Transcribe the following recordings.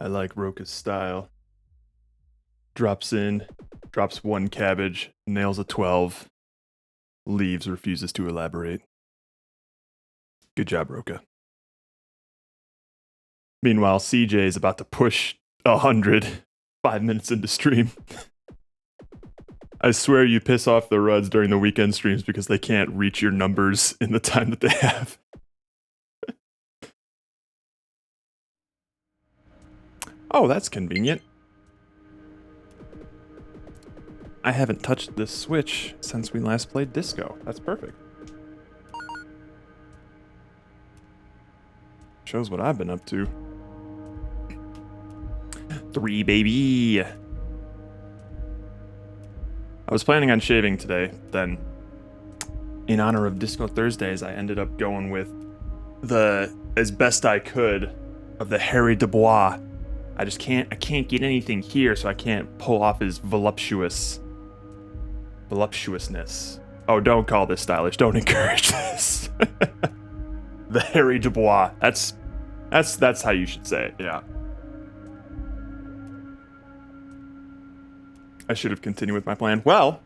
I like Roka's style. Drops in, drops one cabbage, nails a 12, leaves, refuses to elaborate. Good job, Roka. Meanwhile, CJ is about to push 100 5 minutes into stream. I swear you piss off the Ruds during the weekend streams because they can't reach your numbers in the time that they have. Oh, that's convenient. I haven't touched this Switch since we last played Disco. That's perfect. Shows what I've been up to. 3, baby. I was planning on shaving today, then in honor of Disco Thursdays, I ended up going with as best I could, of the Harry Dubois. I can't get anything here, so I can't pull off his voluptuousness. Oh, don't call this stylish. Don't encourage this. The Harry Dubois. That's how you should say it, yeah. I should have continued with my plan. Well,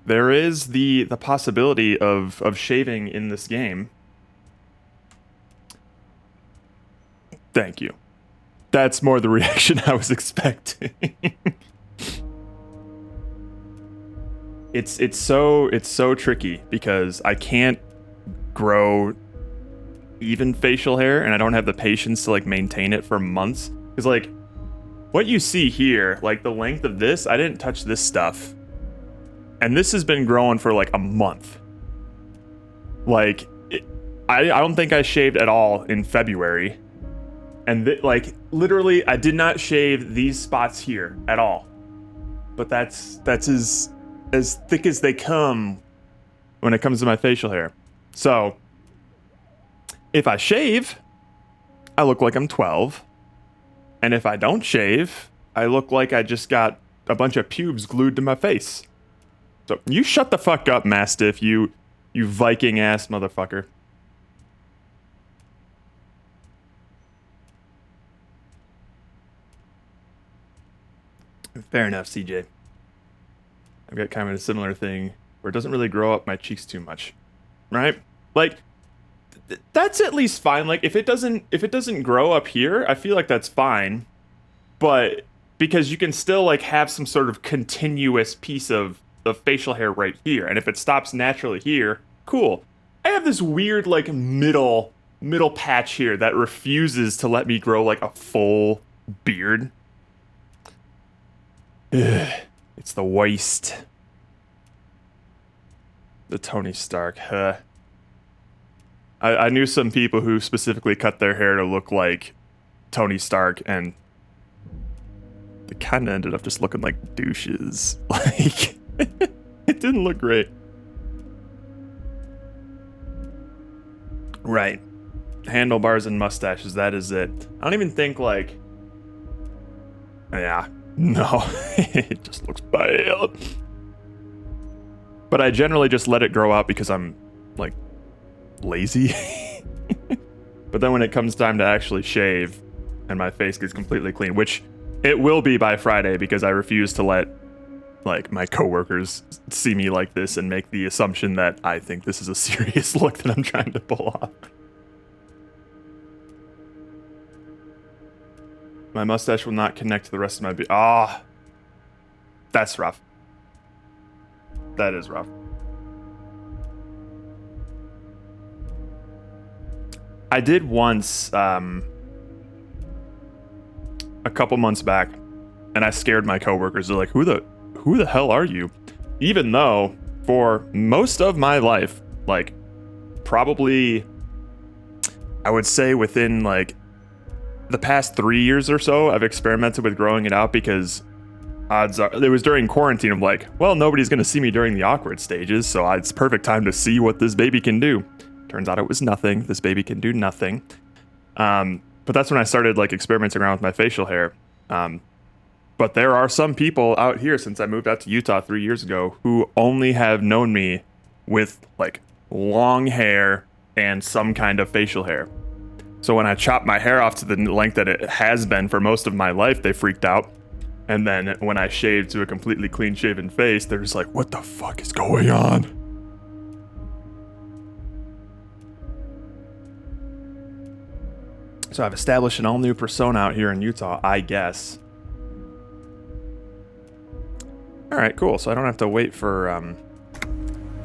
there is the possibility of shaving in this game. Thank you. That's more the reaction I was expecting. It's so tricky because I can't grow even facial hair, and I don't have the patience to like maintain it for months. Because like what you see here, like the length of this, I didn't touch this stuff, and this has been growing for like a month. Like I don't think I shaved at all in February, and like literally I did not shave these spots here at all. But that's as thick as they come when it comes to my facial hair. So if I shave, I look like I'm 12. And if I don't shave, I look like I just got a bunch of pubes glued to my face. So you shut the fuck up, Mastiff, you Viking ass motherfucker. Fair enough, CJ. I've got kind of a similar thing where it doesn't really grow up my cheeks too much, right? Like that's at least fine. Like if it doesn't grow up here, I feel like that's fine. But because you can still like have some sort of continuous piece of facial hair right here, and if it stops naturally here, cool. I have this weird like middle patch here that refuses to let me grow like a full beard. Ugh. It's the waist. The Tony Stark, huh? I knew some people who specifically cut their hair to look like Tony Stark, and they kind of ended up just looking like douches. Like, it didn't look great. Right. Handlebars and mustaches, that is it. I don't even think, like... Yeah. No. It just looks bad. But I generally just let it grow out because I'm, like, lazy. But then when it comes time to actually shave and my face gets completely clean, which it will be by Friday because I refuse to let like my coworkers see me like this and make the assumption that I think this is a serious look that I'm trying to pull off. My mustache will not connect to the rest of my beard. Ah, that's rough. That is rough. I did once, a couple months back, and I scared my coworkers. They're like, who the hell are you? Even though for most of my life, like probably I would say within like the past 3 years or so, I've experimented with growing it out because odds are it was during quarantine. I'm like, well, nobody's going to see me during the awkward stages, so it's perfect time to see what this baby can do. Turns out it was nothing. This baby can do nothing. But that's when I started like experimenting around with my facial hair. But there are some people out here since I moved out to Utah 3 years ago who only have known me with like long hair and some kind of facial hair. So when I chopped my hair off to the length that it has been for most of my life, they freaked out. And then when I shaved to a completely clean-shaven face, they're just like, what the fuck is going on? So I've established an all-new persona out here in Utah, I guess. Alright, cool. So I don't have to wait for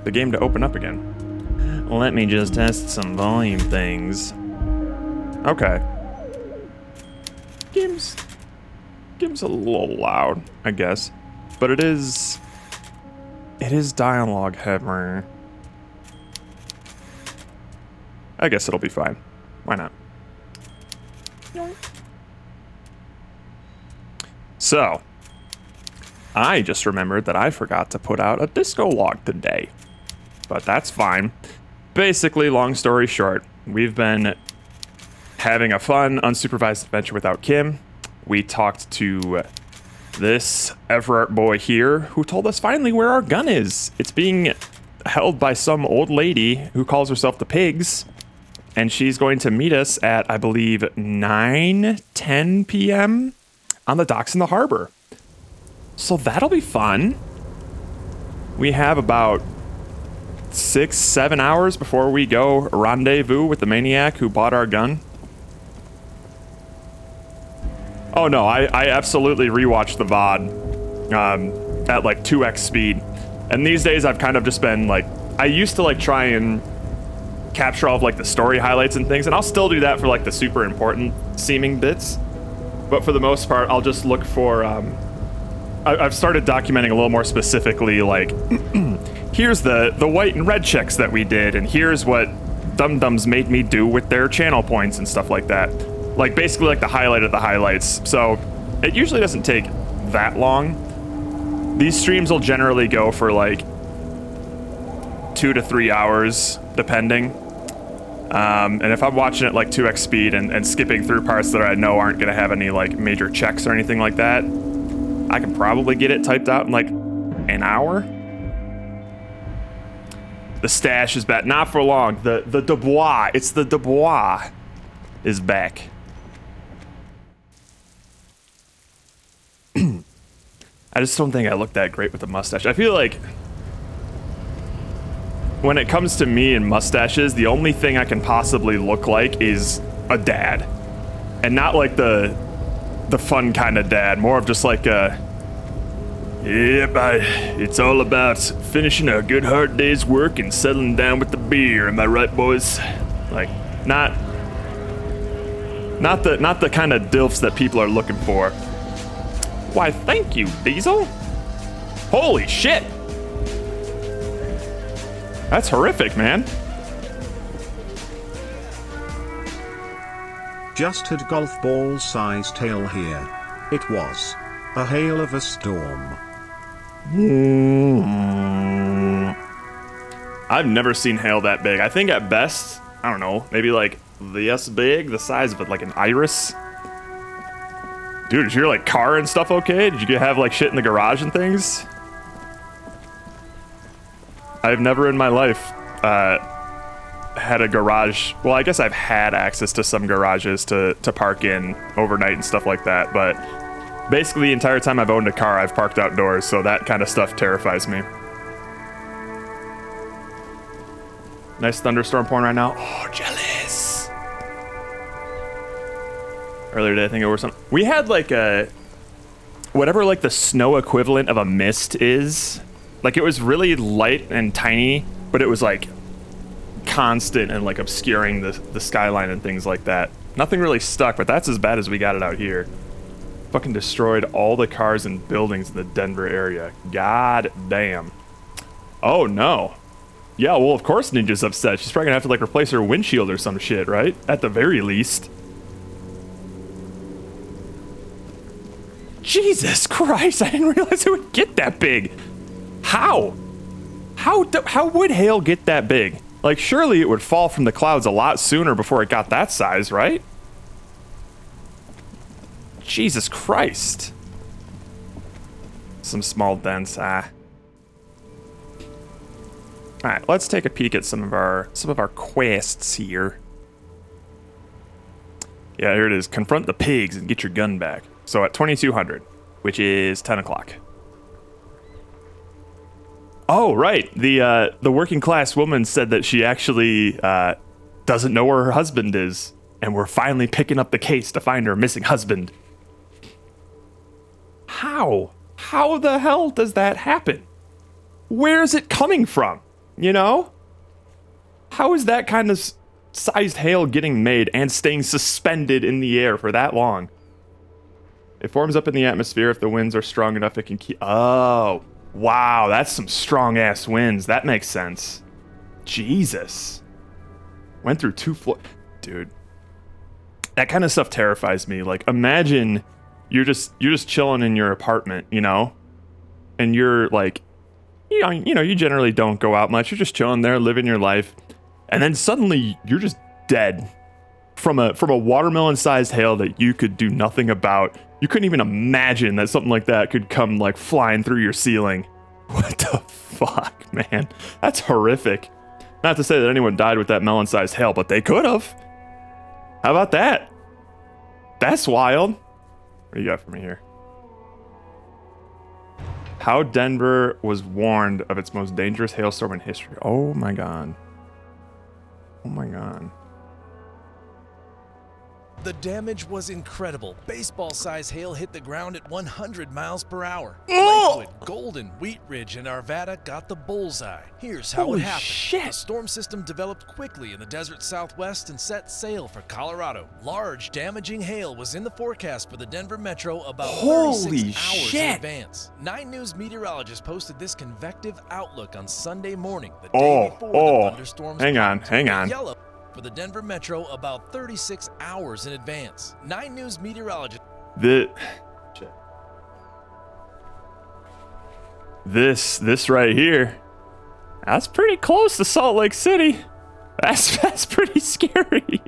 the game to open up again. Let me just test some volume things. Okay. Game's a little loud, I guess. But it is dialogue heavy. I guess it'll be fine. Why not? So, I just remembered that I forgot to put out a disco log today. But that's fine. Basically, long story short, we've been having a fun, unsupervised adventure without Kim. We talked to this Everett boy here who told us finally where our gun is. It's being held by some old lady who calls herself the Pigs. And she's going to meet us at, I believe, 9:10 p.m. on the docks in the harbor. So that'll be fun. We have about 6-7 hours before we go rendezvous with the maniac who bought our gun. Oh no, I absolutely rewatched the VOD at like 2x speed. And these days I've kind of just been like, I used to like try and capture all of like the story highlights and things, and I'll still do that for like the super important seeming bits. But for the most part, I'll just look for, I've started documenting a little more specifically, like, here's the white and red checks that we did, and here's what dum-dums made me do with their channel points and stuff like that. Like, basically like the highlight of the highlights. So it usually doesn't take that long. These streams will generally go for like 2 to 3 hours, depending. And if I'm watching it like 2x speed and skipping through parts that I know aren't going to have any like major checks or anything like that, I can probably get it typed out in like an hour. The stash is back. Not for long. The Dubois. It's the Dubois is back. I just don't think I look that great with a mustache. I feel like when it comes to me and mustaches, the only thing I can possibly look like is a dad. And not like the fun kind of dad, more of just like a, yep, it's all about finishing a good hard day's work and settling down with the beer, am I right, boys? Like, not the kind of dilfs that people are looking for. Why, thank you, Diesel. Holy shit. That's horrific, man. Just had golf ball sized hail here. It was a hail of a storm. I've never seen hail that big. I think at best, I don't know, maybe like this big, the size of it, like an iris. Dude, is your like car and stuff okay? Did you have like shit in the garage and things? I've never in my life had a garage. Well, I guess I've had access to some garages to park in overnight and stuff like that, but basically the entire time I've owned a car, I've parked outdoors, so that kind of stuff terrifies me. Nice thunderstorm pouring right now. Oh, jealous. Earlier today, I think it was something. We had like a, whatever like the snow equivalent of a mist is. Like it was really light and tiny, but it was like constant and like obscuring the skyline and things like that. Nothing really stuck, but that's as bad as we got it out here. Fucking destroyed all the cars and buildings in the Denver area. God damn. Oh no. Yeah, well of course Ninja's upset. She's probably gonna have to like replace her windshield or some shit, right? At the very least. Jesus Christ, I didn't realize it would get that big. How? How would hail get that big? Like, surely it would fall from the clouds a lot sooner before it got that size, right? Jesus Christ. Some small dents, Alright, let's take a peek at some of our quests here. Yeah, here it is. Confront the pigs and get your gun back. So at 2200, which is 10 o'clock. Oh, right. The working class woman said that she actually doesn't know where her husband is, and we're finally picking up the case to find her missing husband. How? How the hell does that happen? Where is it coming from? You know? How is that kind of sized hail getting made and staying suspended in the air for that long? It forms up in the atmosphere if the winds are strong enough it can keep... Oh, wow, that's some strong-ass winds. That makes sense. Jesus. Went through 2 floors. Dude. That kind of stuff terrifies me. Like, imagine you're just chilling in your apartment, you know? And you're like, you generally don't go out much. You're just chilling there, living your life. And then suddenly you're just dead from a watermelon-sized hail that you could do nothing about. You couldn't even imagine that something like that could come like flying through your ceiling. What the fuck, man? That's horrific. Not to say that anyone died with that melon-sized hail, but they could have. How about that? That's wild. What do you got for me here? How Denver was warned of its most dangerous hailstorm in history. Oh my god. Oh my god. The damage was incredible. Baseball-sized hail hit the ground at 100 miles per hour. Lakewood, Golden, Wheat Ridge, and Arvada got the bullseye. Here's how Holy it happened. shit. A storm system developed quickly in the desert southwest and set sail for Colorado. Large, damaging hail was in the forecast for the Denver metro about 36 hours in advance. 9 News meteorologists posted this convective outlook on Sunday morning, the day before the thunderstorms. Hang on. Yellow for the Denver metro about 36 hours in advance. 9 News meteorologists. This right here, that's pretty close to Salt Lake City. That's pretty scary.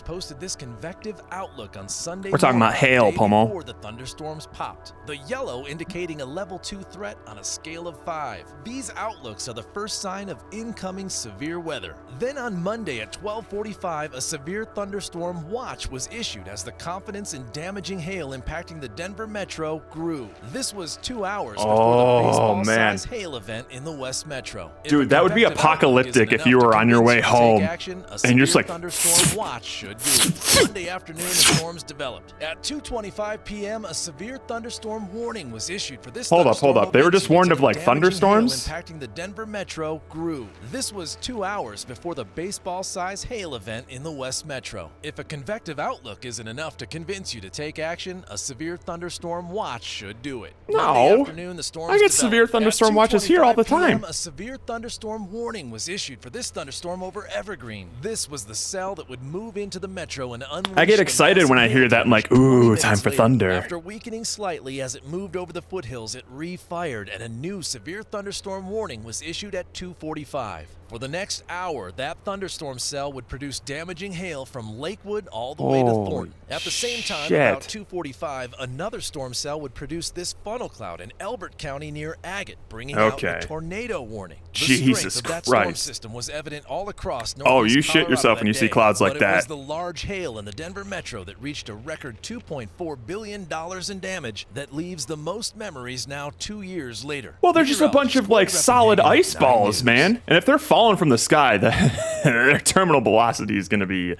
Posted this convective outlook on Sunday. We're talking about hail, Pomo. Before the thunderstorms popped. The yellow indicating a level 2 threat on a scale of 5. These outlooks are the first sign of incoming severe weather. Then on Monday at 12:45, a severe thunderstorm watch was issued as the confidence in damaging hail impacting the Denver metro grew. This was 2 hours before the baseball-sized hail event in the West Metro. Dude, that would be apocalyptic if you were on your way home and you're just like, thunderstorm watch should do. Monday afternoon, the storms developed. At 2:25 p.m., a severe thunderstorm warning was issued for this. Hold up. They were just warned of like thunderstorms? Impacting the Denver metro grew. This was 2 hours before the baseball-sized hail event in the West Metro. If a convective outlook isn't enough to convince you to take action, a severe thunderstorm watch should do it. No. Afternoon, the storms I get severe thunderstorm watches here all the time. A severe thunderstorm warning was issued for this thunderstorm over Evergreen. This was the cell that would move into the metro and unleash. I get excited when I hear that. I'm like, ooh, time for thunder. After weakening slightly as it moved over the foothills, it re-fired and a new severe thunderstorm warning was issued at 2:45. For the next hour, that thunderstorm cell would produce damaging hail from Lakewood all the way to Thornton. At the same time, about 2:45, another storm cell would produce this funnel cloud in Elbert County near Agate, bringing out a tornado warning. Jesus strength of that Christ. storm system was evident all across you shit yourself when you see clouds like that. It was the large hail in the Denver metro that reached a record $2.4 billion in damage that leaves the most memories now 2 years later. Well, they're just a bunch of like solid ice balls, man. And if they're falling from the sky, their terminal velocity is going to be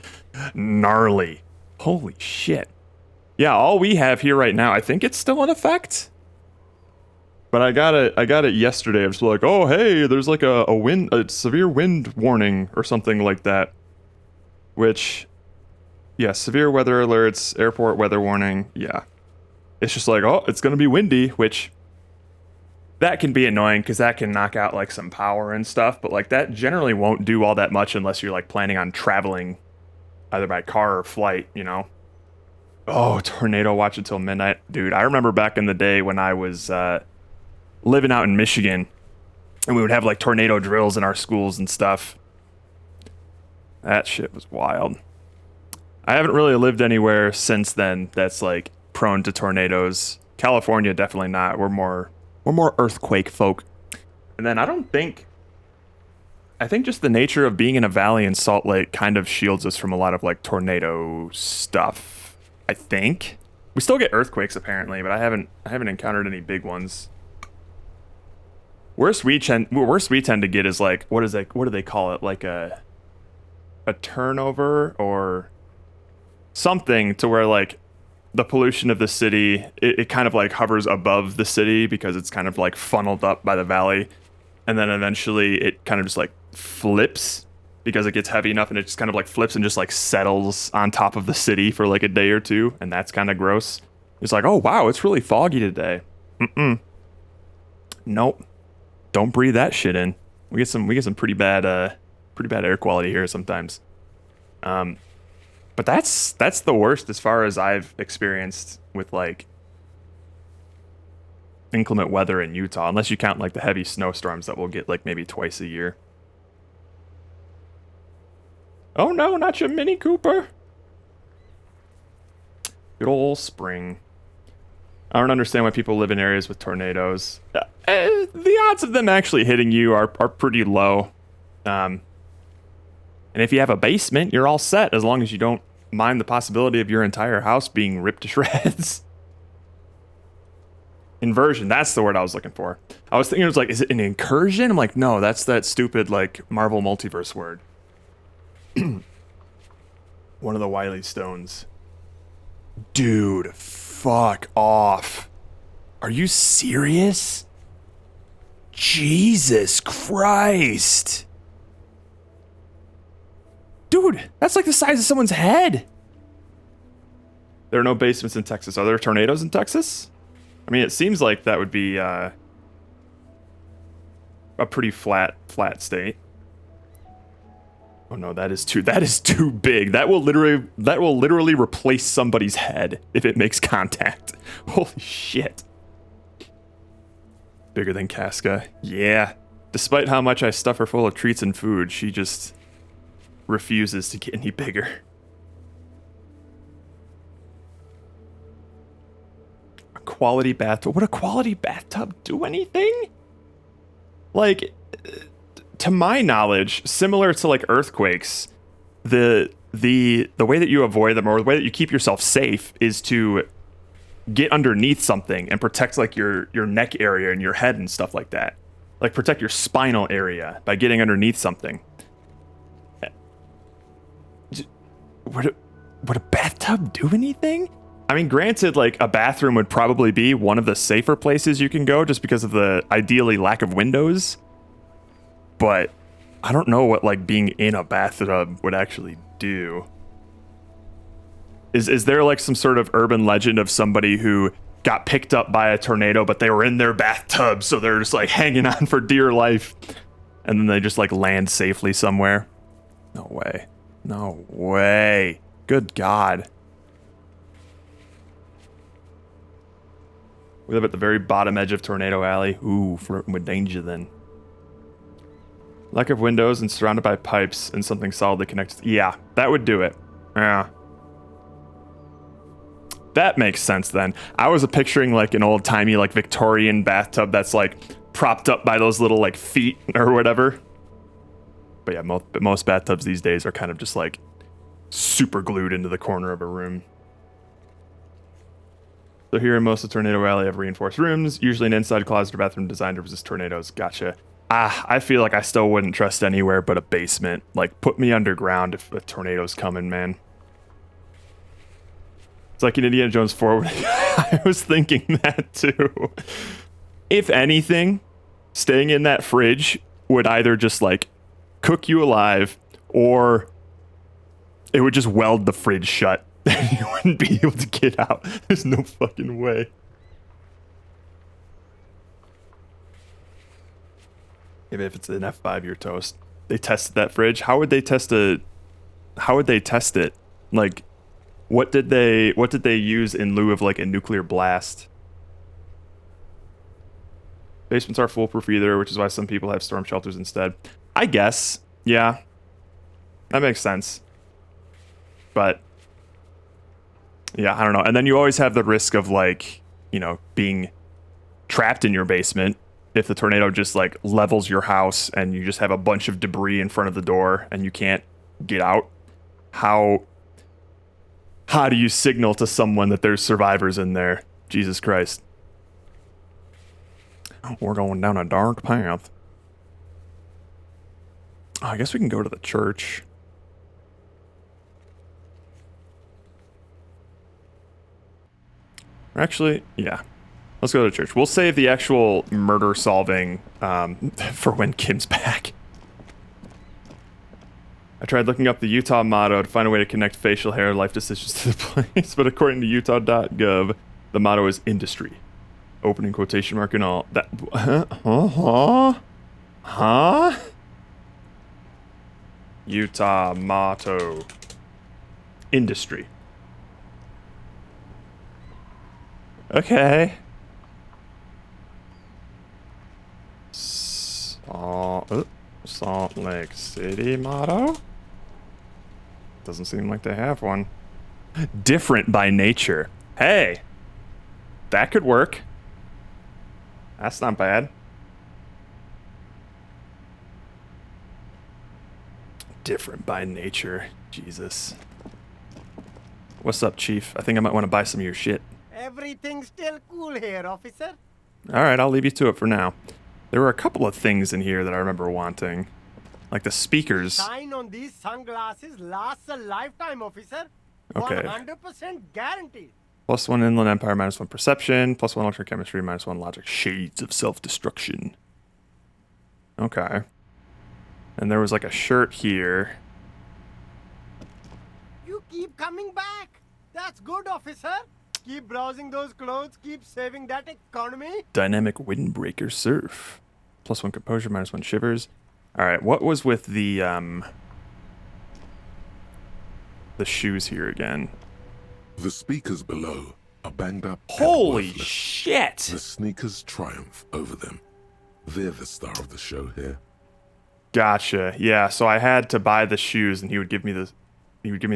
gnarly. Holy shit. Yeah, all we have here right now, I think it's still in effect. But I got it yesterday. I was like, oh hey, there's like a severe wind warning or something like that. Which, yeah, severe weather alerts, airport weather warning. Yeah, it's just like, oh, it's gonna be windy, which that can be annoying because that can knock out like some power and stuff. But like that generally won't do all that much unless you're like planning on traveling either by car or flight, you know. Oh, tornado watch until midnight, dude. I remember back in the day when I was living out in Michigan, and we would have like tornado drills in our schools and stuff. That shit was wild. I haven't really lived anywhere since then that's like prone to tornadoes. California, definitely not. We're more earthquake folk. And then I don't think I think just the nature of being in a valley in Salt Lake kind of shields us from a lot of like tornado stuff. I think we still get earthquakes apparently, but I haven't encountered any big ones. Worst we tend to get is like what do they call it, like a turnover or something, to where like the pollution of the city, it kind of like hovers above the city because it's kind of like funneled up by the valley, and then eventually it kind of just like flips because it gets heavy enough, and it just kind of like flips and just like settles on top of the city for like a day or two, and that's kind of gross. It's like, oh wow, it's really foggy today. Nope, don't breathe that shit in. We get some pretty bad air quality here sometimes. But that's the worst as far as I've experienced with like inclement weather in Utah, unless you count like the heavy snowstorms that we'll get like maybe twice a year. Oh no, not your Mini Cooper. Good old spring. I don't understand why people live in areas with tornadoes. The odds of them actually hitting you are pretty low. And if you have a basement, you're all set, as long as you don't mind the possibility of your entire house being ripped to shreds. Inversion, that's the word I was looking for. I was thinking it was like, is it an incursion? I'm like, no, that's that stupid like Marvel multiverse word. One of the Wily Stones. Dude, fuck off. Are you serious? Jesus Christ. Dude, that's like the size of someone's head. There are no basements in Texas. Are there tornadoes in Texas? I mean, it seems like that would be a pretty flat state. Oh no, that is too big. That will literally replace somebody's head if it makes contact. Holy shit. Bigger than Casca. Yeah. Despite how much I stuff her full of treats and food, she just refuses to get any bigger. A quality bathtub. Would a quality bathtub do anything? Like, to my knowledge, similar to like earthquakes, the way that you avoid them, or the way that you keep yourself safe, is to get underneath something and protect like your neck area and your head and stuff like that. Like protect your spinal area by getting underneath something. Would a bathtub do anything? I mean, granted, like a bathroom would probably be one of the safer places you can go just because of the ideally lack of windows. But I don't know what like being in a bathtub would actually do. Is there like some sort of urban legend of somebody who got picked up by a tornado, but they were in their bathtub, so they're just like hanging on for dear life, and then they just like land safely somewhere? No way. No way. Good God. We live at the very bottom edge of Tornado Alley. Ooh, flirting with danger then. Lack of windows and surrounded by pipes and something solid that connects. Yeah, that would do it. Yeah. That makes sense then. I was picturing like an old-timey like Victorian bathtub that's like propped up by those little like feet or whatever. But yeah, most bathtubs these days are kind of just like super glued into the corner of a room. So here in most of Tornado Alley have reinforced rooms, usually an inside closet or bathroom designed to resist tornadoes. Gotcha. I feel like I still wouldn't trust anywhere but a basement. Like, put me underground if a tornado's coming, man. It's like in Indiana Jones 4. I was thinking that too. If anything, staying in that fridge would either just like cook you alive, or it would just weld the fridge shut. You wouldn't be able to get out. There's no fucking way. Maybe if it's an F5, you're toast. They tested that fridge. How would they test it? Like, what did they use in lieu of like a nuclear blast? Basements are foolproof either, which is why some people have storm shelters instead. I guess. Yeah. That makes sense. But yeah, I don't know. And then you always have the risk of like, you know, being trapped in your basement if the tornado just like levels your house and you just have a bunch of debris in front of the door and you can't get out, how do you signal to someone that there's survivors in there? Jesus Christ. We're going down a dark path. Oh, I guess we can go to the church. Actually, yeah. Let's go to church. We'll save the actual murder solving for when Kim's back. I tried looking up the Utah motto to find a way to connect facial hair and life decisions to the place, but according to utah.gov, the motto is industry. Opening quotation mark and all. That. Huh? Utah motto. Industry. Okay. Salt Lake City motto? Doesn't seem like they have one. Different by nature. Hey! That could work. That's not bad. Different by nature. Jesus. What's up, Chief? I think I might want to buy some of your shit. Everything's still cool here, officer. Alright, I'll leave you to it for now. There were a couple of things in here that I remember wanting. Like the speakers. Sign on these sunglasses lasts a lifetime, officer. Okay. 100% guaranteed. +1 Inland Empire, -1 Perception, +1 Electrochemistry, -1 Logic. Shades of Self-Destruction. Okay. And there was like a shirt here. You keep coming back. That's good, officer. Keep browsing those clothes, keep saving that economy. Dynamic Windbreaker Surf. +1 Composure, -1 Shivers. Alright, what was with the shoes here again? The speakers below are banged up. Holy and worthless. shit! The sneakers triumph over them. They're the star of the show here. Gotcha. Yeah, so I had to buy the shoes and he would give me the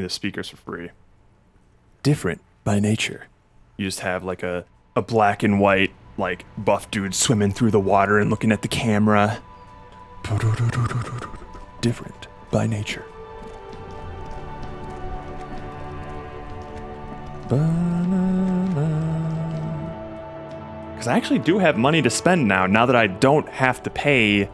speakers for free. Different by nature. You just have like a black and white like buff dude swimming through the water and looking at the camera. Different by nature. Because I actually do have money to spend now that I don't have to pay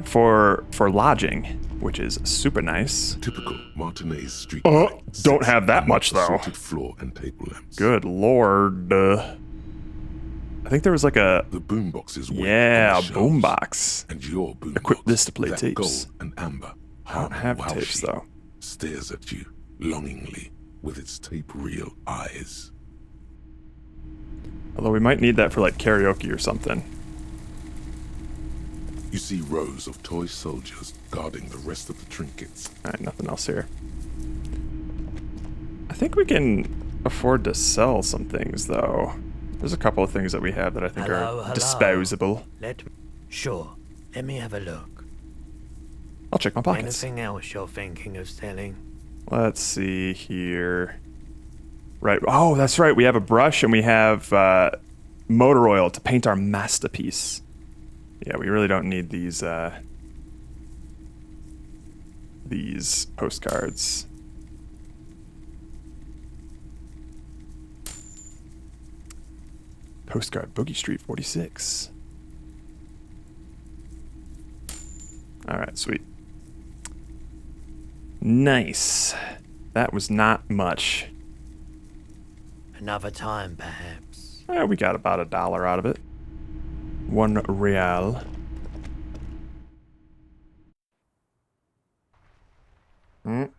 for lodging, which is super nice. Typical Martinez street. Don't have that much though. Assorted floor and table lamps. Good lord. I think there was like a The boombox is a boombox. And your boombox, Equip this to play that tapes. gold and amber. I don't have tapes though. Stares at you longingly with its tape reel eyes. Although we might need that for like karaoke or something. You see rows of toy soldiers guarding the rest of the trinkets. Alright, nothing else here. I think we can afford to sell some things though. There's a couple of things that we have that I think are disposable. Sure. Let me have a look. I'll check my pockets. Anything else you're thinking of selling? Let's see here. Right. Oh, that's right. We have a brush and we have motor oil to paint our masterpiece. Yeah, we really don't need these postcards. Postcard Boogie Street 46. Alright, sweet. Nice. That was not much. Another time, perhaps. We got about $1 out of it. 1 real. Am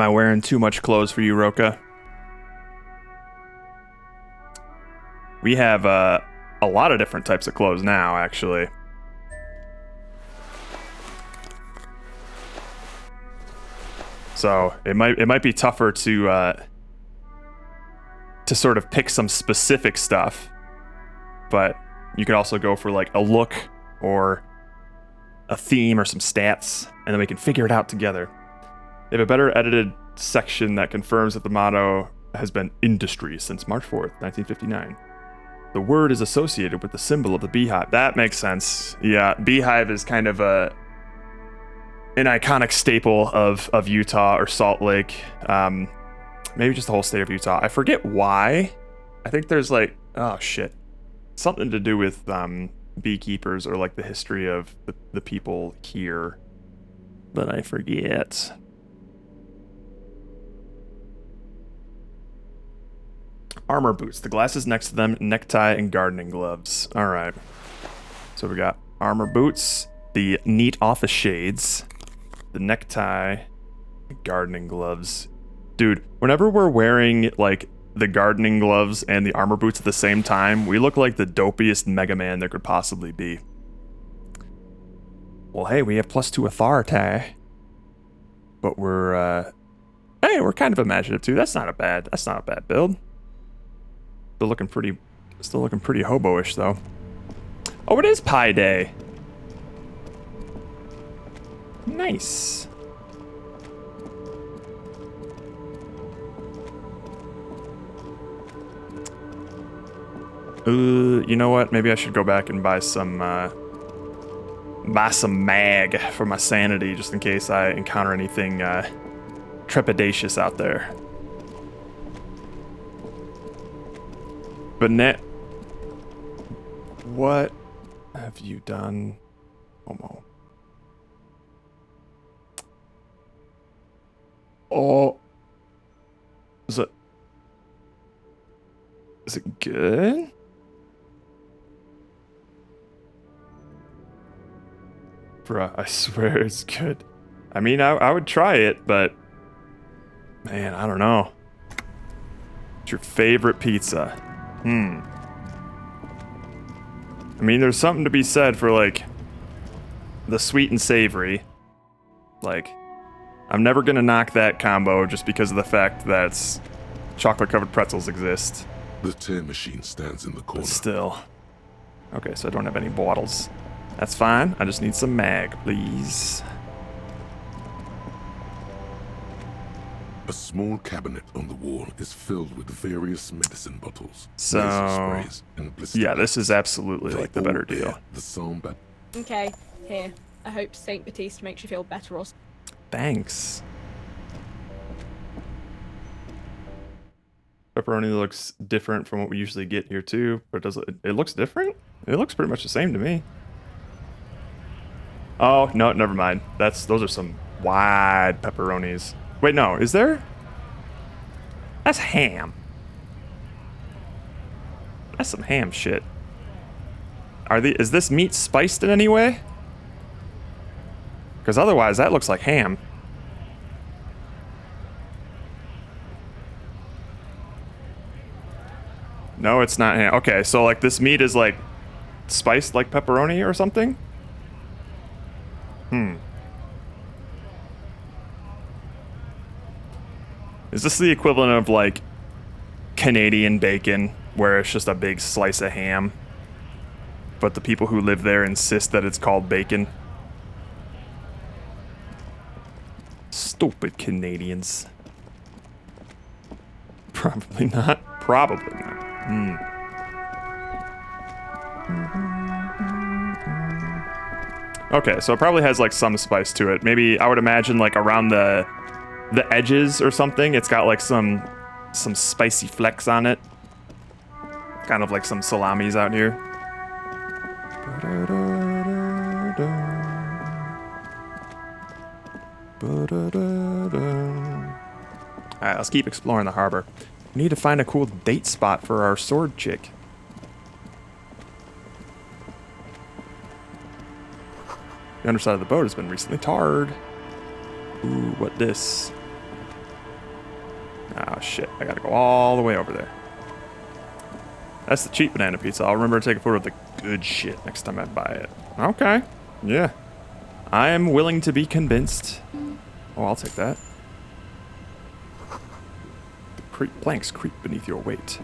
I wearing too much clothes for you, Roka? We have a lot of different types of clothes now, actually. So it might be tougher to sort of pick some specific stuff, but you could also go for like a look or a theme or some stats, and then we can figure it out together. They have a better edited section that confirms that the motto has been industry since March 4th, 1959. The word is associated with the symbol of the beehive. That makes sense. Yeah, beehive is kind of an iconic staple of Utah or Salt Lake. Maybe just the whole state of Utah. I forget why. I think there's like, oh shit, something to do with beekeepers or like the history of the people here. But I forget. Armor boots. The glasses next to them, necktie and gardening gloves. All right. So we got armor boots, the neat office shades, the necktie, gardening gloves. Dude, whenever we're wearing like the gardening gloves and the armor boots at the same time, we look like the dopiest Mega Man there could possibly be. Well, hey, we have +2 authority. But we're kind of imaginative too. That's not a bad build. Still looking pretty hobo-ish though. Oh, it is Pi Day. Nice. You know what? Maybe I should go back and buy some mag for my sanity, just in case I encounter anything trepidatious out there. But what have you done, Homo? Oh, is it good? Bruh, I swear it's good. I mean, I would try it, but man, I don't know. What's your favorite pizza? I mean, there's something to be said for like the sweet and savory. Like, I'm never gonna knock that combo just because of the fact that chocolate-covered pretzels exist. The tear machine stands in the corner. But still. Okay, so I don't have any bottles. That's fine. I just need some mag, please. A small cabinet on the wall is filled with various medicine bottles, So, nasal sprays, and blister yeah, this is absolutely They like the all better bear deal. The Samba. Okay, here. I hope Saint Baptiste makes you feel better or Thanks. Pepperoni looks different from what we usually get here too, but it looks different? It looks pretty much the same to me. Oh, no, never mind. Those are some wide pepperonis. Wait, no, is there? That's ham. That's some ham shit. Is this meat spiced in any way? Because otherwise, that looks like ham. No, it's not ham. Okay, so like this meat is like spiced like pepperoni or something? Is this the equivalent of like Canadian bacon, where it's just a big slice of ham, but the people who live there insist that it's called bacon? Stupid Canadians. Probably not. Probably not. Okay, so it probably has like some spice to it. Maybe I would imagine like around the edges or something. It's got like some spicy flecks on it. Kind of like some salamis out here. Alright, let's keep exploring the harbor. We need to find a cool date spot for our sword chick. The underside of the boat has been recently tarred. Ooh, what this? Oh shit, I gotta go all the way over there. That's the cheap banana pizza. I'll remember to take a photo of the good shit next time I buy it. Okay, yeah. I am willing to be convinced. Oh, I'll take that. The planks creak beneath your weight.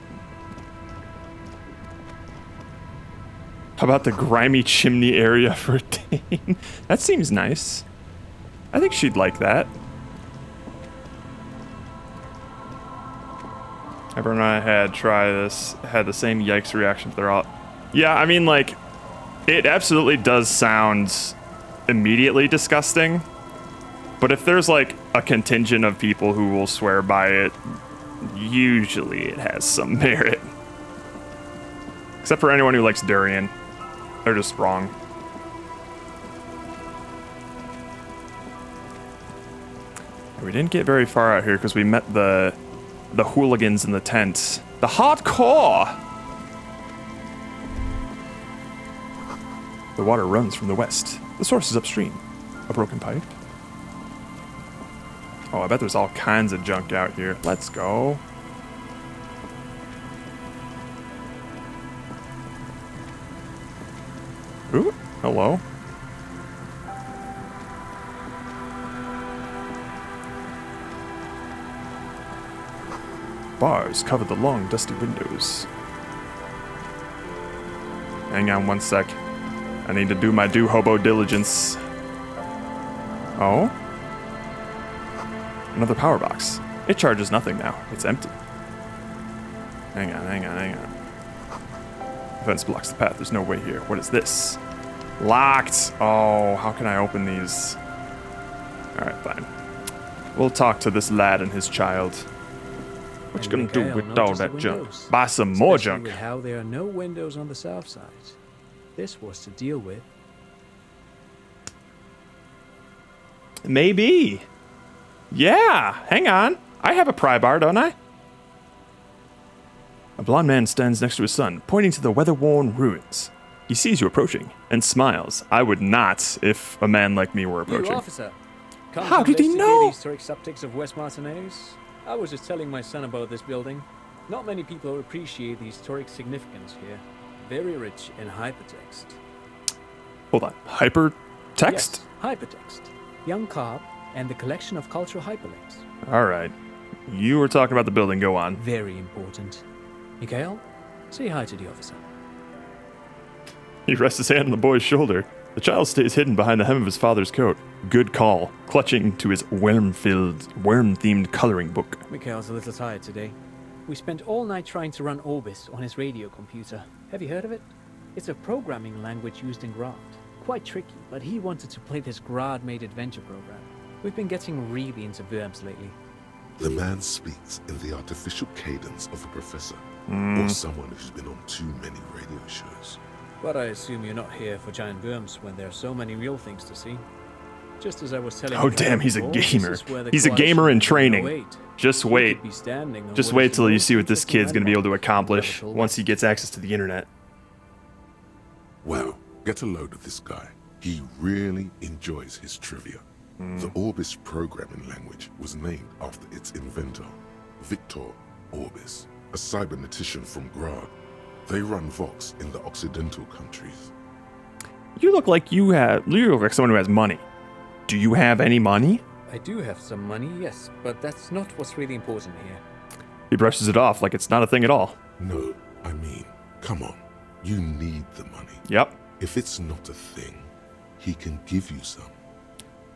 How about the grimy chimney area for a Dane? That seems nice. I think she'd like that. Everyone I had try this had the same yikes reaction. They're all... Yeah, I mean, like, it absolutely does sound immediately disgusting. But if there's, like, a contingent of people who will swear by it, usually it has some merit. Except for anyone who likes durian. They're just wrong. We didn't get very far out here because we met the hooligans in the tent. The hardcore! The water runs from the west. The source is upstream. A broken pipe. Oh, I bet there's all kinds of junk out here. Let's go. Ooh, hello. Bars cover the long, dusty windows. Hang on one sec. I need to do my due hobo diligence. Oh? Another power box. It charges nothing now. It's empty. Hang on. The fence blocks the path. There's no way here. What is this? Locked! Oh, how can I open these? Alright, fine. We'll talk to this lad and his child. What you gonna do with all that junk? Buy some more junk. With how there are no windows on the south side. This was to deal with. Maybe. Yeah, hang on. I have a pry bar, don't I? A blond man stands next to his son, pointing to the weather-worn ruins. He sees you approaching and smiles. I would not if a man like me were approaching. You, officer. How did he know? The historic subjects of West Martinez. I was just telling my son about this building. Not many people appreciate the historic significance here. Very rich in hypertext. Hold on. Hypertext? Yes, hypertext. Young Cobb and the collection of cultural hyperlinks. All right. You were talking about the building. Go on. Very important. Mikhail, say hi to the officer. He rests his hand on the boy's shoulder. The child stays hidden behind the hem of his father's coat. Good call. Clutching to his worm-themed coloring book. Mikhail's a little tired today. We spent all night trying to run Orbis on his radio computer. Have you heard of it? It's a programming language used in Grad. Quite tricky, but he wanted to play this Grad-made adventure program. We've been getting really into verbs lately. The man speaks in the artificial cadence of a professor, or someone who's been on too many radio shows. But I assume you're not here for giant worms when there are so many real things to see. Just as I was telling Oh damn, he's a gamer. He's a gamer in training. Just wait. Just wait till you see what this kid's gonna be able to accomplish once he gets access to the internet. Well, get a load of this guy. He really enjoys his trivia. The Orbis programming language was named after its inventor, Victor Orbis, a cybernetician from Grad. They run Vox in the Occidental countries. You look like you look like someone who has money. Do you have any money? I do have some money, yes, but that's not what's really important here. He brushes it off like it's not a thing at all. No, I mean, come on. You need the money. Yep. If it's not a thing, he can give you some.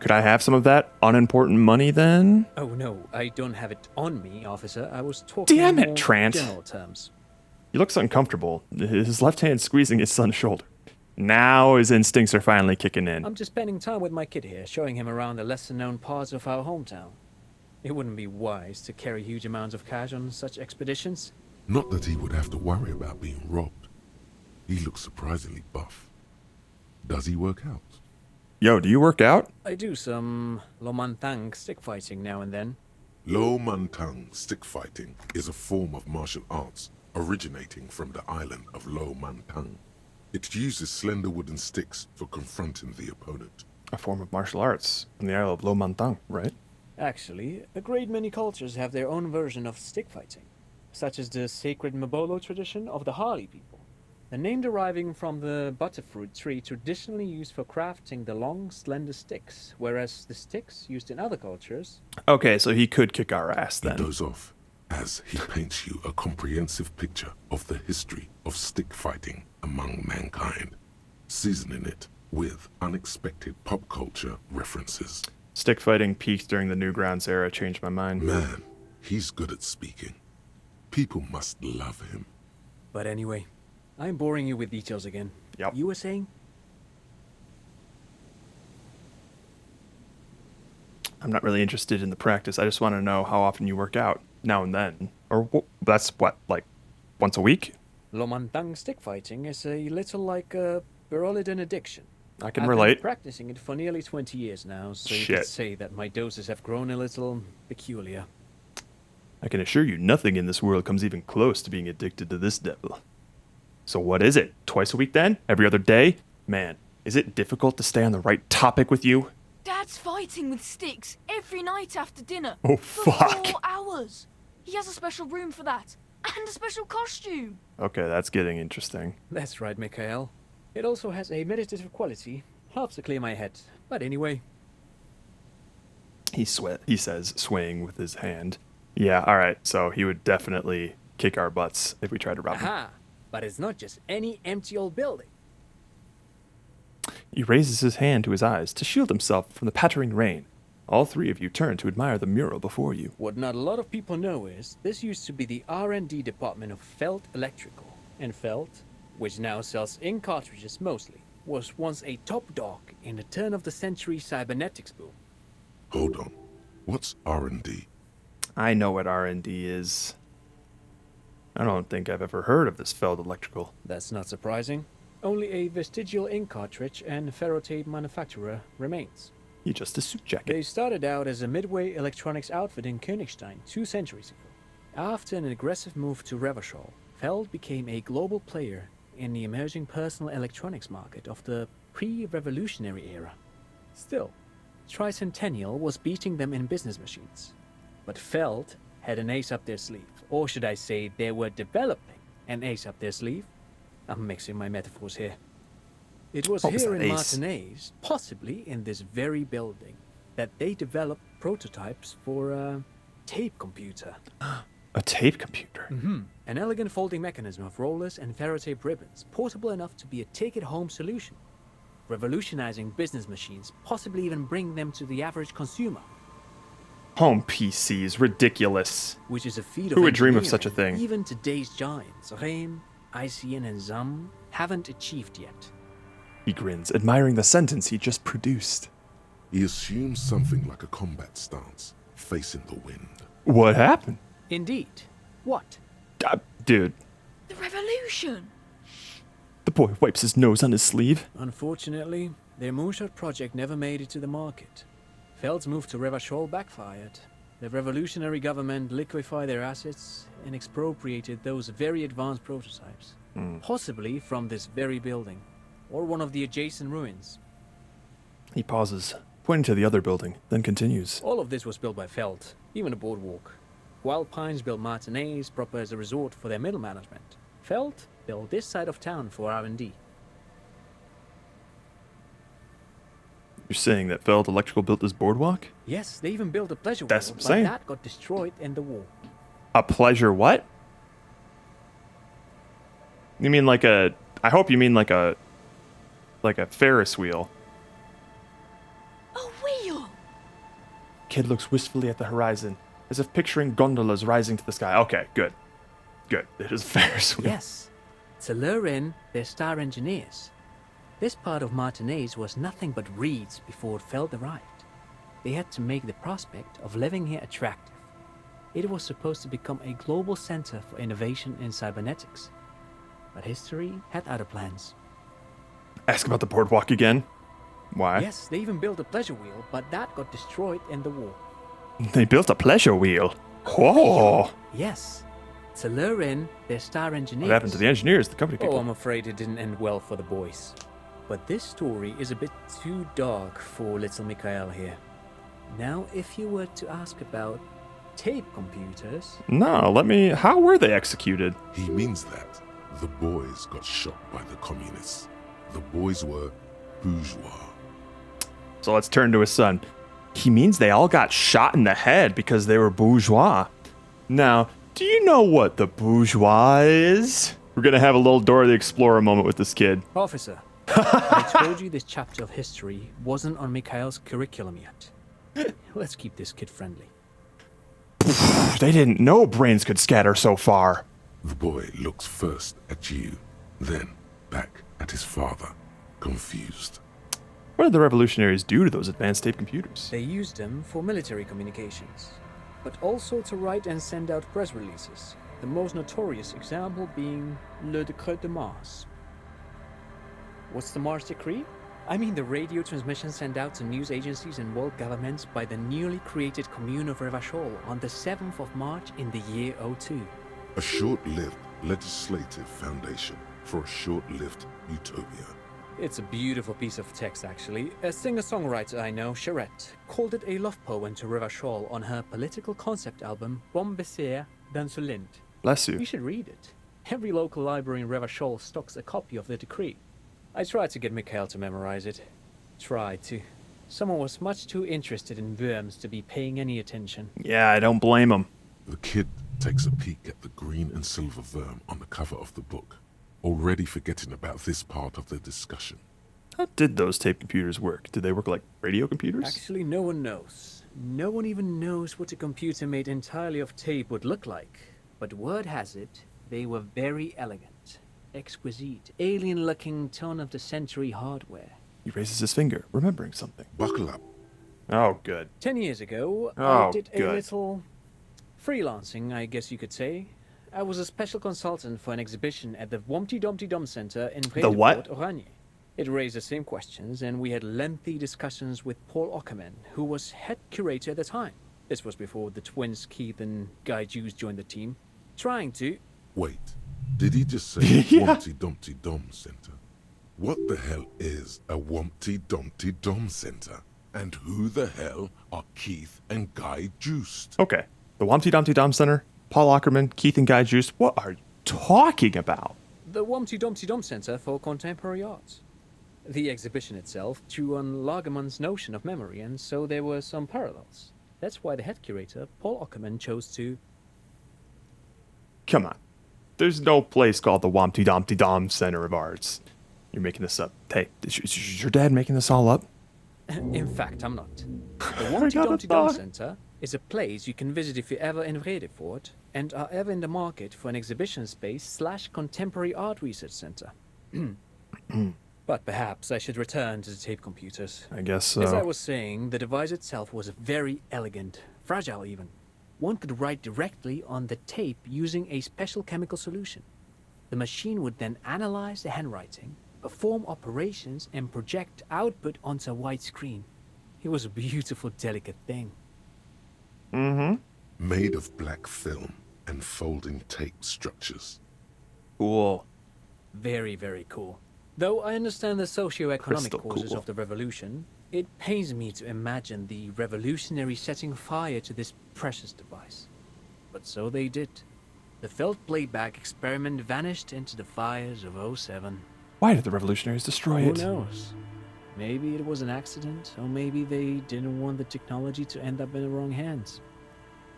Could I have some of that unimportant money then? Oh no, I don't have it on me, officer. I was talking Damn it, more Trant. general terms. He looks uncomfortable, his left hand squeezing his son's shoulder. Now his instincts are finally kicking in. I'm just spending time with my kid here, showing him around the lesser-known parts of our hometown. It wouldn't be wise to carry huge amounts of cash on such expeditions. Not that he would have to worry about being robbed. He looks surprisingly buff. Does he work out? Yo, do you work out? I do some Lomantang stick fighting now and then. Lo Mantang stick fighting is a form of martial arts originating from the island of Lo Mantang. It uses slender wooden sticks for confronting the opponent. A form of martial arts on the Isle of Lomantang, right? Actually, a great many cultures have their own version of stick fighting, such as the sacred Mabolo tradition of the Harli people. The name deriving from the butterfruit tree traditionally used for crafting the long, slender sticks, whereas the sticks used in other cultures... Okay, so he could kick our ass He then. goes off as he paints you a comprehensive picture of the history of stick fighting among mankind, seasoning it with unexpected pop culture references. Stick fighting peaked during the Newgrounds era, changed my mind. Man, he's good at speaking. People must love him. But anyway, I'm boring you with details again. Yep. You were saying? I'm not really interested in the practice. I just want to know how often you work out. Now and then. Or that's what, like once a week? Lomantang stick fighting is a little like a Berolidin addiction. I can I've relate. been practicing it for nearly 20 years now, so you Shit. could say that my doses have grown a little peculiar. I can assure you nothing in this world comes even close to being addicted to this devil. So what is it? Twice a week then? Every other day? Man, is it difficult to stay on the right topic with you? Dad's fighting with sticks every night after dinner. Oh, for fuck. 4 hours. He has a special room for that. And a special costume. Okay, that's getting interesting. That's right, Mikhail. It also has a meditative quality. Helps to clear my head. But anyway, He says, swaying with his hand. Yeah, alright, so he would definitely kick our butts if we tried to rob him. aha! But it's not just any empty old building. He raises his hand to his eyes to shield himself from the pattering rain. All three of you turn to admire the mural before you. What not a lot of people know is this used to be the R&D department of Felt Electrical. And Felt, which now sells ink cartridges mostly, was once a top dog in the turn-of-the-century cybernetics boom. Hold on. What's R&D? I know what R&D is. I don't think I've ever heard of this Feld Electrical. That's not surprising. Only a vestigial ink cartridge and ferrotape manufacturer remains. He just a suit jacket. They started out as a midway electronics outfit in Königstein 2 centuries ago. After an aggressive move to Revachol, Feld became a global player in the emerging personal electronics market of the pre-revolutionary era. Still, Tricentennial was beating them in business machines. But Feld had an ace up their sleeve, or should I say they were developing an ace up their sleeve. I'm mixing my metaphors here. It was What was here that in ace? Martinez, possibly in this very building, that they developed prototypes for a tape computer. A tape computer. An elegant folding mechanism of rollers and ferrotape ribbons, portable enough to be a take-it-home solution. Revolutionizing business machines, possibly even bring them to the average consumer, Home PCs, ridiculous. which is a feat Who of would dream of such a engineering thing? Even today's giants, Rehm, ICN, and ZAM, haven't achieved yet. He grins, admiring the sentence he just produced. He assumes something like a combat stance, facing the wind. What happened? Indeed. What? Dude, The revolution. the boy wipes his nose on his sleeve. Unfortunately, their moonshot project never made it to the market. Feld's move to Revachol backfired. The revolutionary government liquefied their assets and expropriated those very advanced prototypes. Possibly from this very building, or one of the adjacent ruins. He pauses, pointing to the other building, then continues. All of this was built by Feld, even the boardwalk. Wild Pines built Martinez proper as a resort for their middle management. Feld built this side of town for R&D. You're saying that Feld Electrical built this boardwalk? Yes, they even built a pleasure That's wheel, what I'm but saying. that got destroyed in the war. A pleasure what? You mean like a... I hope you mean like a Ferris wheel. A wheel. Kid looks wistfully at the horizon, as if picturing gondolas rising to the sky. Okay, good. Good. It is a Ferris wheel. Yes, to lure in their star engineers. This part of Martinez was nothing but reeds before Feld arrived. They had to make the prospect of living here attractive. It was supposed to become a global center for innovation in cybernetics. But history had other plans. Ask about the boardwalk again. Why? Yes, they even built a pleasure wheel, but that got destroyed in the war. They built a pleasure wheel. Whoa! Yes, to lure in their star engineers. What happened to the engineers, the company people? Oh, I'm afraid it didn't end well for the boys. But this story is a bit too dark for little Mikhail here. Now, if you were to ask about tape computers... No, let me... How were they executed? He means that the boys got shot by the communists. The boys were bourgeois. So let's turn to his son. He means they all got shot in the head because they were bourgeois. Now, do you know what the bourgeois is? We're gonna have a little Dora the Explorer moment with this kid. Officer, I told you this chapter of history wasn't on Mikhail's curriculum yet. Let's keep this kid friendly. They didn't know brains could scatter so far. The boy looks first at you, then back at his father, confused. What did the revolutionaries do to those advanced tape computers? They used them for military communications, but also to write and send out press releases. The most notorious example being Le Décret de Mars. What's the Mars Decree? I mean the radio transmission sent out to news agencies and world governments by the newly created Commune of Revachol on the 7th of March in the year 02. A short-lived legislative foundation for a short-lived utopia. It's a beautiful piece of text, actually. A singer-songwriter I know, Charette, called it a love poem to Revachol on her political concept album, Bon Baiser dans ce Lind. Bless you. You should read it. Every local library in Revachol stocks a copy of the decree. I tried to get Mikhail to memorize it. Tried to. Someone was much too interested in worms to be paying any attention. Yeah, I don't blame him. The kid takes a peek at the green and silver worm on the cover of the book, already forgetting about this part of the discussion. How did those tape computers work? Did they work like radio computers? Actually, no one knows. No one even knows what a computer made entirely of tape would look like. But word has it, they were very elegant, exquisite, alien-looking turn-of-the-century hardware. He raises his finger, remembering something. Buckle up. Oh, good. 10 years ago, Oh, I did a good. little freelancing, I guess you could say. I was a special consultant for an exhibition at the Womty Dumpty Dum Center in The what? Vredevoort, Oranje. It raised the same questions, and we had lengthy discussions with Paul Ockerman, who was head curator at the time. This was before the twins Keith and Guy Juice joined the team, trying to... Wait, did he just say Yeah. Wumpty Dumpty Dum Center? What the hell is a Wumpty Dumpty Dum Center? And who the hell are Keith and Guy Juiced? Okay. The Humpty Dumpty Dum Center, Paul Ackerman, Keith and Guy Juice. What are you talking about? The Womty Dumpty Dum Center for Contemporary Arts. The exhibition itself drew on Lagerman's notion of memory, and so there were some parallels. That's why the head curator, Paul Ockerman, chose to... Come on. There's no place called the Humpty Dumpty Dum Center of Arts. You're making this up. Hey, is your dad making this all up? In fact, I'm not. The I Womty got a Dumpty Dum thought. Center is a place you can visit if you're ever in Vredevoort and are ever in the market for an exhibition space / contemporary art research center. But perhaps I should return to the tape computers. I guess so. As I was saying, the device itself was very elegant, fragile even. One could write directly on the tape using a special chemical solution. The machine would then analyze the handwriting, perform operations, and project output onto a white screen. It was a beautiful, delicate thing. Mm-hmm. Made of black film and folding tape structures. Cool. Very, very cool. Though I understand the socio-economic Crystal causes cool. of the revolution, it pains me to imagine the revolutionaries setting fire to this precious device. But so they did. The felt playback experiment vanished into the fires of 07. Why did the revolutionaries destroy Who it? knows? Maybe it was an accident, or maybe they didn't want the technology to end up in the wrong hands.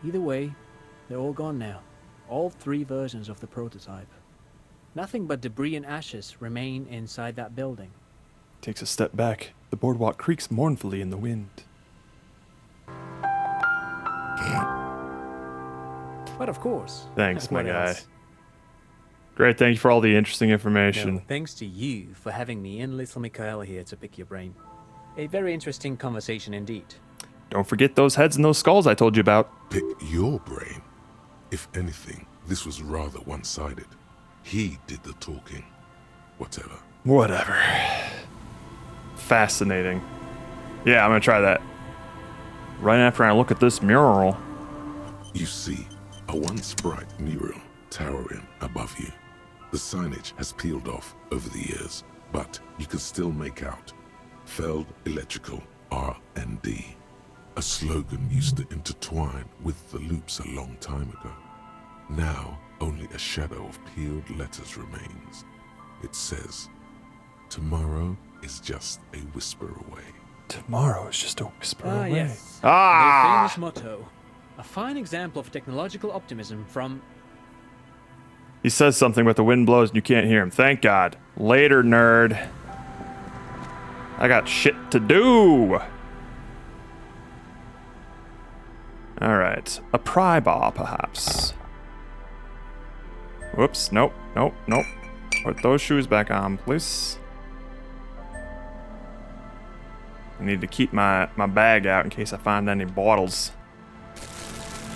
Either way, they're all gone now. All 3 versions of the prototype. Nothing but debris and ashes remain inside that building. Takes a step back. The boardwalk creaks mournfully in the wind. But of course. Thanks, my what guy. else? Great, thank you for all the interesting information. No, thanks to you for having me and little Mikhail here to pick your brain. A very interesting conversation indeed. Don't forget those heads and those skulls I told you about. Pick your brain. If anything, this was rather one-sided. He did the talking. Whatever. Whatever. Fascinating. Yeah, I'm gonna try that. Right after I look at this mural. You see a once bright mural towering above you. The signage has peeled off over the years, but you can still make out Feld Electrical R&D. A slogan used to intertwine with the loops a long time ago. Now, only a shadow of peeled letters remains. It says, tomorrow is just a whisper away. Tomorrow is just a whisper Ah, away. yes. Ah! Their famous motto. A fine example of technological optimism from... He says something, but the wind blows and you can't hear him. Thank God. Later, nerd. I got shit to do. Alright. A pry bar, perhaps. Whoops. Nope. Nope. Nope. Put those shoes back on, please. I need to keep my bag out in case I find any bottles.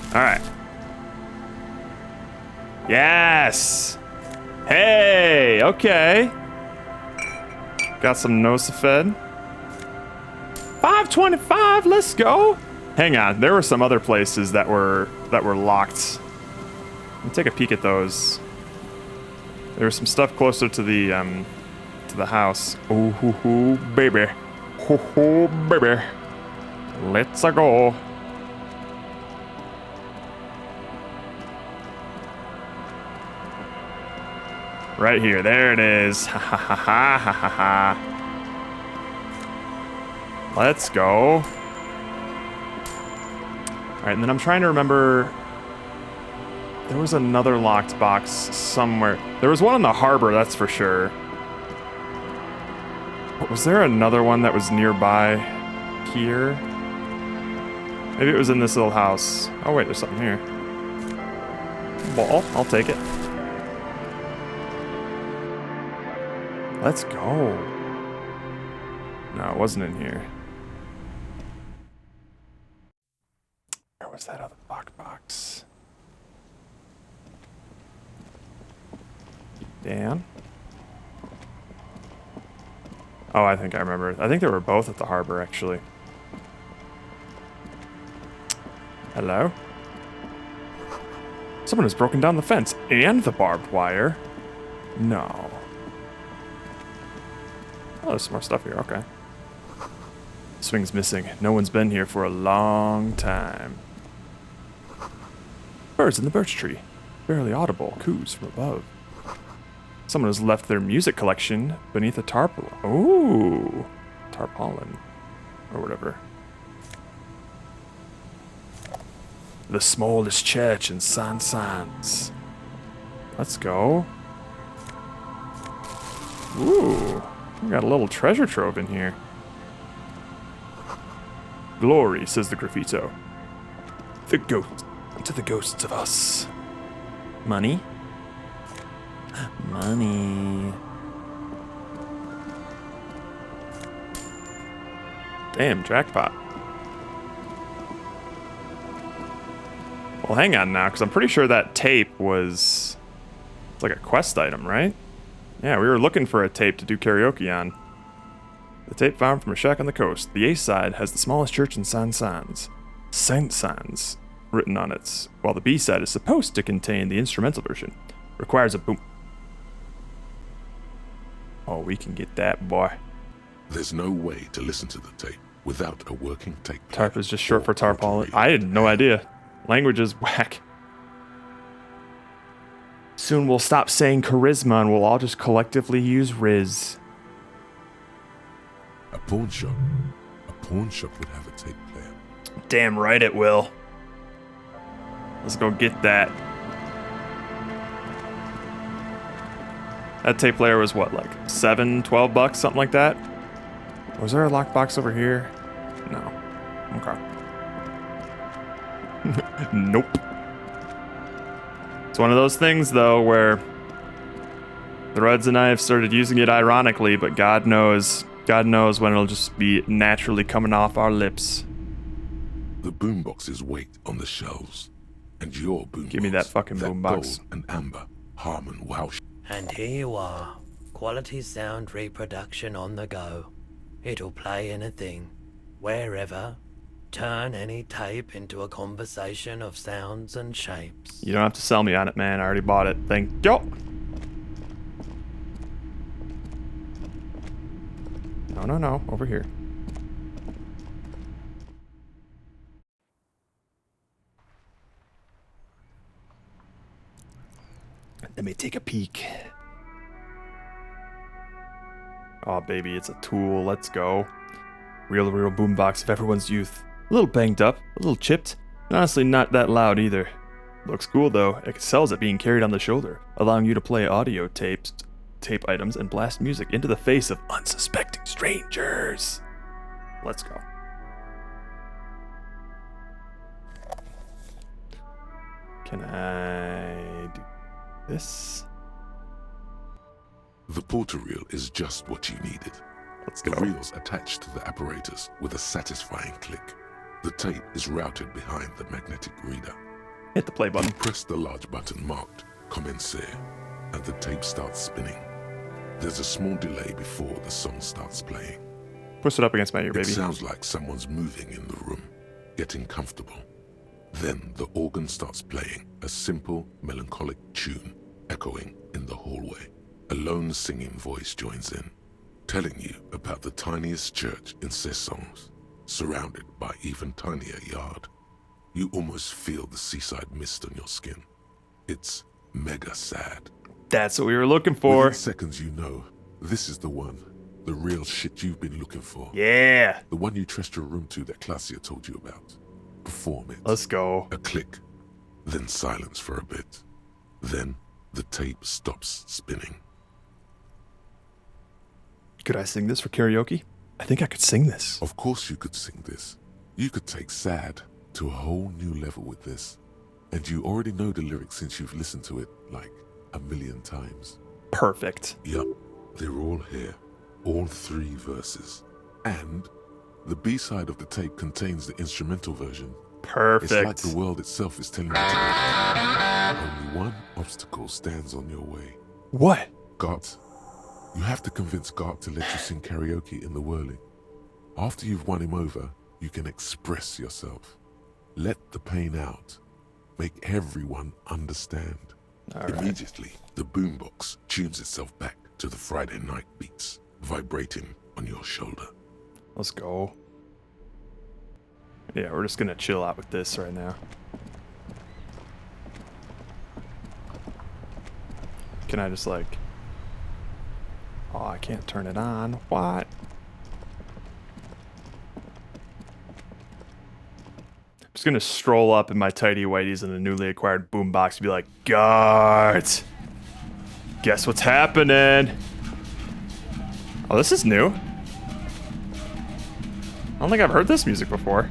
Alright. Yes! Hey! Okay. Got some Nosafed. 525, let's go! Hang on, there were some other places that were locked. Let me take a peek at those. There was some stuff closer to the house. Ooh, hoo, hoo, baby. Hoo, hoo, baby. Let's go. Right here, there it is. Ha ha ha ha ha ha ha. Let's go. Alright, and then I'm trying to remember. There was another locked box somewhere. There was one in the harbor, that's for sure. But was there another one that was nearby here? Maybe it was in this little house. Oh wait, there's something here. Ball, I'll take it. Let's go. No, it wasn't in here. Where was that other locked box? Dan? Oh, I think I remember. I think they were both at the harbor, actually. Hello? Someone has broken down the fence and the barbed wire. No. Oh, there's some more stuff here. Okay. Swing's missing. No one's been here for a long time. Birds in the birch tree. Barely audible coos from above. Someone has left their music collection beneath a tarpaulin. Ooh. Tarpaulin. Or whatever. The smallest church in Sans. Let's go. Ooh. We got a little treasure trove in here. Glory, says the graffito. The ghost to the ghosts of us. Money? Money. Damn, jackpot. Well, hang on now, because I'm pretty sure that tape was... It's like a quest item, right? Yeah, we were looking for a tape to do karaoke on. The tape found from a shack on the coast. The A side has the smallest church in Saint-Sans written on it, while the B side is supposed to contain the instrumental version. Requires a boom. Oh, we can get that, boy. There's no way to listen to the tape without a working tape. Tarp is just short for tarpaulin. I had no idea. Language is whack. Soon we'll stop saying charisma and we'll all just collectively use Riz. A pawn shop. A pawn shop would have a tape player. Damn right it will. Let's go get that. That tape player was what, like $7-12, something like that? Was there a lockbox over here? No. Okay. Nope. It's one of those things, though, where the Reds and I have started using it ironically, but God knows when it'll just be naturally coming off our lips. The boomboxes wait on the shelves, and your boombox. Give me that fucking boombox. Gold and amber, Harmon, wow. And here you are, quality sound reproduction on the go. It'll play anything, wherever. Turn any tape into a conversation of sounds and shapes. You don't have to sell me on it, man. I already bought it. Thank you. No. Over here. Let me take a peek. Oh, baby, it's a tool. Let's go. Real boombox of everyone's youth. A little banged up, a little chipped, and honestly not that loud either. Looks cool though. It excels at being carried on the shoulder, allowing you to play audio tape items and blast music into the face of unsuspecting strangers. Let's go. Can I do this? The porter reel is just what you needed. Let's The go. reel's attached to the apparatus with a satisfying click. The tape is routed behind the magnetic reader. Hit the play button. Press the large button marked Commencer, and the tape starts spinning. There's a small delay before the song starts playing. Push it up against my ear, It baby. sounds like someone's moving in the room, getting comfortable. Then the organ starts playing a simple, melancholic tune echoing in the hallway. A lone singing voice joins in, telling you about the tiniest church in Cessons, surrounded by even tinier yard. You almost feel the seaside mist on your skin. It's mega sad. That's what we were looking for. Within seconds you know, this is the one. The real shit you've been looking for. Yeah. The one you trust your room to that Claudia told you about. Perform it. Let's go. A click, then silence for a bit. Then the tape stops spinning. Could I sing this for karaoke? I think I could sing this. Of course you could sing this. You could take sad to a whole new level with this. And you already know the lyrics since you've listened to it like a million times. Perfect. Yup, they're all here. All 3 verses. And the B-side of the tape contains the instrumental version. Perfect. It's like the world itself is telling you to go. Only one obstacle stands on your way. What? Gart. You have to convince Gart to let you sing karaoke in the whirling. After you've won him over, you can express yourself. Let the pain out. Make everyone understand. All right. Immediately, the boombox tunes itself back to the Friday night beats, vibrating on your shoulder. Let's go. Yeah, we're just gonna chill out with this right now. Can I just like... Oh, I can't turn it on. What? I'm just gonna stroll up in my tidy whities in the newly acquired boombox and be like, Gart! Guess what's happening? Oh, this is new. I don't think I've heard this music before.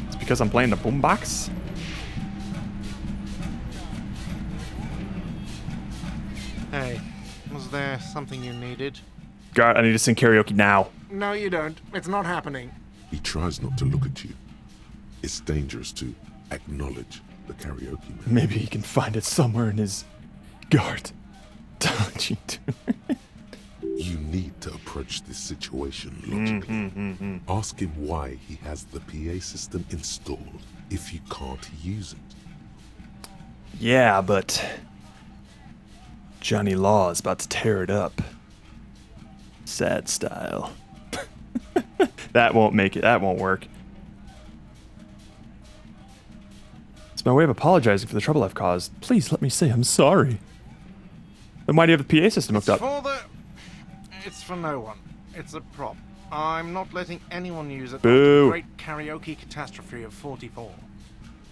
It's because I'm playing the boombox. Hey, was there something you needed? God, I need to sing karaoke now. No, you don't. It's not happening. He tries not to look at you. It's dangerous to acknowledge the karaoke man. Maybe he can find it somewhere in his guard. Don't you do it? You need to approach this situation logically. Ask him why he has the PA system installed if you can't use it. Yeah, but Johnny Law is about to tear it up. Sad style. That won't make it. That won't work. It's my way of apologizing for the trouble I've caused. Please let me say I'm sorry. Then why do you have the PA system hooked up? It's for no one. It's a prop. I'm not letting anyone use it. Boo. After the great karaoke catastrophe of 44.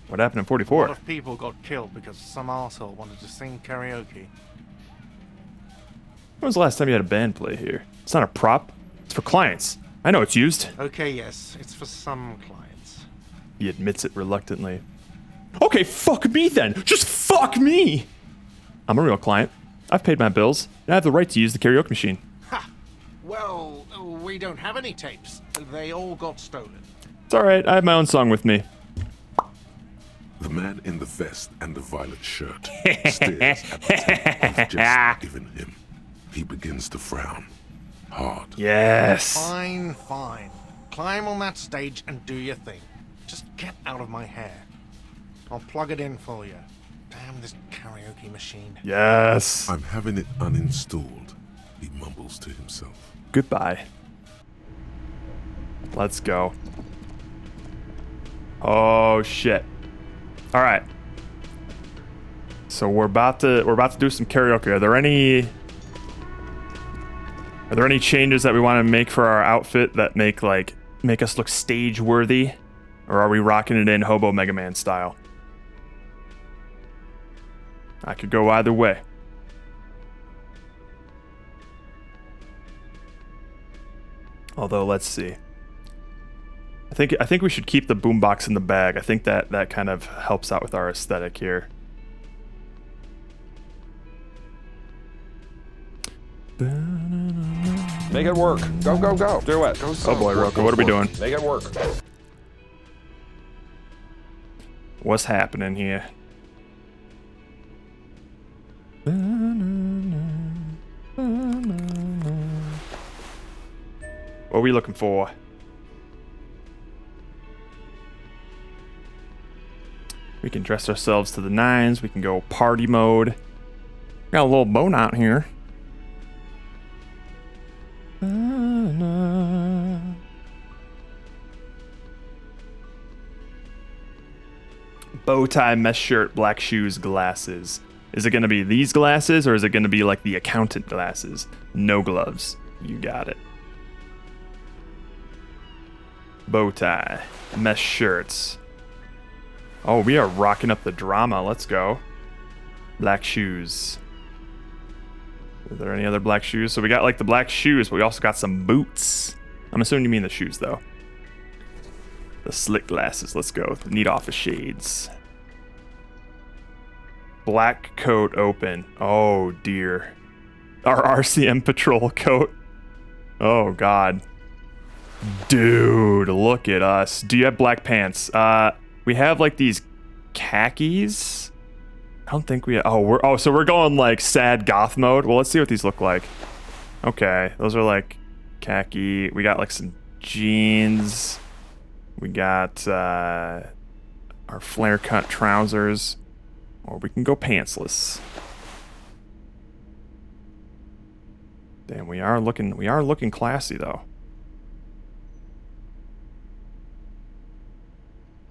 What happened in A 44? lot of people got killed because some arsehole wanted to sing karaoke. When was the last time you had a band play here? It's not a prop. It's for clients. I know it's used. Okay, yes, it's for some clients. He admits it reluctantly. Okay, fuck me then. Just fuck me. I'm a real client. I've paid my bills, and I have the right to use the karaoke machine. Ha! Well, we don't have any tapes. They all got stolen. It's alright, I have my own song with me. The man in the vest and the violet shirt stares at the tape you've just given him. He begins to frown. Hard. Yes. Fine, fine. Climb on that stage and do your thing. Just get out of my hair. I'll plug it in for you. Damn this karaoke machine. Yes. I'm having it uninstalled, he mumbles to himself. Goodbye. Let's go. Oh shit. All right. So we're about to do some karaoke. Are there any changes that we want to make for our outfit that make us look stage worthy, or are we rocking it in Hobo Mega Man style? I could go either way. Although, let's see. I think we should keep the boombox in the bag. I think that kind of helps out with our aesthetic here. Make it work. Go, go, go. Do it. Go, Oh boy, Roku, what are we doing? Make it work. What's happening here? What are we looking for? We can dress ourselves to the nines. We can go party mode. Got a little boat out here. Bow tie, mesh shirt, black shoes, glasses. Is it going to be these glasses or is it going to be like the accountant glasses? No gloves. You got it. Bow tie, mesh shirts. Oh, we are rocking up the drama. Let's go. Black shoes. Are there any other black shoes? So we got like the black shoes, but we also got some boots. I'm assuming you mean the shoes though. The slick glasses. Let's go. Neat office shades. Black coat open. Oh dear. Our RCM patrol coat. Oh god. Dude, look at us. Do you have black pants? We have like these khakis. I don't think we. So we're going like sad goth mode. Well, let's see what these look like. Okay, those are like khaki. We got like some jeans. We got our flare cut trousers, or we can go pantsless. Damn, we are looking classy though.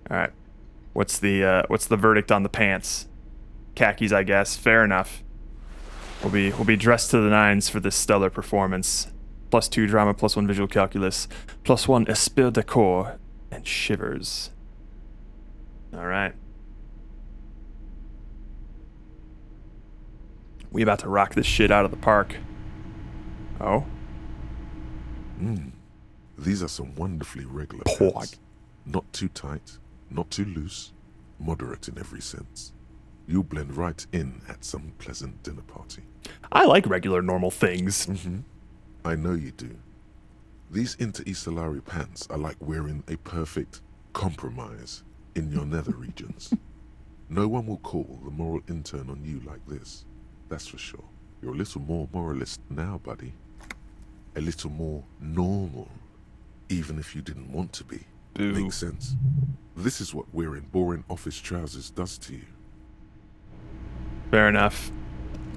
All right. What's the verdict on the pants? Khakis, I guess. Fair enough. We'll be dressed to the nines for this stellar performance. +2 drama, +1 visual calculus, +1 esprit de corps, and shivers. All right. We about to rock this shit out of the park. Oh. These are some wonderfully regular Pork. pants. Not too tight, not too loose, moderate in every sense. You'll blend right in at some pleasant dinner party. I like regular normal things. I know you do. These inter-Isolari pants are like wearing a perfect compromise in your nether regions. No one will call the moral intern on you like this. That's for sure. You're a little more moralist now, buddy. A little more normal, even if you didn't want to be. Boo. Makes sense. This is what wearing boring office trousers does to you. Fair enough.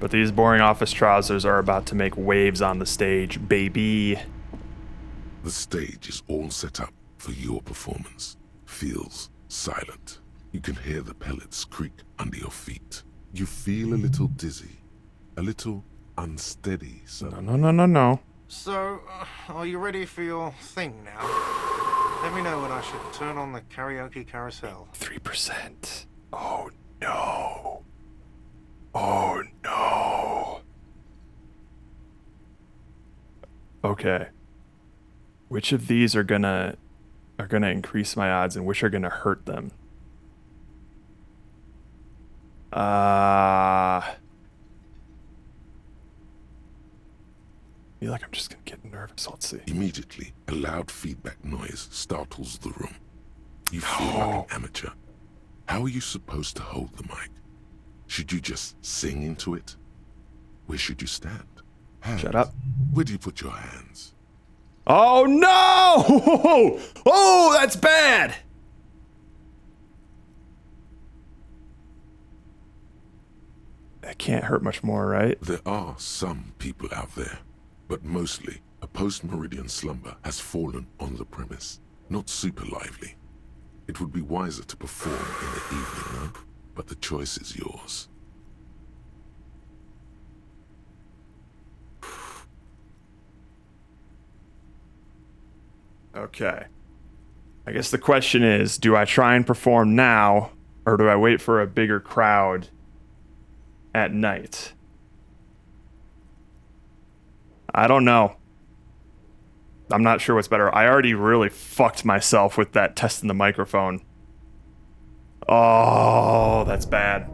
But these boring office trousers are about to make waves on the stage, baby. The stage is all set up for your performance. Feels silent. You can hear the pellets creak under your feet. You feel a little dizzy, a little unsteady. So No. So, are you ready for your thing now? Let me know when I should turn on the karaoke carousel. 3%. Oh no. Oh no. Okay. Which of these are gonna increase my odds and which are gonna hurt them? I feel like I'm just gonna get nervous. Let's see. Immediately, a loud feedback noise startles the room. You feel like an amateur. How are you supposed to hold the mic? Should you just sing into it? Where should you stand? Hands. Shut up. Where do you put your hands? Oh no! Oh, that's bad! That can't hurt much more, right? There are some people out there, but mostly a post-meridian slumber has fallen on the premise. Not super lively. It would be wiser to perform in the evening, no? But the choice is yours. Okay. I guess the question is, do I try and perform now, or do I wait for a bigger crowd at night? I don't know. I'm not sure what's better. I already really fucked myself with that testing the microphone. Oh, that's bad.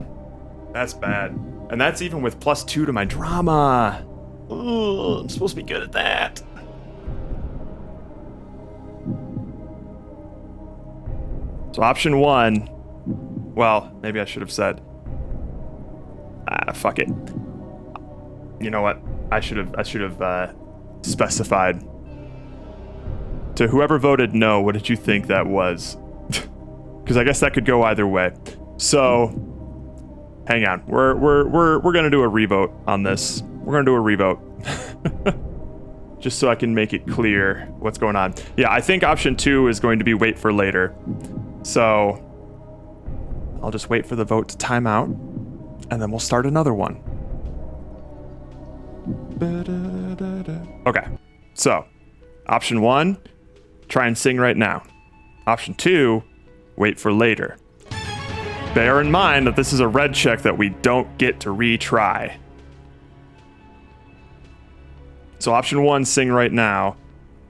That's bad. And that's even with +2 to my drama. Ooh, I'm supposed to be good at that. So option 1, well, maybe I should have said, fuck it. You know what? I should have specified. To whoever voted no, what did you think that was? Because I guess that could go either way. So, hang on. We're gonna do a revote on this. We're gonna do a revote. Just so I can make it clear what's going on. Yeah, I think option 2 is going to be wait for later. So, I'll just wait for the vote to time out, and then we'll start another one. Okay, so, option 1, try and sing right now. Option 2, wait for later. Bear in mind that this is a red check that we don't get to retry. So option 1, sing right now.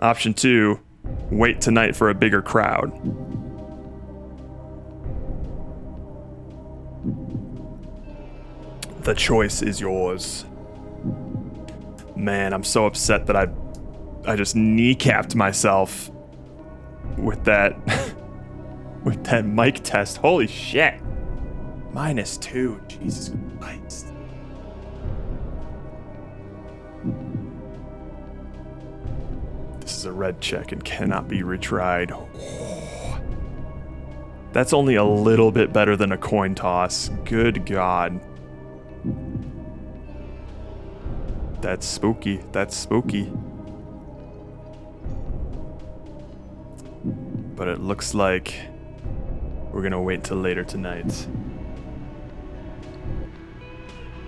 Option 2, wait tonight for a bigger crowd. The choice is yours. Man, I'm so upset that I just kneecapped myself with that with that mic test. Holy shit. -2. Jesus Christ. This is a red check and cannot be retried. Oh. That's only a little bit better than a coin toss. Good God. That's spooky. That's spooky. But it looks like we're gonna wait till later tonight.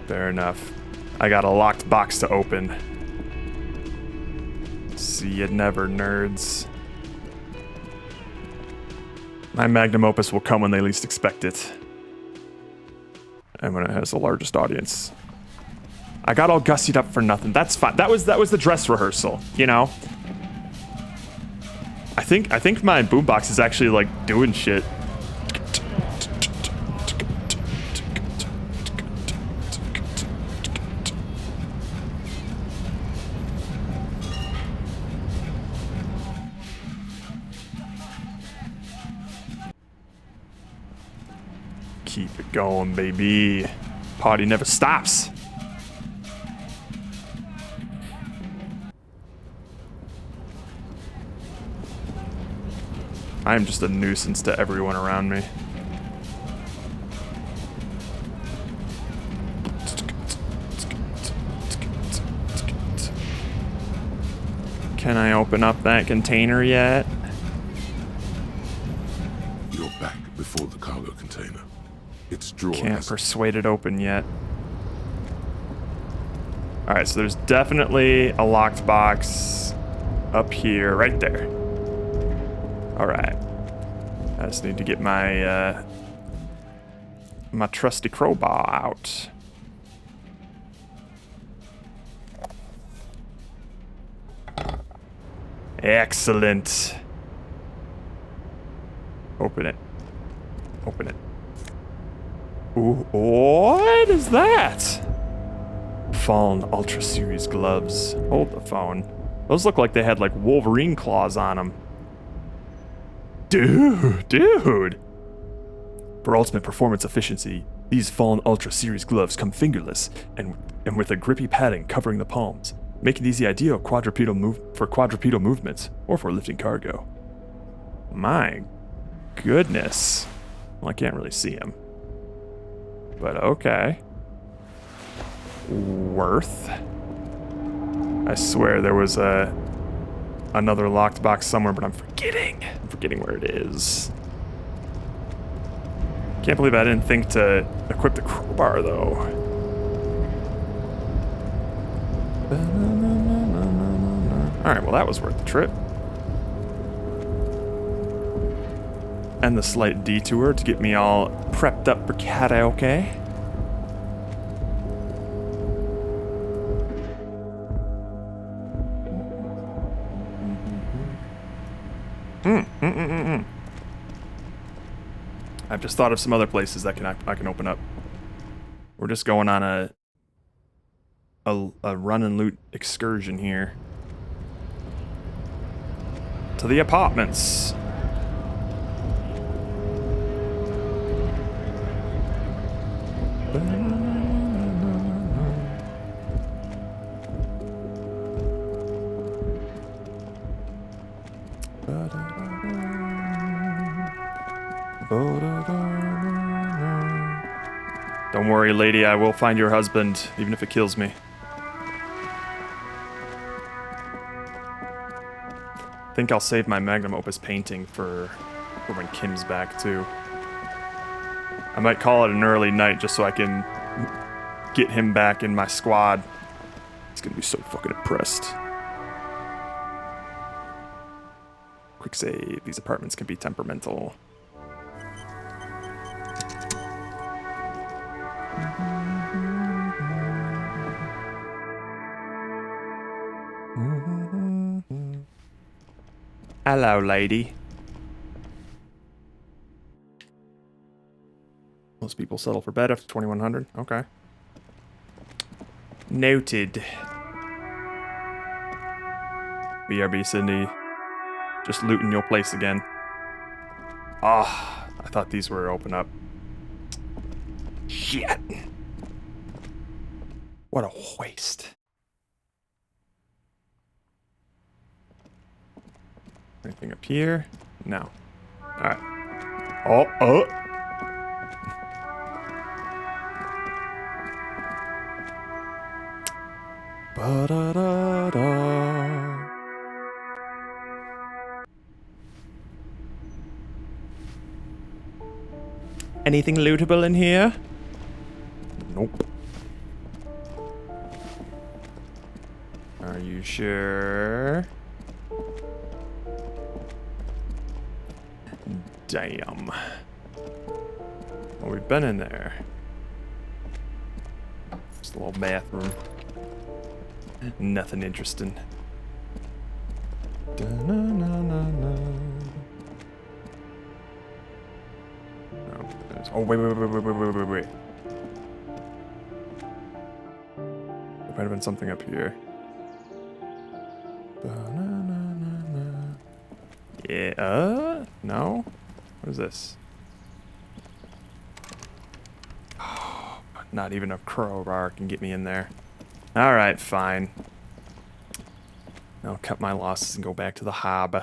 Fair enough. I got a locked box to open. See you never, nerds. My magnum opus will come when they least expect it. And when it has the largest audience. I got all gussied up for nothing. That's fine. That was the dress rehearsal, you know? I think my boombox is actually like doing shit. Keep it going, baby. Party never stops. I am just a nuisance to everyone around me. Can I open up that container yet? You're back before the cargo container. Its drawer Can't persuade it open yet. Alright, so there's definitely a locked box up here, right there. Alright. I just need to get my my trusty crowbar out. Excellent. Open it. Open it. Ooh, what is that? Fallen Ultra Series gloves. Hold the phone. Those look like they had like Wolverine claws on them. Dude. For ultimate performance efficiency, these Fallen Ultra Series gloves come fingerless and with a grippy padding covering the palms, making these the ideal quadrupedal movements or for lifting cargo. My goodness. Well, I can't really see him. But okay. Worth. I swear there was another locked box somewhere, but I'm forgetting. I'm forgetting where it is. Can't believe I didn't think to equip the crowbar, though. Alright, well that was worth the trip. And the slight detour to get me all prepped up for karaoke. I've just thought of some other places that I can open up. We're just going on a run and loot excursion here. To the apartments. Don't worry, lady, I will find your husband, even if it kills me. I think I'll save my magnum opus painting for when Kim's back, too. I might call it an early night just so I can get him back in my squad. He's gonna be so fucking impressed. Quick save. These apartments can be temperamental. Hello, lady. Most people settle for bed after 2100. Okay. Noted. BRB Cindy. Just looting your place again. Ah, I thought these were open up. Shit. What a waste. Anything up here? No. Alright. Oh. Ba-da-da-da. Anything lootable in here? Nope. Are you sure? Damn. Well, we've been in there. Just a little bathroom. Nothing interesting. Da-na-na-na-na. Oh, wait. There might have been something up here. Ba-na-na-na-na. Yeah, no? What is this? Oh, not even a crowbar can get me in there. Alright, fine. I'll cut my losses and go back to the hob.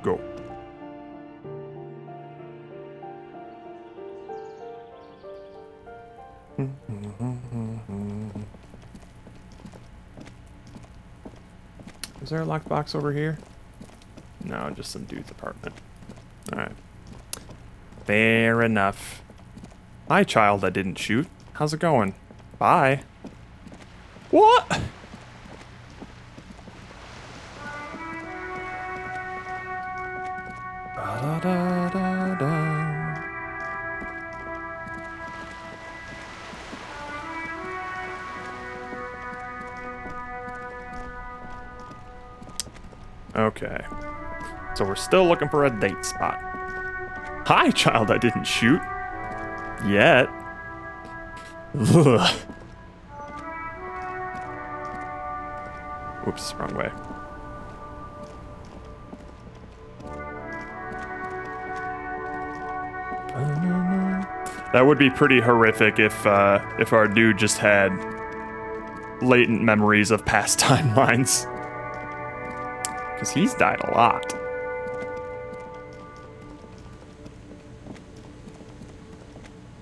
Go. Is there a locked box over here? No, just some dude's apartment. Alright. Fair enough. Hi, child that didn't shoot. How's it going? Bye. What? Okay. So we're still looking for a date spot. Hi, child I didn't shoot. Yet. Ugh. Oops, wrong way. That would be pretty horrific if our dude just had latent memories of past timelines. Because he's died a lot.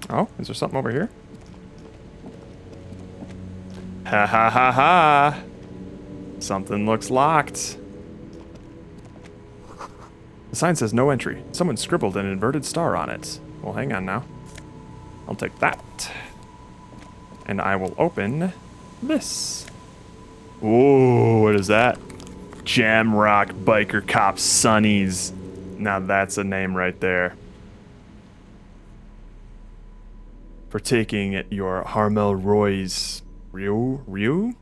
Oh, is there something over here? Ha ha ha ha! Something looks locked. The sign says no entry. Someone scribbled an inverted star on it. Well, hang on now. I'll take that. And I will open this. Ooh, what is that? Jamrock Biker Cop Sonnies. Now that's a name right there. For taking your Harmel Roy's Ryu?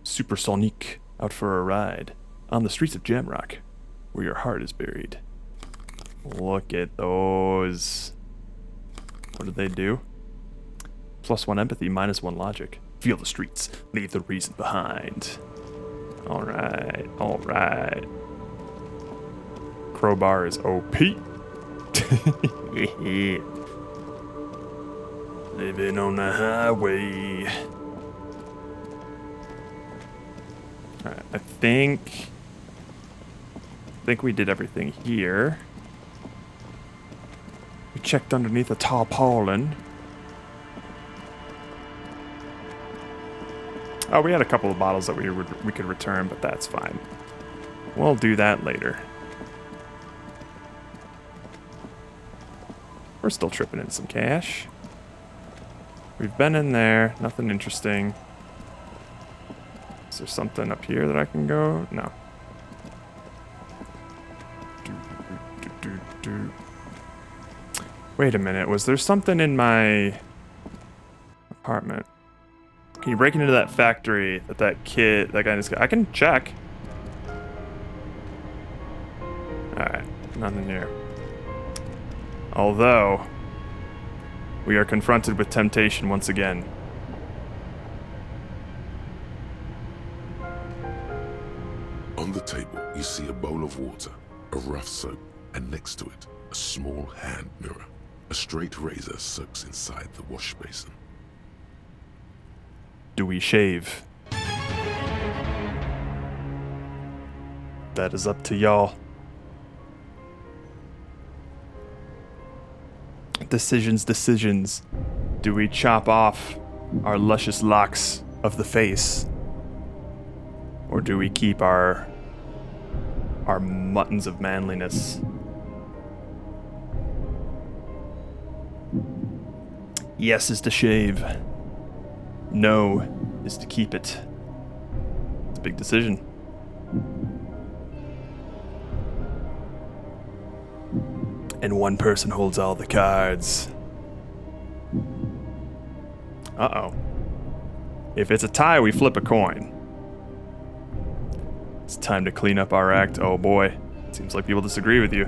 supersonic, out for a ride on the streets of Jamrock, where your heart is buried. Look at those. What did they do? +1 empathy, -1 logic. Feel the streets, leave the reason behind. Alright, alright. Crowbar is OP. Living on the highway. Alright, I think we did everything here. We checked underneath a tarpaulin. Oh, we had a couple of bottles that we could return, but that's fine. We'll do that later. We're still tripping in some cash. We've been in there, nothing interesting. Is there something up here that I can go? No. Wait a minute, was there something in my apartment? Can you break into that factory that that guy just got? I can check. Alright, nothing here. Although, we are confronted with temptation once again. On the table, you see a bowl of water, a rough soap, and next to it, a small hand mirror. A straight razor soaks inside the wash basin. Do we shave? That is up to y'all. Decisions. Do we chop off our luscious locks of the face? Or do we keep our muttons of manliness? Yes is to shave. No is to keep it. It's a big decision. And one person holds all the cards. Uh-oh. If it's a tie, we flip a coin. It's time to clean up our act. Oh boy. Seems like people disagree with you.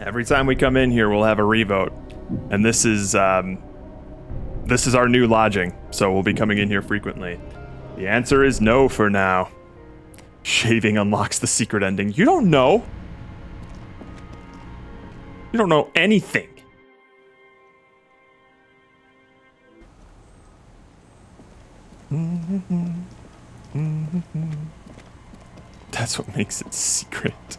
Every time we come in here, we'll have a revote. And this is our new lodging, so we'll be coming in here frequently. The answer is no for now. Shaving unlocks the secret ending. You don't know. You don't know anything. That's what makes it secret.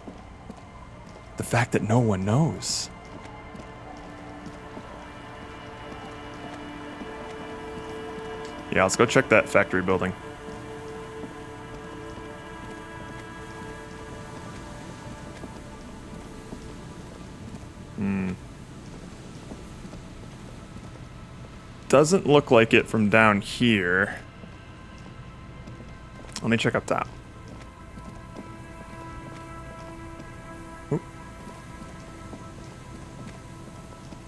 The fact that no one knows. Yeah, let's go check that factory building. Doesn't look like it from down here. Let me check up top.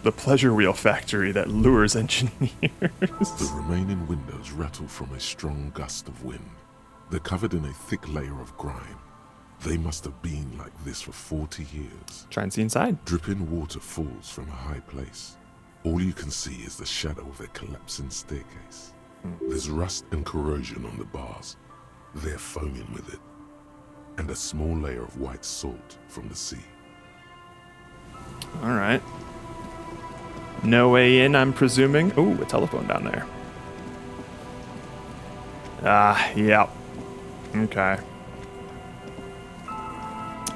The pleasure wheel factory that lures engineers. The remaining windows rattle from a strong gust of wind. They're covered in a thick layer of grime. They must have been like this for 40 years. Try and see inside. Dripping water falls from a high place. All you can see is the shadow of a collapsing staircase. There's rust and corrosion on the bars. They're foaming with it. And a small layer of white salt from the sea. All right. No way in, I'm presuming. Ooh, a telephone down there. Yeah. Okay.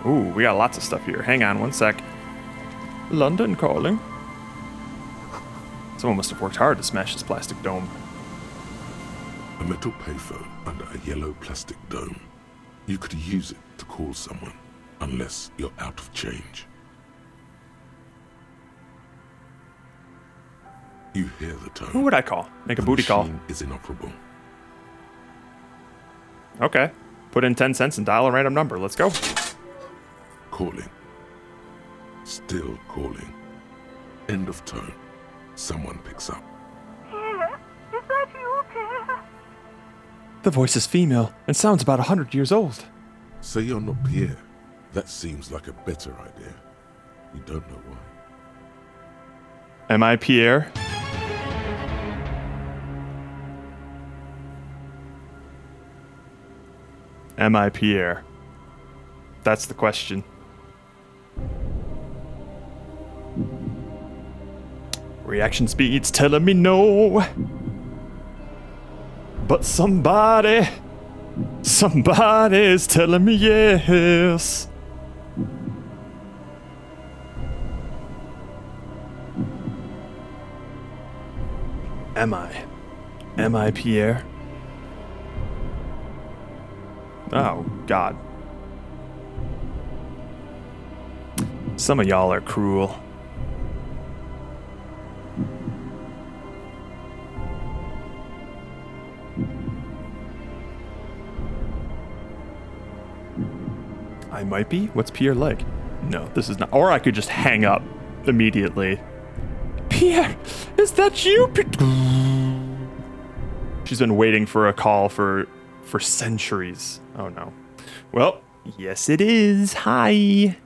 Ooh, we got lots of stuff here. Hang on one sec. London calling. Someone must have worked hard to smash this plastic dome. A metal payphone under a yellow plastic dome. You could use it to call someone, unless you're out of change. You hear the tone. Who would I call? Make a booty call. The machine is inoperable. Okay. Put in 10 cents and dial a random number. Let's go. Calling. Still calling. End of tone. Someone picks up. Pierre, is that you, Pierre? The voice is female and sounds about 100 years old. Say you're not Pierre. That seems like a better idea. You don't know why. Am I Pierre? Am I Pierre? That's the question. Reaction speed's telling me no. But somebody's telling me yes. Am I? Am I Pierre? Oh, God. Some of y'all are cruel. I might be? What's Pierre like? No, this is not. Or I could just hang up immediately. Pierre, is that you? She's been waiting for a call for centuries. Oh no. Well, yes it is. Hi.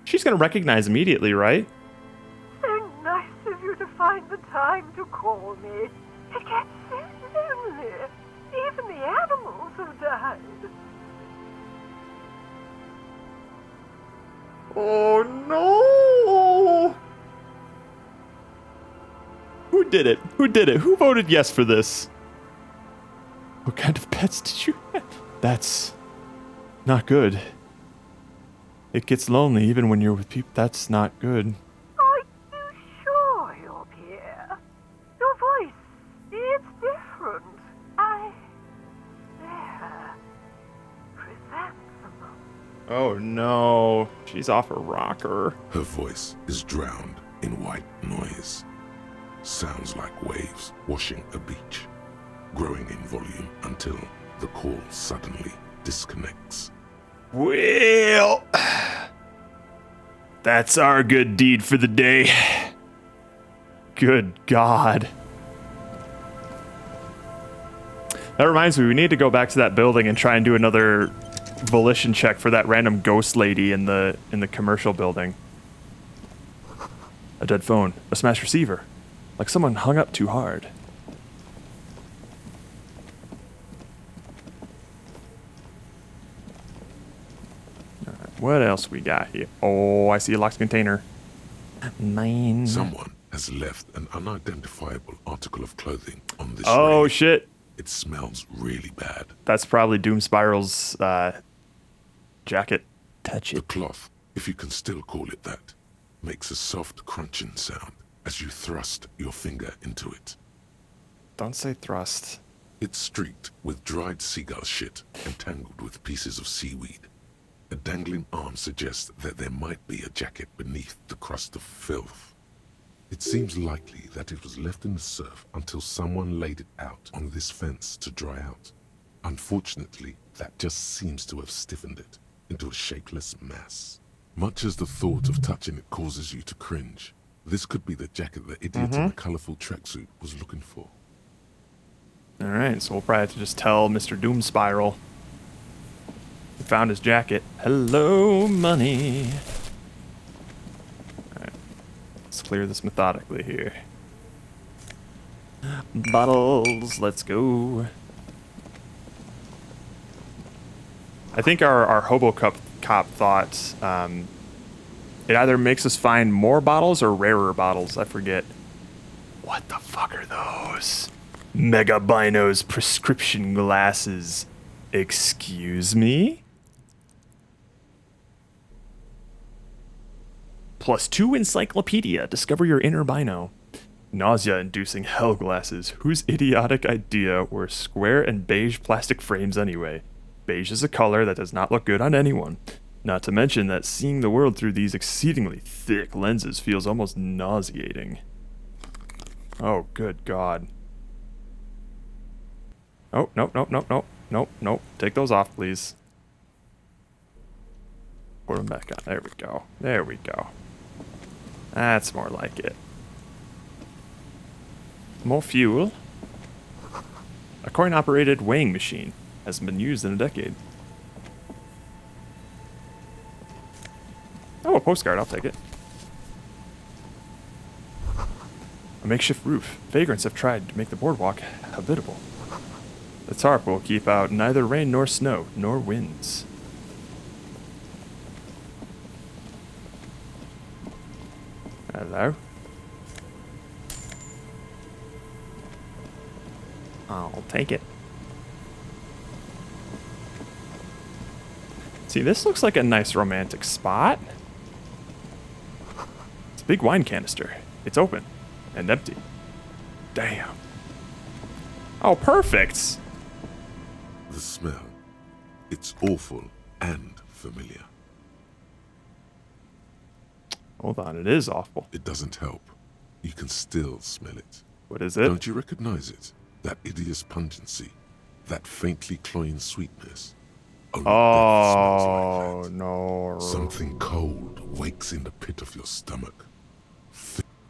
She's gonna recognize immediately, right? So nice of you to find the time to call me. It gets so lonely. Even the animals have died. Oh no! Who did it? Who did it? Who voted yes for this? What kind of pets did you have? That's not good. It gets lonely even when you're with people. That's not good. Are you sure you're Pierre? Your voice, it's different. There. Chrysanthemum. Oh no. She's off her rocker. Her voice is drowned in white noise. Sounds like waves washing a beach, growing in volume until the call suddenly disconnects. Well, that's our good deed for the day. Good God. That reminds me, we need to go back to that building and try and do another volition check for that random ghost lady in the commercial building. A dead phone, a smashed receiver, like someone hung up too hard. All right, what else we got here? Oh, I see a locked container. Mine. Someone has left an unidentifiable article of clothing on this Oh railing. shit. It smells really bad. That's probably Doom Spiral's jacket. Touch The it. cloth, if you can still call it that, makes a soft crunching sound as you thrust your finger into it. Don't say thrust. It's streaked with dried seagull shit and tangled with pieces of seaweed. A dangling arm suggests that there might be a jacket beneath the crust of filth. It seems likely that it was left in the surf until someone laid it out on this fence to dry out. Unfortunately, that just seems to have stiffened it into a shapeless mass. Much as the thought of touching it causes you to cringe, this could be the jacket the idiot in the colorful tracksuit was looking for. Alright, so we'll probably have to just tell Mr. Doom Spiral. We found his jacket. Hello, money. Alright, let's clear this methodically here. Bottles, let's go. I think our hobo cop thought it either makes us find more bottles or rarer bottles. I forget. What the fuck are those? Mega Bino's prescription glasses. Excuse me? +2 encyclopedia. Discover your inner Bino. Nausea-inducing hell glasses. Whose idiotic idea were square and beige plastic frames anyway? Beige is a color that does not look good on anyone. Not to mention that seeing the world through these exceedingly thick lenses feels almost nauseating. Oh, good God. Oh, nope. Take those off, please. Put them back on. There we go. There we go. That's more like it. More fuel. A coin-operated weighing machine. Hasn't been used in a decade. Oh, a postcard. I'll take it. A makeshift roof. Vagrants have tried to make the boardwalk habitable. The tarp will keep out neither rain nor snow, nor winds. Hello? I'll take it. See, this looks like a nice romantic spot. It's a big wine canister. It's open and empty. Damn. Oh, perfect. The smell. It's awful and familiar. Hold on, it is awful. It doesn't help. You can still smell it. What is it? Don't you recognize it? That hideous pungency. That faintly cloying sweetness. Only death smells like that. No. Something cold wakes in the pit of your stomach.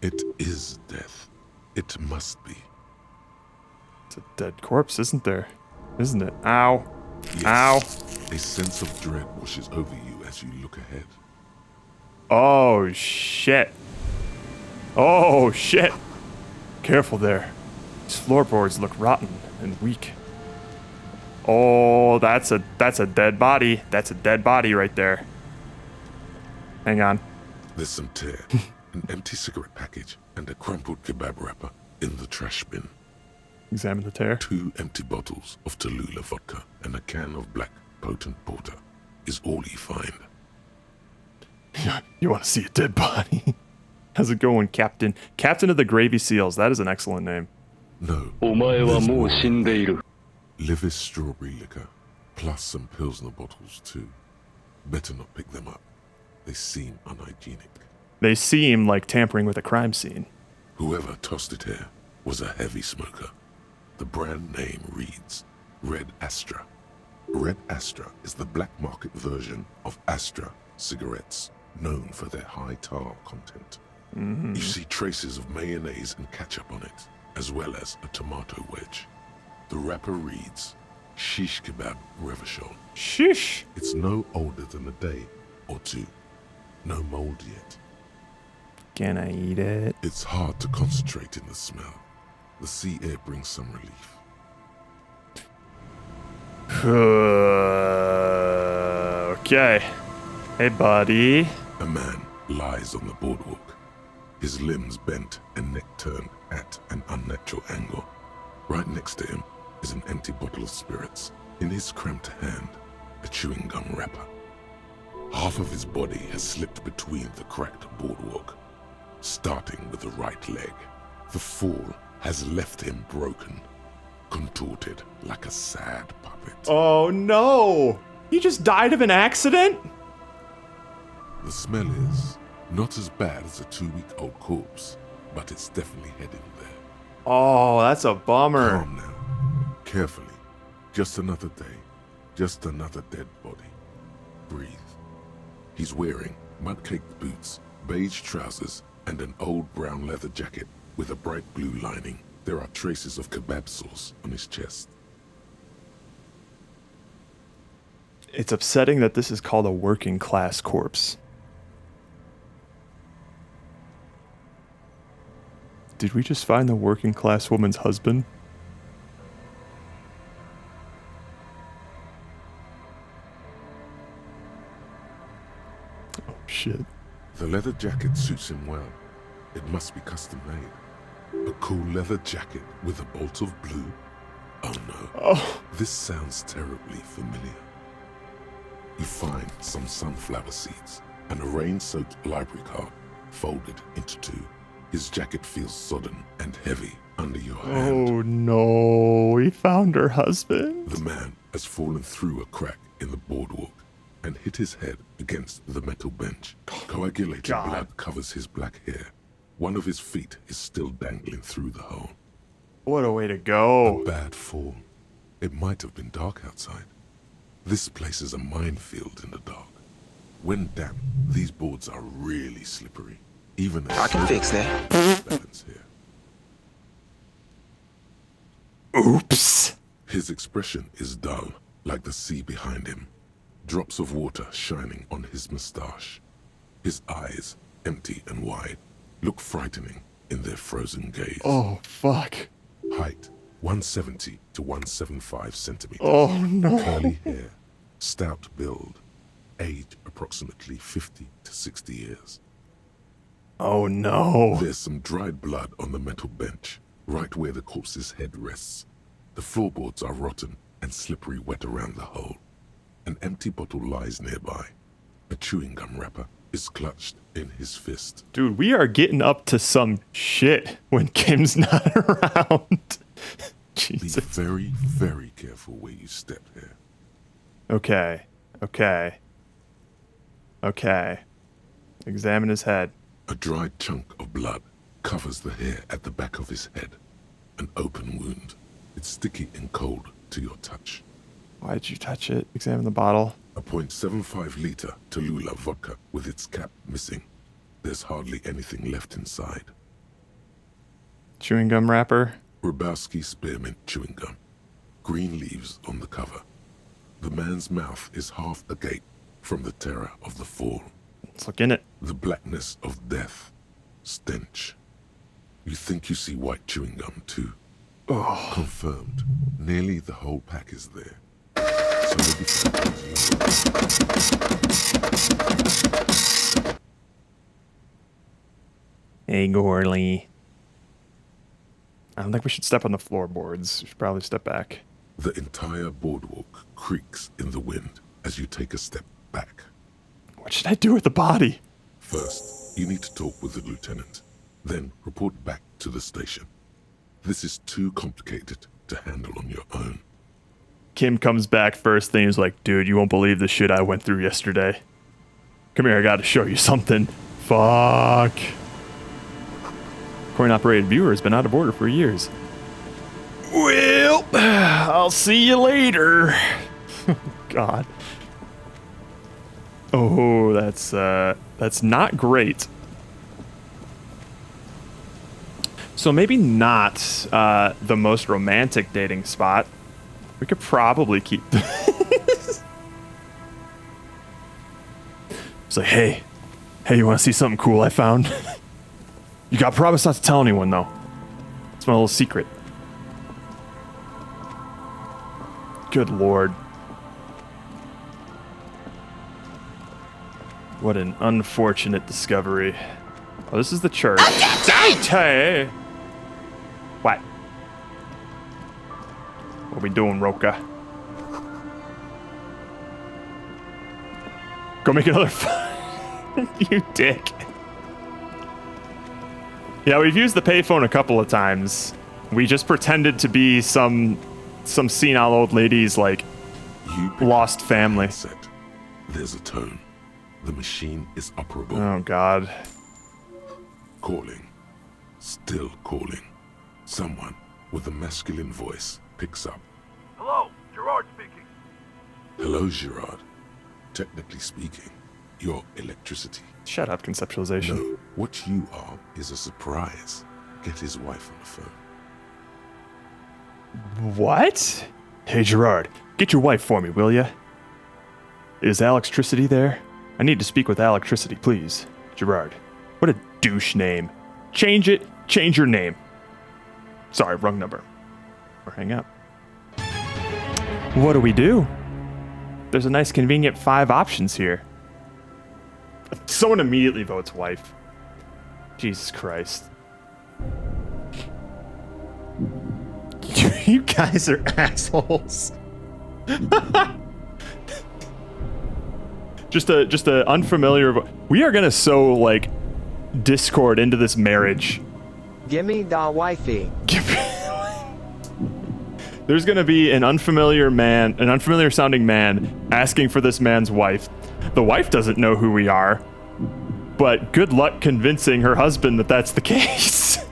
It is death. It must be. It's a dead corpse, isn't there? Isn't it? Ow. Yes. Ow. A sense of dread washes over you as you look ahead. Oh, shit. Oh, shit. Careful there. These floorboards look rotten and weak. Oh, that's a dead body. That's a dead body right there. Hang on. There's some tear, an empty cigarette package, and a crumpled kebab wrapper in the trash bin. Examine the tear. 2 empty bottles of Tallulah vodka and a can of black potent porter is all you find. You want to see a dead body? How's it going, Captain? Captain of the Gravy Seals. That is an excellent name. No. There's more. Livis strawberry liquor, plus some Pilsner bottles too. Better not pick them up. They seem unhygienic. They seem like tampering with a crime scene. Whoever tossed it here was a heavy smoker. The brand name reads Red Astra. Red Astra is the black market version of Astra cigarettes, known for their high tar content. You see traces of mayonnaise and ketchup on it, as well as a tomato wedge. The wrapper reads Shish Kebab Revachol. Shish! It's no older than a day or two. No mold yet. Can I eat it? It's hard to concentrate in the smell. The sea air brings some relief. Okay. Hey, buddy. A man lies on the boardwalk, his limbs bent and neck turned at an unnatural angle. Right next to him is an empty bottle of spirits. In his cramped hand, a chewing gum wrapper. Half of his body has slipped between the cracked boardwalk, starting with the right leg. The fall has left him broken, contorted like a sad puppet. Oh no! He just died of an accident? The smell is not as bad as a 2-week-old corpse, but it's definitely heading there. Oh, that's a bummer. Calm now. Carefully. Just another day. Just another dead body. Breathe. He's wearing mud-caked boots, beige trousers, and an old brown leather jacket with a bright blue lining. There are traces of kebab sauce on his chest. It's upsetting that this is called a working class corpse. Did we just find the working class woman's husband? Oh shit. The leather jacket suits him well. It must be custom made. A cool leather jacket with a bolt of blue? Oh no. Oh. This sounds terribly familiar. You find some sunflower seeds and a rain-soaked library card folded into 2. His jacket feels sodden and heavy under your hand. Oh no, he found her husband. The man has fallen through a crack in the boardwalk and hit his head against the metal bench. Coagulated blood covers his black hair. One of his feet is still dangling through the hole. What a way to go. A bad fall. It might have been dark outside. This place is a minefield in the dark. When damp, these boards are really slippery. Even I can fix that. Balance here. Oops. His expression is dull, like the sea behind him. Drops of water shining on his moustache. His eyes, empty and wide, look frightening in their frozen gaze. Oh, fuck. Height, 170 to 175 centimeters. Oh, no. Curly hair, stout build. Age approximately 50 to 60 years. Oh, no. There's some dried blood on the metal bench, right where the corpse's head rests. The floorboards are rotten and slippery wet around the hole. An empty bottle lies nearby. A chewing gum wrapper is clutched in his fist. Dude, we are getting up to some shit when Kim's not around. Jesus. Be very, very careful where you step here. Okay. Examine his head. A dried chunk of blood covers the hair at the back of his head. An open wound. It's sticky and cold to your touch. Why did you touch it? Examine the bottle. A .75 liter Tallulah vodka with its cap missing. There's hardly anything left inside. Chewing gum wrapper. Rubowski spearmint chewing gum. Green leaves on the cover. The man's mouth is half agape from the terror of the fall. Let's look in it. The blackness of death. Stench. You think you see white chewing gum too. Oh. Confirmed. Nearly the whole pack is there. So Hey, Gorley. I don't think we should step on the floorboards. We should probably step back. The entire boardwalk creaks in the wind as you take a step back. What should I do with the body? First, you need to talk with the lieutenant. Then report back to the station. This is too complicated to handle on your own. Kim comes back first thing. He's like, dude, you won't believe the shit I went through yesterday. Come here, I gotta show you something. Fuck. Coin-operated viewer has been out of order for years. Well, I'll see you later. God. Oh, that's not great. So maybe not the most romantic dating spot. We could probably keep this. It's like, hey, you want to see something cool I found? You gotta promise not to tell anyone, though. It's my little secret. Good lord. What an unfortunate discovery. Oh, this is the church. Dante! What? What are we doing, Roka? Go make another you dick. Yeah, we've used the payphone a couple of times. We just pretended to be some senile old lady's, like, lost family. There's a tone. The machine is operable. Oh, God. Calling. Still calling. Someone with a masculine voice picks up. Hello, Gerard speaking. Hello, Gerard. Technically speaking, you're electricity. Shut up, conceptualization. No, what you are is a surprise. Get his wife on the phone. What? Hey, Gerard, get your wife for me, will ya? Is Electricity there? I need to speak with Electricity, please. Gerard. What a douche name. Change it. Change your name. Sorry, wrong number. Or hang up. What do we do? There's a nice convenient 5 options here. Someone immediately votes wife. Jesus Christ. You guys are assholes. just a unfamiliar. We are gonna sow like discord into this marriage. Give me the wifey. There's gonna be an unfamiliar sounding man asking for this man's wife. The wife doesn't know who we are, but good luck convincing her husband that that's the case.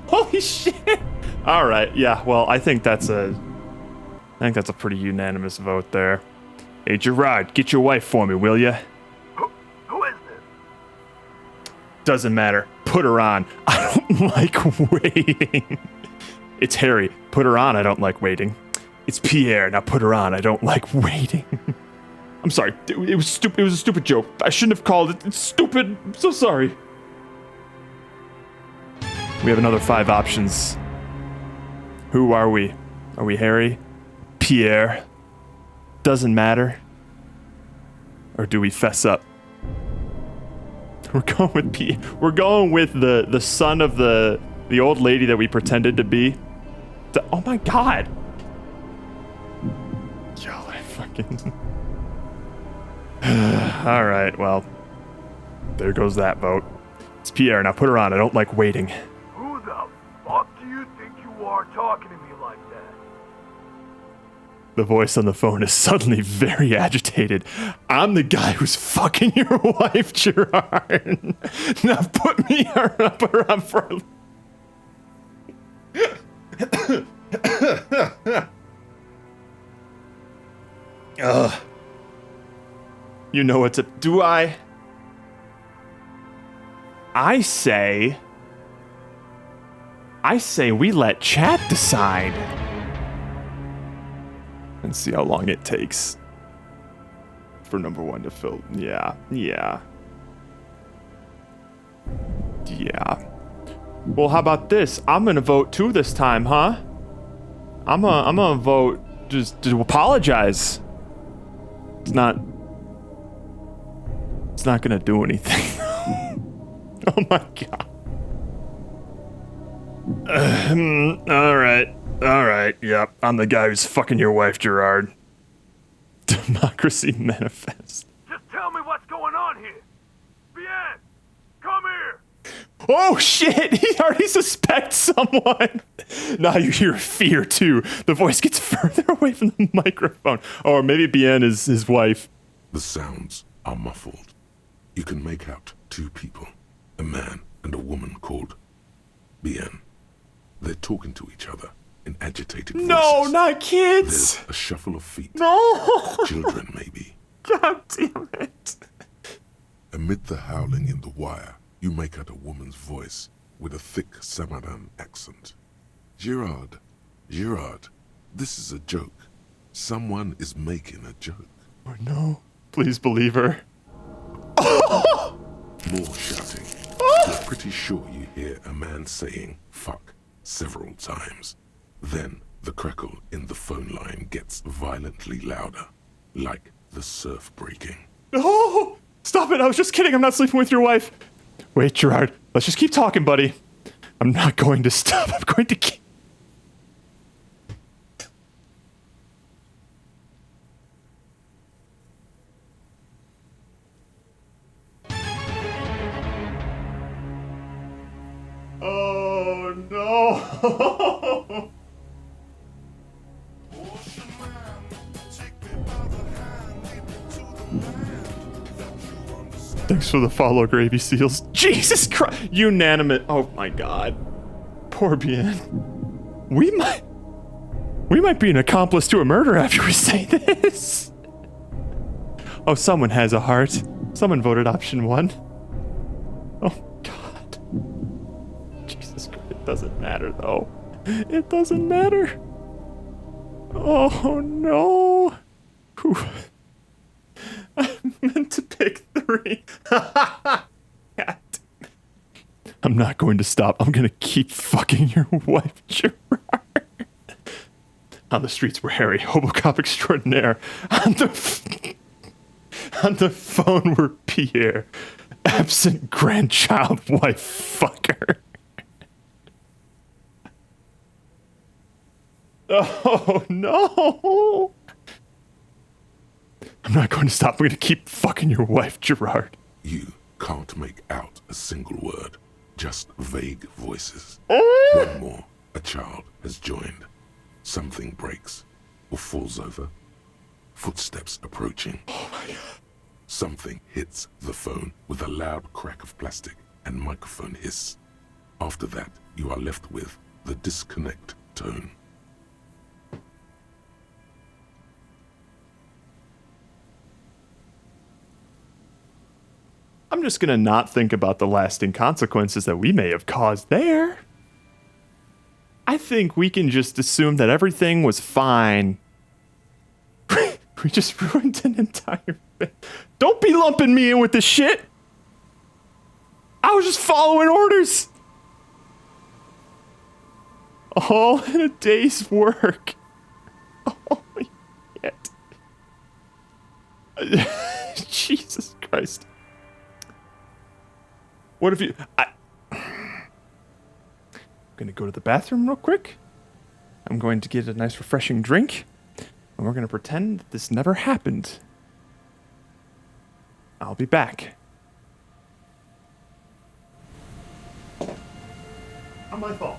Holy shit! All right, yeah. Well, I think that's a pretty unanimous vote there. Hey, Gerard, get your wife for me, will ya? Who is this? Doesn't matter. Put her on. I don't like waiting. It's Harry. Put her on. I don't like waiting. It's Pierre. Now put her on. I don't like waiting. I'm sorry. It was stupid. It was a stupid joke. I shouldn't have called it. It's stupid. I'm so sorry. We have another 5 options. Who are we? Are we Harry? Pierre? Doesn't matter. Or do we fess up? We're going with Pierre. We're going with the son of the old lady that we pretended to be. Oh my god. Yo, I fucking... Alright, well. There goes that vote. It's Pierre. Now put her on. I don't like waiting. Who the fuck do you think you are talking to me like that? The voice on the phone is suddenly very agitated. I'm the guy who's fucking your wife, Gerard. Now put me up her on for Ugh. You know what to do. I say we let chat decide. And see how long it takes for number 1 to fill. Yeah. Well, how about this? I'm gonna vote 2 this time, huh? I'm gonna vote just to apologize. It's not gonna do anything. Oh my god. Alright, yep. I'm the guy who's fucking your wife, Gerard. Democracy manifest. Just tell me what's going on here. Bien, come here. Oh shit! He already suspects someone! Now you hear fear too. The voice gets further away from the microphone. Or maybe Bien is his wife. The sounds are muffled. You can make out 2 people, a man and a woman called Bien. They're talking to each other in agitated voices. No, not kids! There's a shuffle of feet. No! Children, maybe. God damn it. Amid the howling in the wire, you make out a woman's voice with a thick Samaran accent. Gerard, this is a joke. Someone is making a joke. Oh no. Please believe her. More shouting. You're pretty sure you hear a man saying fuck several times. Then the crackle in the phone line gets violently louder, like the surf breaking. Oh! Stop it! I was just kidding. I'm not sleeping with your wife. Wait, Gerard. Let's just keep talking, buddy. I'm not going to stop. I'm going to keep... Oh, no! Thanks for the follow, Gravy Seals. Jesus Christ! Unanimous. Oh my god. Poor Bien. We might be an accomplice to a murder after we say this. Oh, someone has a heart. Someone voted option 1. Oh god. Jesus Christ. It doesn't matter though. It doesn't matter. Oh no. Whew. I meant to pick 3. God. I'm not going to stop. I'm going to keep fucking your wife, Gerard. On the streets were Harry, Hobocop extraordinaire. On the phone were Pierre, absent grandchild wife fucker. Oh no! I'm not going to stop. I'm going to keep fucking your wife, Gerard. You can't make out a single word, just vague voices. One more, a child has joined. Something breaks or falls over. Footsteps approaching. Oh my god. Something hits the phone with a loud crack of plastic and microphone hiss. After that, you are left with the disconnect tone. I'm just gonna not think about the lasting consequences that we may have caused there. I think we can just assume that everything was fine. We just ruined an entire thing. Don't be lumping me in with this shit. I was just following orders. All in a day's work. Holy shit. Jesus Christ. What if you... I'm gonna go to the bathroom real quick. I'm going to get a nice refreshing drink. And we're gonna pretend that this never happened. I'll be back. Not my fault.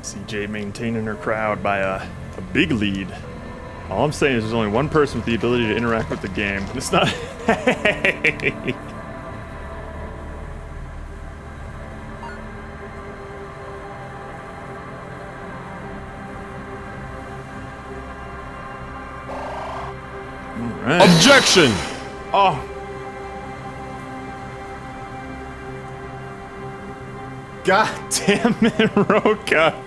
CJ maintaining her crowd by a big lead. All I'm saying is there's only one person with the ability to interact with the game. It's not... Hey! Right. Objection! Oh. God damn it, Roka.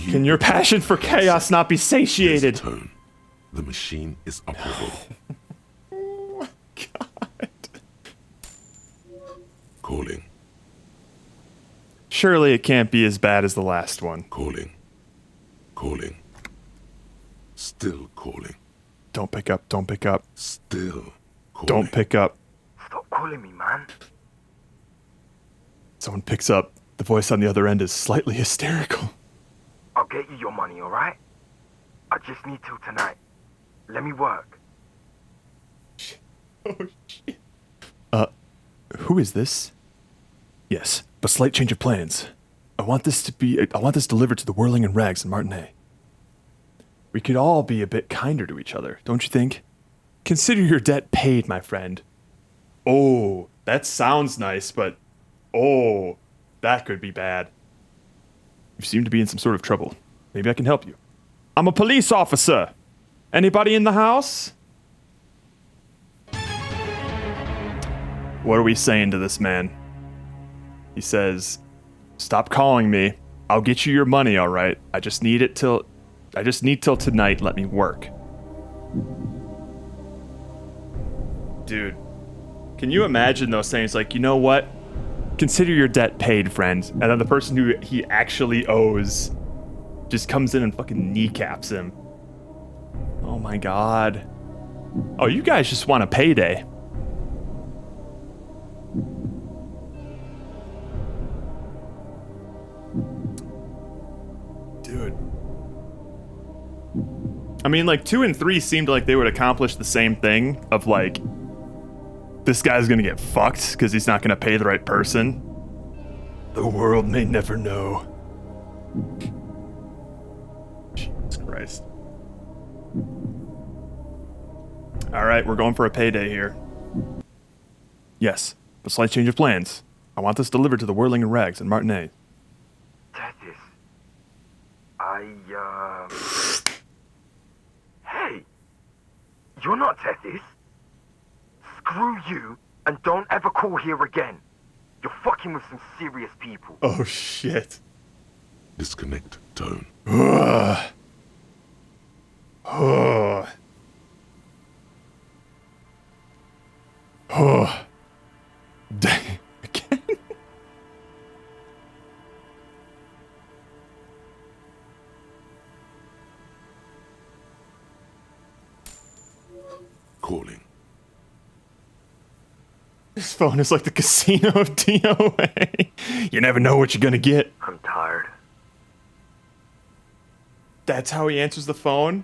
Can your passion for chaos not be satiated? Tone. The machine is operable. Oh my God. Calling. Surely it can't be as bad as the last one. Calling. Calling. Still calling. Don't pick up, don't pick up. Still calling. Don't pick up. Stop calling me, man. Someone picks up. The voice on the other end is slightly hysterical. I'll get you your money, alright? I just need till tonight. Let me work. Oh, shit. Who is this? Yes, but slight change of plans. I want this delivered to the Whirling and Rags in Martinet. We could all be a bit kinder to each other, don't you think? Consider your debt paid, my friend. Oh, that sounds nice, but... Oh, that could be bad. You seem to be in some sort of trouble. Maybe I can help you. I'm a police officer! Anybody in the house? What are we saying to this man? He says, stop calling me. I'll get you your money, alright? I just need till tonight. Let me work. Dude, can you imagine those things? Like, you know what? Consider your debt paid, friend. And then the person who he actually owes just comes in and fucking kneecaps him. Oh my god. Oh, you guys just want a payday. Dude. I mean, like, 2 and 3 seemed like they would accomplish the same thing of, like, this guy's gonna get fucked because he's not gonna pay the right person. The world may never know. Jesus Christ. Alright, we're going for a payday here. Yes, a slight change of plans. I want this delivered to the Whirling and Rags in Martinet. Tethys. Hey! You're not Tethys. Screw you, and don't ever call here again. You're fucking with some serious people. Oh, shit. Disconnect tone. Ugh. Oh. Oh. Dang. Again? Calling. This phone is like the casino of DOA. You never know what you're gonna get. I'm tired. That's how he answers the phone?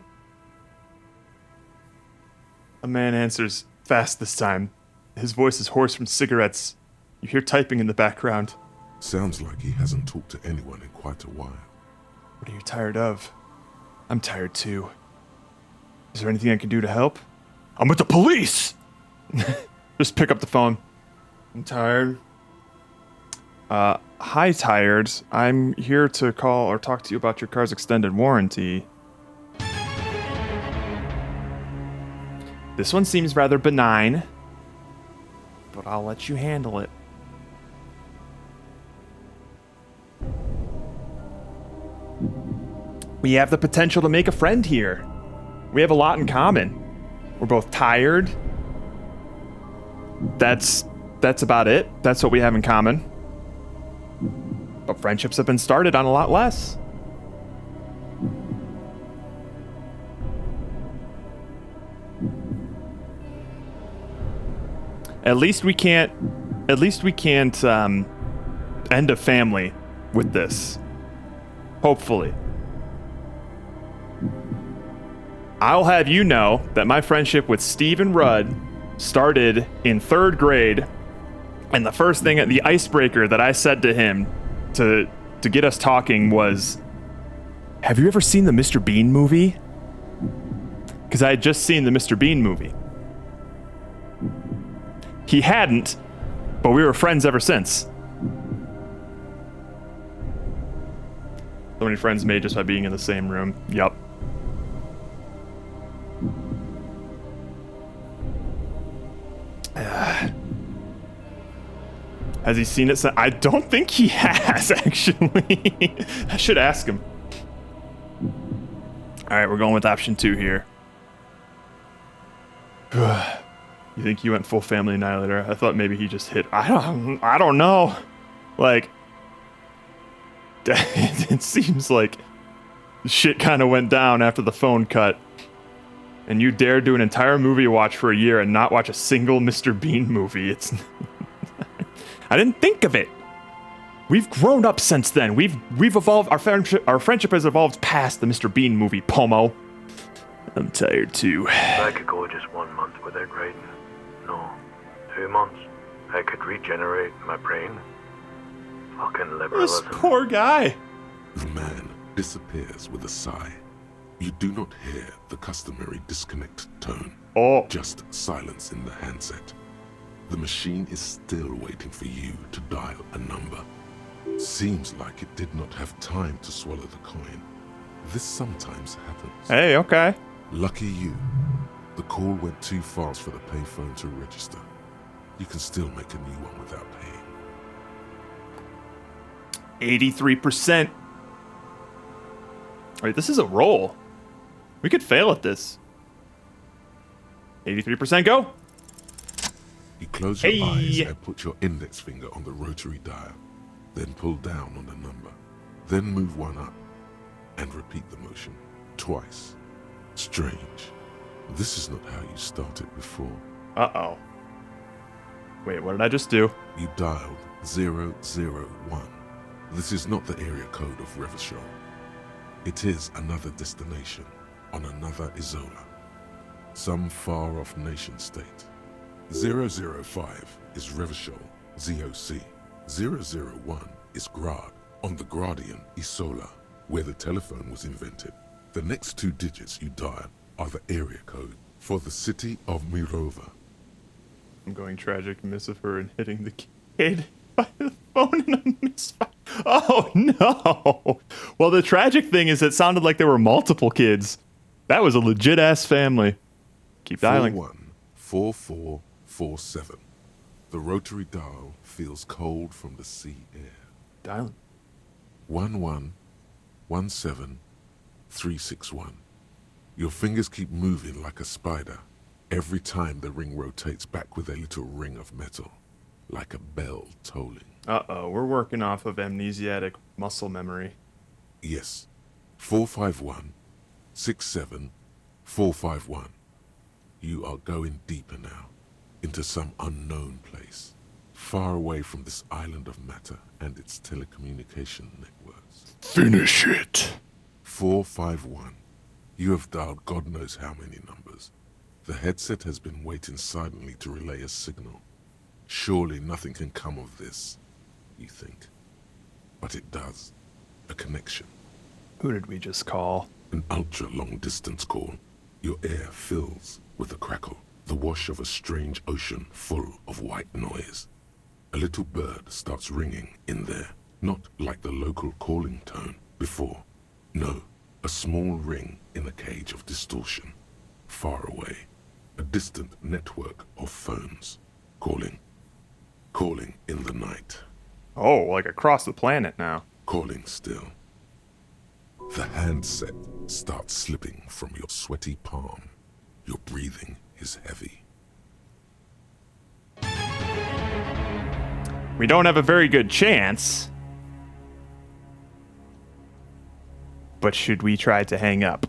A man answers fast this time. His voice is hoarse from cigarettes. You hear typing in the background. Sounds like he hasn't talked to anyone in quite a while. What are you tired of? I'm tired too. Is there anything I can do to help? I'm with the police! Just pick up the phone. I'm tired. Hi, Tired. I'm here to call or talk to you about your car's extended warranty. This one seems rather benign, but I'll let you handle it. We have the potential to make a friend here. We have a lot in common. We're both tired. That's about it. That's what we have in common. But friendships have been started on a lot less. At least we can't end a family with this. Hopefully. I'll have you know that my friendship with Stephen Rudd started in 3rd grade, and the first thing, the icebreaker that I said to him to get us talking was, have you ever seen the Mr. Bean movie? Because I had just seen the Mr. Bean movie. He hadn't, but we were friends ever since. So many friends made just by being in the same room. Yup. Has he seen it? I don't think he has, actually. I should ask him. Alright, we're going with option 2 here. You think he went full family annihilator? I thought maybe he just hit. I don't know. Like, it seems like shit kind of went down after the phone cut. And you dared do an entire movie watch for a year and not watch a single Mr. Bean movie. It's I didn't think of it. We've grown up since then. We've evolved. Our friendship has evolved past the Mr. Bean movie, Pomo. I'm tired too. I could go just 1 month without writing. No, 2 months. I could regenerate my brain. Fucking liberalism. This poor guy. The man disappears with a sigh. You do not hear the customary disconnect tone. Oh. Just silence in the handset. The machine is still waiting for you to dial a number. Seems like it did not have time to swallow the coin. This sometimes happens. Hey, okay. Lucky you. The call went too fast for the payphone to register. You can still make a new one without paying. 83%. Wait, this is a roll. We could fail at this. 83% go. You close your eyes and put your index finger on the rotary dial. Then pull down on the number. Then move one up. and repeat the motion twice. Strange. This is not how you started before. Uh-oh. Wait, what did I just do? You dialed 001. This is not the area code of Revachol. It is another destination on another Isola. Some far-off nation-state. 005 is Revachol, ZOC. 001 is Grad, on the Gradian Isola, where the telephone was invented. The next 2 digits you dial are the area code for the city of Mirova. I'm going tragic misopher and hitting the kid by the phone in a misfire. Oh no! Well, the tragic thing is it sounded like there were multiple kids. That was a legit ass family. Keep dialing. 414447. The rotary dial feels cold from the sea air. Dialing. 1117361. Your fingers keep moving like a spider. Every time the ring rotates back with a little ring of metal, like a bell tolling. Uh-oh, we're working off of amnesiatic muscle memory. Yes. 451-67451. You are going deeper now, into some unknown place, far away from this island of matter and its telecommunication networks. Finish it. 451. You have dialed God knows how many numbers. The headset has been waiting silently to relay a signal. Surely nothing can come of this, you think. But it does. A connection. Who did we just call? An ultra-long distance call. Your air fills with a crackle, the wash of a strange ocean full of white noise. A little bird starts ringing in there, not like the local calling tone before. No, a small ring in a cage of distortion, far away. A distant network of phones, calling in the night. Oh, like across the planet now. Calling still. The handset starts slipping from your sweaty palm. Your breathing is heavy. We don't have a very good chance. But should we try to hang up?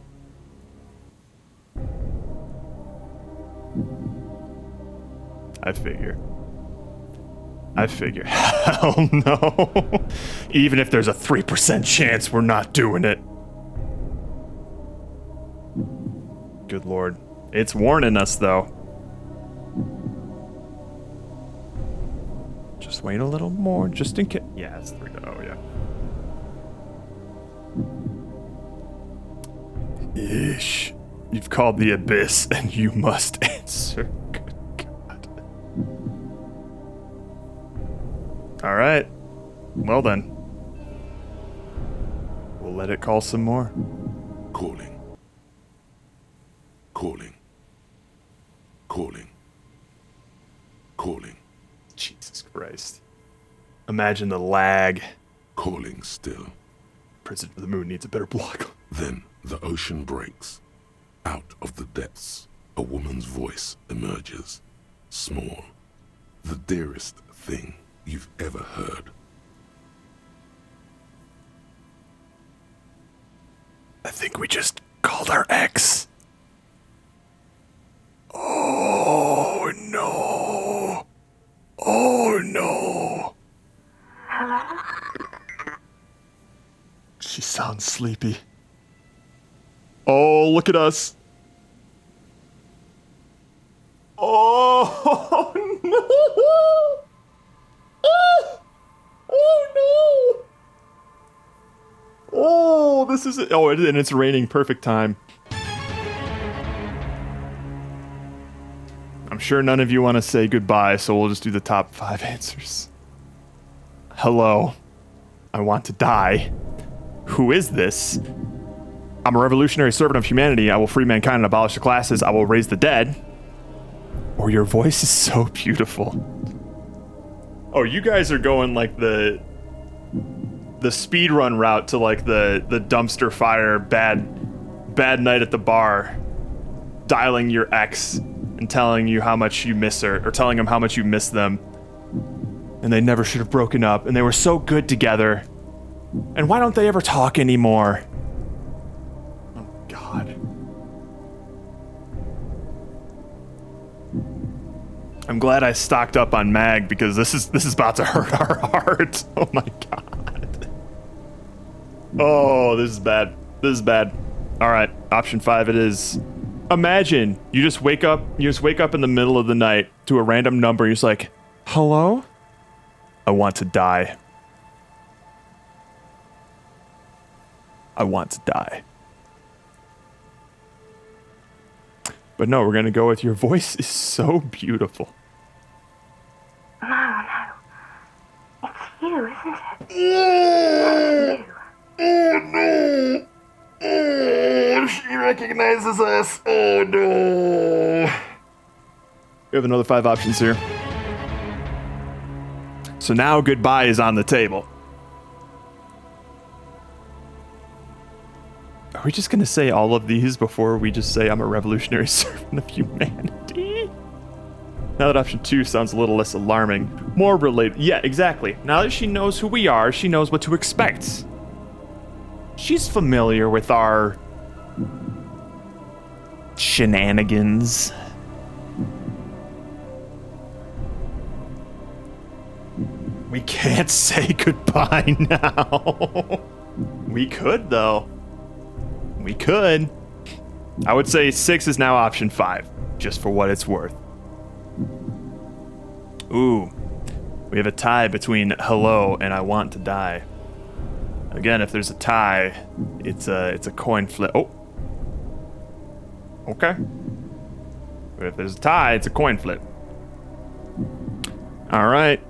I figure. Hell no. Even if there's a 3% chance, we're not doing it. Good lord. It's warning us, though. Just wait a little more, just in case. Yeah, it's 3 to 0, yeah. Ish. You've called the abyss, and you must answer. Good God. All right. Well then. We'll let it call some more. Calling. Jesus Christ. Imagine the lag. Calling still. President of the Moon needs a better block. Then the ocean breaks. Out of the depths, a woman's voice emerges. Small. The dearest thing you've ever heard. I think we just called our ex. Oh no. Oh no. Hello? She sounds sleepy. Oh, look at us. Oh no. Oh no. Oh, this is it. Oh, and it's raining. Perfect time. I'm sure none of you want to say goodbye, so we'll just do the top 5 answers. Hello. I want to die. Who is this? I'm a revolutionary servant of humanity. I will free mankind and abolish the classes. I will raise the dead. Or your voice is so beautiful. Oh, you guys are going like the speedrun route to like the dumpster fire bad night at the bar, dialing your ex and telling you how much you miss her, or telling them how much you miss them, and they never should have broken up, and they were so good together, and why don't they ever talk anymore? God. I'm glad I stocked up on mag because this is about to hurt our heart. Oh my God. Oh, this is bad. This is bad. All right, option 5 it is. Imagine you just wake up in the middle of the night to a random number. You're just like, hello? I want to die. I want to die. But no, we're gonna go with your voice is so beautiful. No. It's you, isn't it? It's you. Oh no! Oh, she recognizes us. Oh no! We have another 5 options here. So now goodbye is on the table. Are we just gonna say all of these before we just say I'm a revolutionary servant of humanity? Now that option 2 sounds a little less alarming. More related. Yeah, exactly. Now that she knows who we are, she knows what to expect. She's familiar with our shenanigans. We can't say goodbye now. We could, though. We could. I would say 6 is now option 5, just for what it's worth. Ooh. We have a tie between hello and I want to die. Again, if there's a tie, it's a coin flip. Oh. Okay. But if there's a tie, it's a coin flip. All right.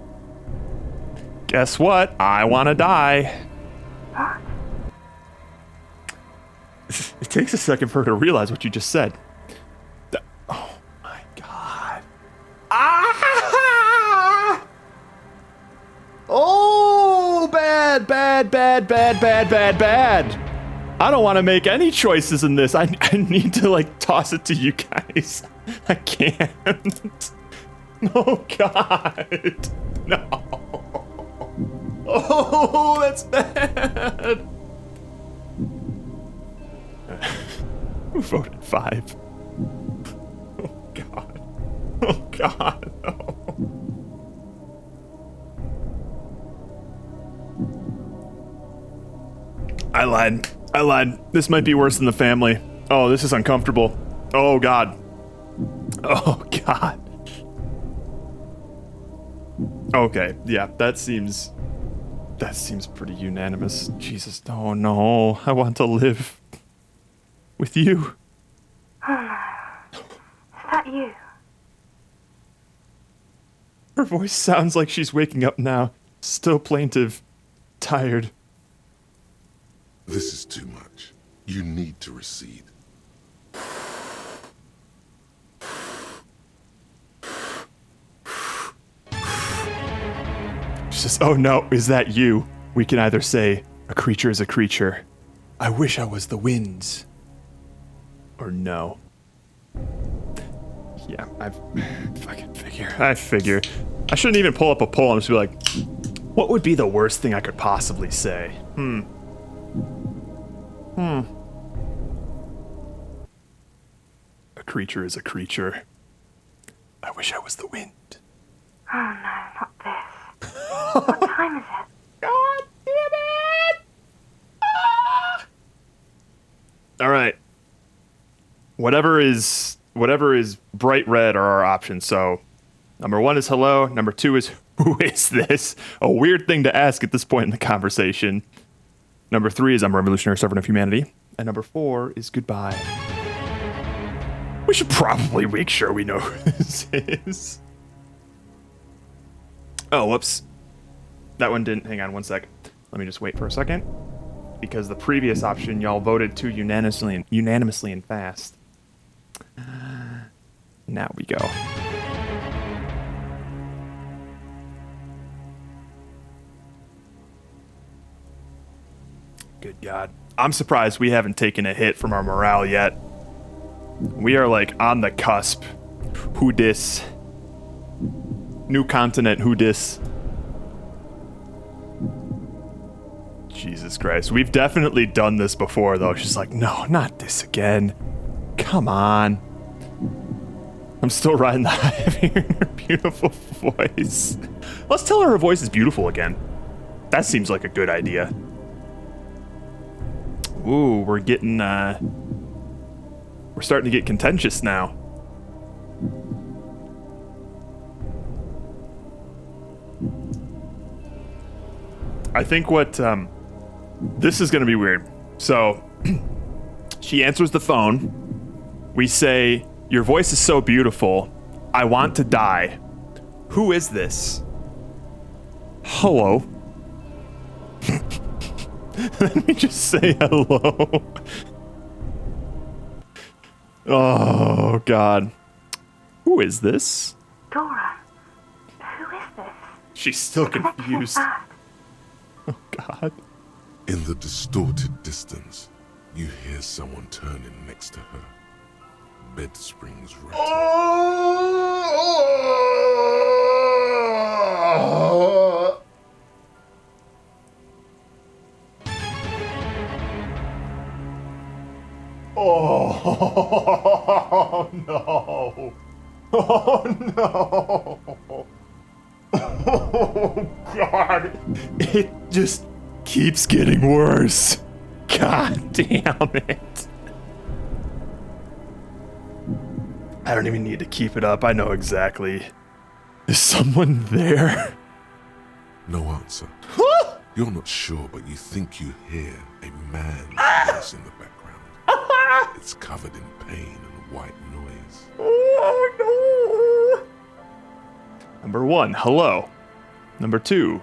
Guess what? I want to die. It takes a second for her to realize what you just said. Oh my God. Ah! Oh, bad. I don't want to make any choices in this. I need to like toss it to you guys. I can't. Oh God. No. Oh, that's bad. Who voted 5? Oh God. Oh God, no. I lied. This might be worse than the family. Oh, this is uncomfortable. Oh God. Oh God. Okay, yeah, that seems pretty unanimous. Jesus, oh no. I want to live with you. Oh no. Is that you? Her voice sounds like she's waking up now. Still plaintive. Tired. This is too much. You need to recede. She says, oh no, is that you? We can either say, a creature is a creature. I wish I was the winds. Or no. Yeah, I figure. I shouldn't even pull up a poll and just be like, what would be the worst thing I could possibly say? A creature is a creature. I wish I was the wind. Oh no, not this. What time is it? God damn it! Ah! All right. Whatever is bright red are our options. So, number 1 is hello. Number 2 is who is this? A weird thing to ask at this point in the conversation. Number 3 is I'm a revolutionary servant of humanity. And number 4 is goodbye. We should probably make sure we know who this is. Oh, whoops. That one didn't. Hang on one sec. Let me just wait for a second. Because the previous option, y'all voted too unanimously and fast. Now we go. Good God. I'm surprised we haven't taken a hit from our morale yet. We are like on the cusp. Who dis? New continent, who dis? Jesus Christ. We've definitely done this before, though. She's like, no, not this again. Come on. I'm still riding the high of hearing her beautiful voice. Let's tell her voice is beautiful again. That seems like a good idea. Ooh, we're getting, we're starting to get contentious now. I think what, this is gonna be weird. So, she answers the phone. We say, your voice is so beautiful. I want to die. Who is this? Hello. Let me just say hello. Oh, God. Who is this? Dora, who is this? She's still confused. Oh, God. In the distorted distance, you hear someone turning next to her. Bed springs rattle. Oh, no. Oh, no. Oh, God. It just keeps getting worse. God damn it. I don't even need to keep it up. I know exactly. Is someone there? No answer. You're not sure, but you think you hear a man's voice in the background. It's covered in pain and white noise. Oh, no. Number 1, hello. Number 2,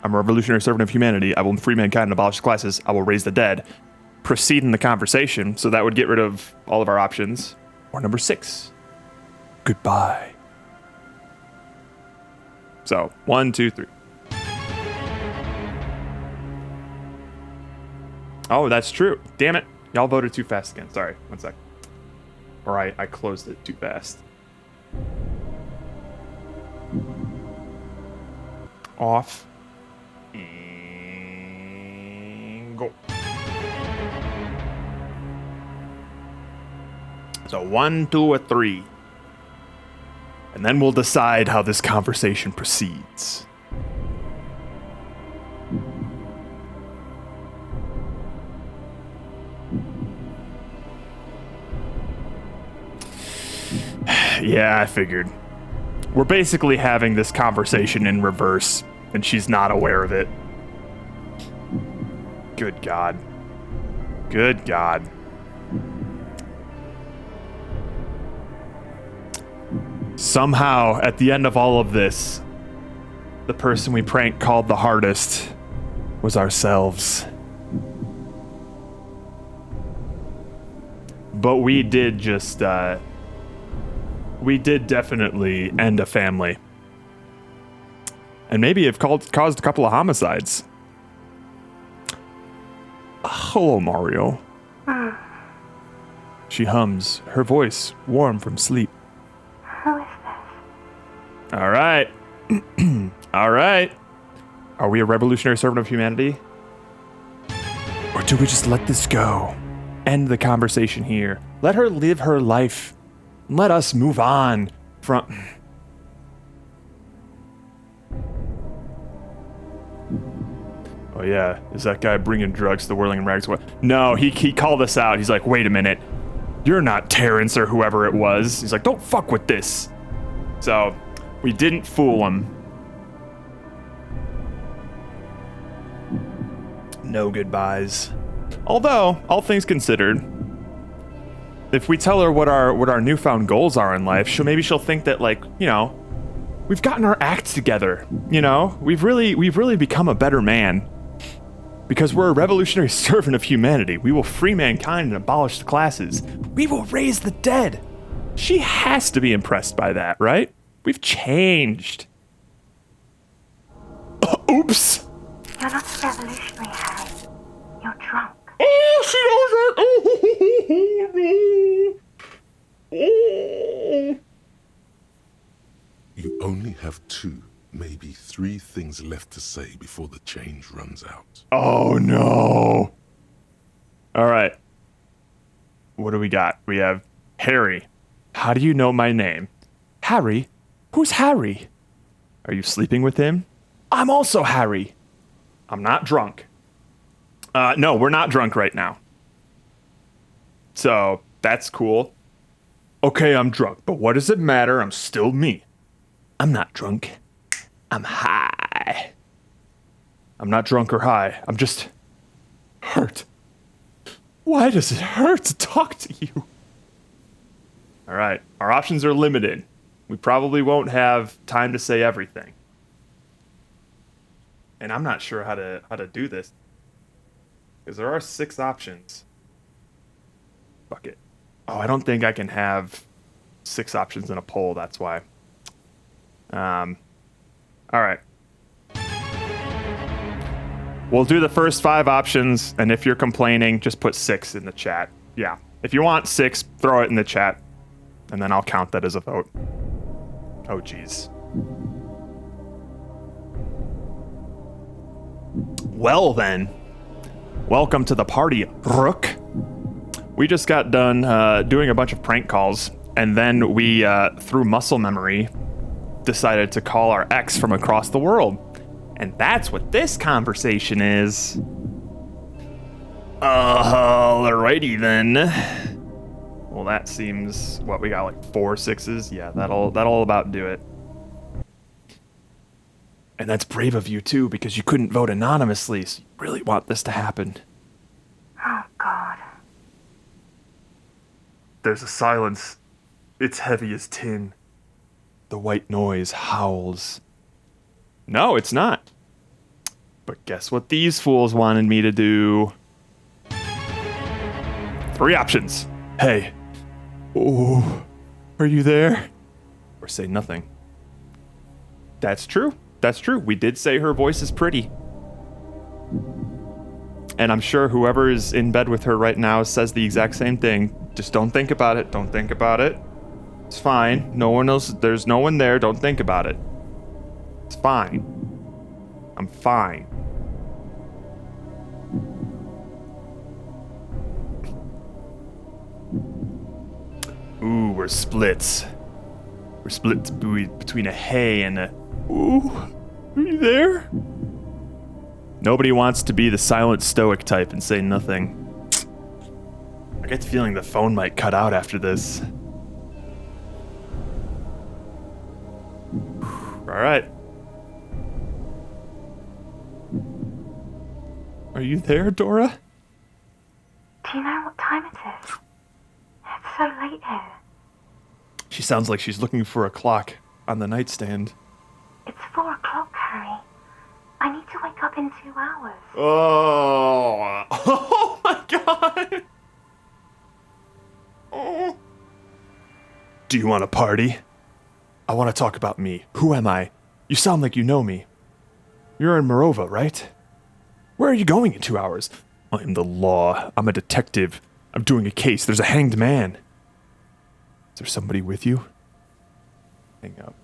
I'm a revolutionary servant of humanity. I will free mankind and abolish classes. I will raise the dead. Proceed in the conversation, so that would get rid of all of our options. Or number 6, goodbye. So, 1, 2, 3. Oh, that's true. Damn it. Y'all voted too fast again. Sorry. 1 sec. Or I closed it too fast. Off. And go. So 1, 2, or 3. And then we'll decide how this conversation proceeds. Yeah, I figured. We're basically having this conversation in reverse, and she's not aware of it. Good God. Good God. Somehow, at the end of all of this, the person we prank called the hardest was ourselves. But we did just, we did definitely end a family. And maybe have caused a couple of homicides. Hello, Mario. She hums, her voice warm from sleep. Who is this? All right. All right. Are we a revolutionary servant of humanity? Or do we just let this go? End the conversation here. Let her live her life. Let us move on from... Oh yeah, is that guy bringing drugs to the Whirling Rags? No, he called us out. He's like, wait a minute. You're not Terrence or whoever it was. He's like, don't fuck with this. So, we didn't fool him. No goodbyes. Although, all things considered, if we tell her what our newfound goals are in life, maybe she'll think that, like, you know, we've gotten our act together. You know, we've really become a better man. Because we're a revolutionary servant of humanity. We will free mankind and abolish the classes. We will raise the dead. She has to be impressed by that, right? We've changed. Oops. You're not revolutionary, Harry. You're drunk. Oh, she knows that. You only have 2 maybe 3 things left to say before the change runs out. Oh no. All right. What do we got? We have Harry. How do you know my name? Harry? Who's Harry? Are you sleeping with him? I'm also Harry. I'm not drunk. No, we're not drunk right now. So, that's cool. Okay, I'm drunk, but what does it matter? I'm still me. I'm not drunk. I'm high. I'm not drunk or high. I'm just hurt. Why does it hurt to talk to you? All right, our options are limited. We probably won't have time to say everything. And I'm not sure how to do this. Because there are 6 options. Fuck it. Oh, I don't think I can have 6 options in a poll, that's why. Alright. We'll do the first 5 options, and if you're complaining, just put 6 in the chat. Yeah. If you want 6, throw it in the chat, and then I'll count that as a vote. Oh, jeez. Well then, welcome to the party, Rook. We just got done doing a bunch of prank calls, and then we, through muscle memory, decided to call our ex from across the world. And that's what this conversation is. Alrighty then. Well, that seems, what, we got like 4 6s? Yeah, that'll about do it. And that's brave of you too, because you couldn't vote anonymously, so you really want this to happen. Oh, God. There's a silence. It's heavy as tin. The white noise howls. No, it's not. But guess what these fools wanted me to do? 3 options. Hey. Oh, are you there? Or say nothing. That's true. That's true. We did say her voice is pretty. And I'm sure whoever is in bed with her right now says the exact same thing. Just don't think about it. Don't think about it. It's fine. No one else. There's no one there. Don't think about it. It's fine. I'm fine. Ooh, we're splits. We're split between a hey and a... Ooh, are you there? Nobody wants to be the silent stoic type and say nothing. I get the feeling the phone might cut out after this. Alright. Are you there, Dora? Do you know what time it is? It's so late here. She sounds like she's looking for a clock on the nightstand. It's 4 o'clock, Harry. I need to wake up in 2 hours. Oh, oh my God. Oh. Do you want to party? I want to talk about me. Who am I? You sound like you know me. You're in Morova, right? Where are you going in 2 hours? I am the law. I'm a detective. I'm doing a case. There's a hanged man. Is there somebody with you? Hang up.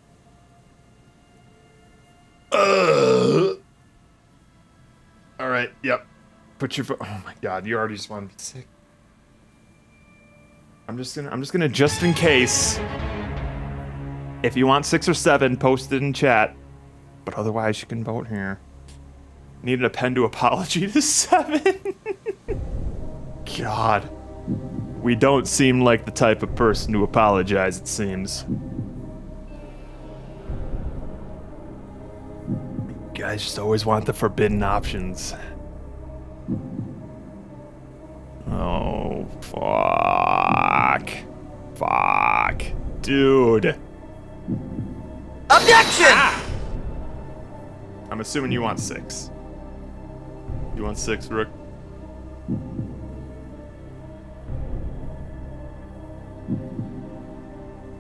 All right. Yep. Put your phone. Oh my God! You already just want to be sick. I'm just gonna just in case. If you want 6 or 7, post it in chat. But otherwise, you can vote here. Needed a pen to apology to 7. God. We don't seem like the type of person to apologize, it seems. You guys just always want the forbidden options. Oh, fuck. Fuck. Dude. Objection! Ah! I'm assuming you want 6. You want 6, Rook?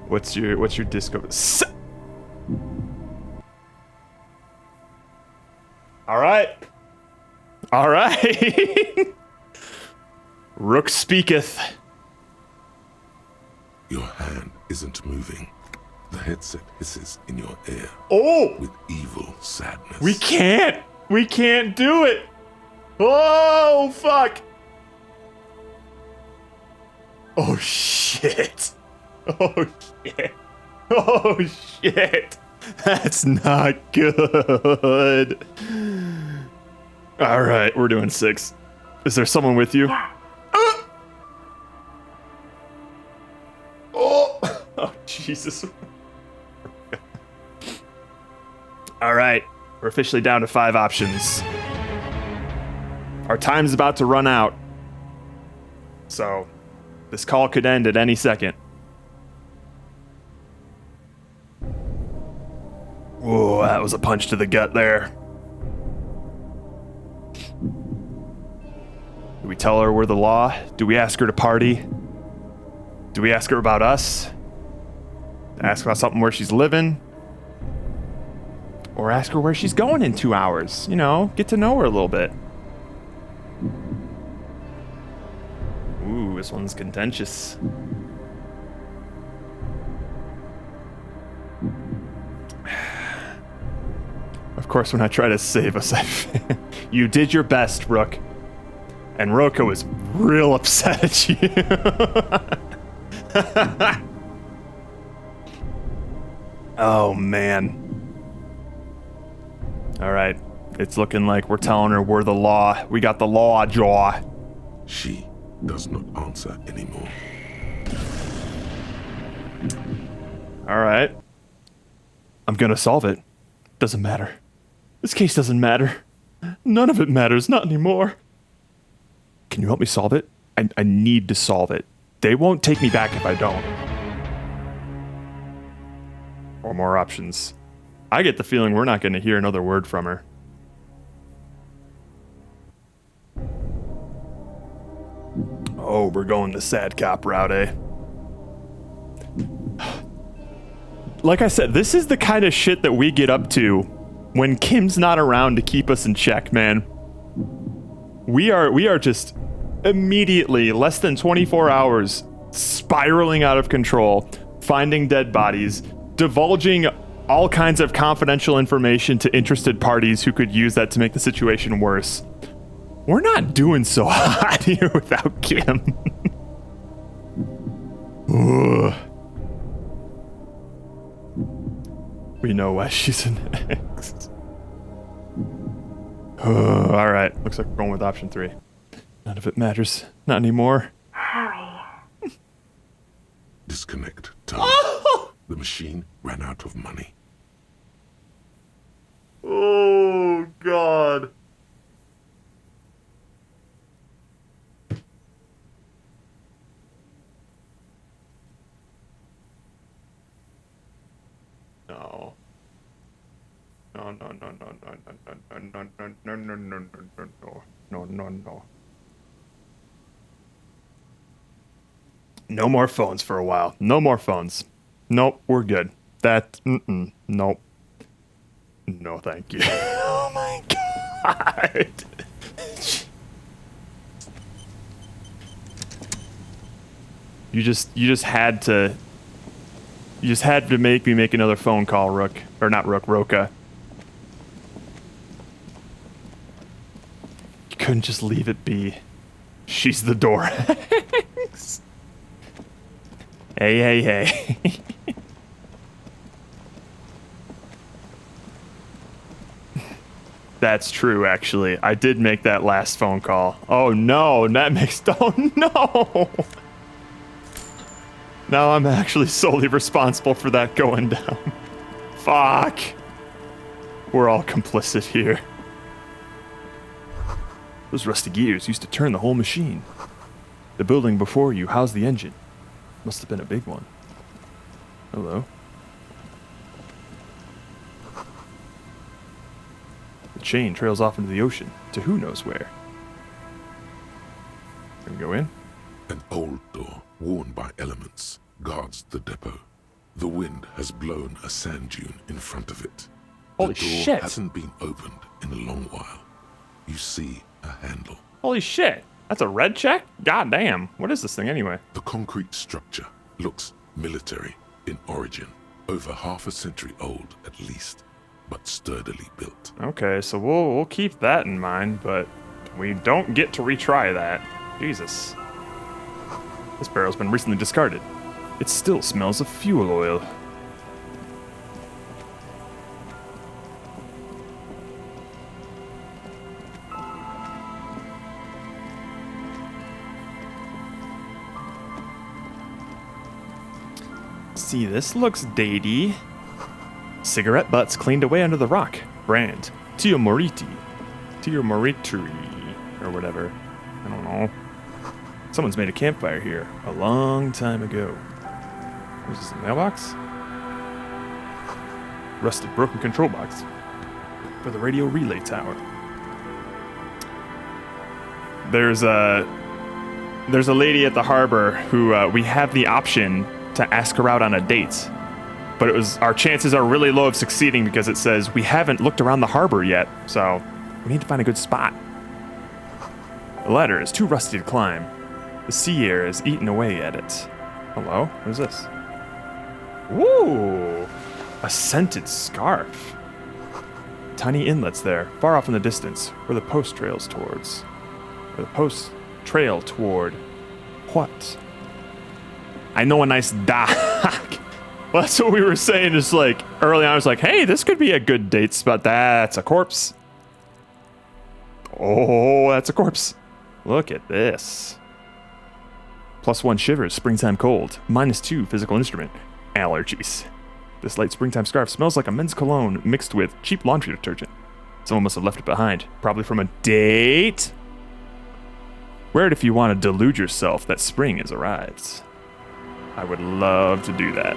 What's your disco? All right. All right. Rook speaketh. Your hand isn't moving. The headset hisses in your ear. Oh! With evil sadness. We can't do it! Oh, fuck! Oh, shit. Oh, shit. Oh, shit. That's not good. All right, we're doing 6. Is there someone with you? Yes. Oh, Jesus. All right, we're officially down to 5 options. Our time's about to run out. So, this call could end at any second. Whoa, that was a punch to the gut there. Do we tell her we're the law? Do we ask her to party? Do we ask her about us? Ask about something where she's living? Or ask her where she's going in 2 hours? You know, get to know her a little bit. Ooh, this one's contentious. Of course, when I try to save us, you did your best, Rook. And Roka was real upset at you. Oh, man. All right. It's looking like we're telling her we're the law. We got the law jaw. She does not answer anymore. All right. I'm gonna solve it. Doesn't matter. This case doesn't matter. None of it matters, not anymore. Can you help me solve it? I need to solve it. They won't take me back if I don't. Or more options. I get the feeling we're not gonna hear another word from her. Oh, we're going the sad cop route, eh? Like I said, this is the kind of shit that we get up to when Kim's not around to keep us in check, man. We are just immediately, less than 24 hours, spiraling out of control, finding dead bodies, divulging all kinds of confidential information to interested parties who could use that to make the situation worse. We're not doing so hot here without Kim. Ugh. We know why she's next. All right, looks like we're going with option 3. None of it matters. Not anymore. Harry. Disconnect. The machine ran out of money. Oh, God. No. No. No more phones for a while. No more phones. Nope, we're good. Nope. No, thank you. Oh my God. You just had to make me make another phone call, Rook. Or not Rook, Roka. You couldn't just leave it be. She's the door. Hey. That's true, actually. I did make that last phone call. Oh no, that makes... Oh no! Now I'm actually solely responsible for that going down. Fuck. We're all complicit here. Those rusty gears used to turn the whole machine. The building before you housed the engine. Must have been a big one. Hello? The chain trails off into the ocean, to who knows where. Can we go in? An old door, worn by elements, guards the depot. The wind has blown a sand dune in front of it. Holy the door shit! Hasn't been opened in a long while. You see a handle. Holy shit! That's a red check? God damn. What is this thing anyway? The concrete structure looks military in origin. over half a century old at least, but sturdily built. Okay, so we'll keep that in mind, but we don't get to retry that. Jesus. This barrel's been recently discarded. It still smells of fuel oil. See, this looks datey. Cigarette butts cleaned away under the rock. Brand. Tio Moriti. Tio Morituri. Or whatever. I don't know. Someone's made a campfire here a long time ago. Was this a mailbox? Rusted broken control box for the radio relay tower. There's a lady at the harbor who we have the option to ask her out on a date, but our chances are really low of succeeding because it says we haven't looked around the harbor yet, so we need to find a good spot. The ladder is too rusty to climb. The sea air has eaten away at it. Hello? What is this? Woo! A scented scarf. Tiny inlets there, far off in the distance, where the post trails towards. Where the posts trail toward what? I know a nice dock. Well, that's what we were saying. Just like early on, I was like, "Hey, this could be a good date spot." That's a corpse. Oh, that's a corpse. Look at this. +1 shivers, springtime cold. -2 physical instrument. Allergies. This light springtime scarf smells like a men's cologne mixed with cheap laundry detergent. Someone must have left it behind, probably from a date. Wear it if you want to delude yourself that spring has arrived. I would love to do that.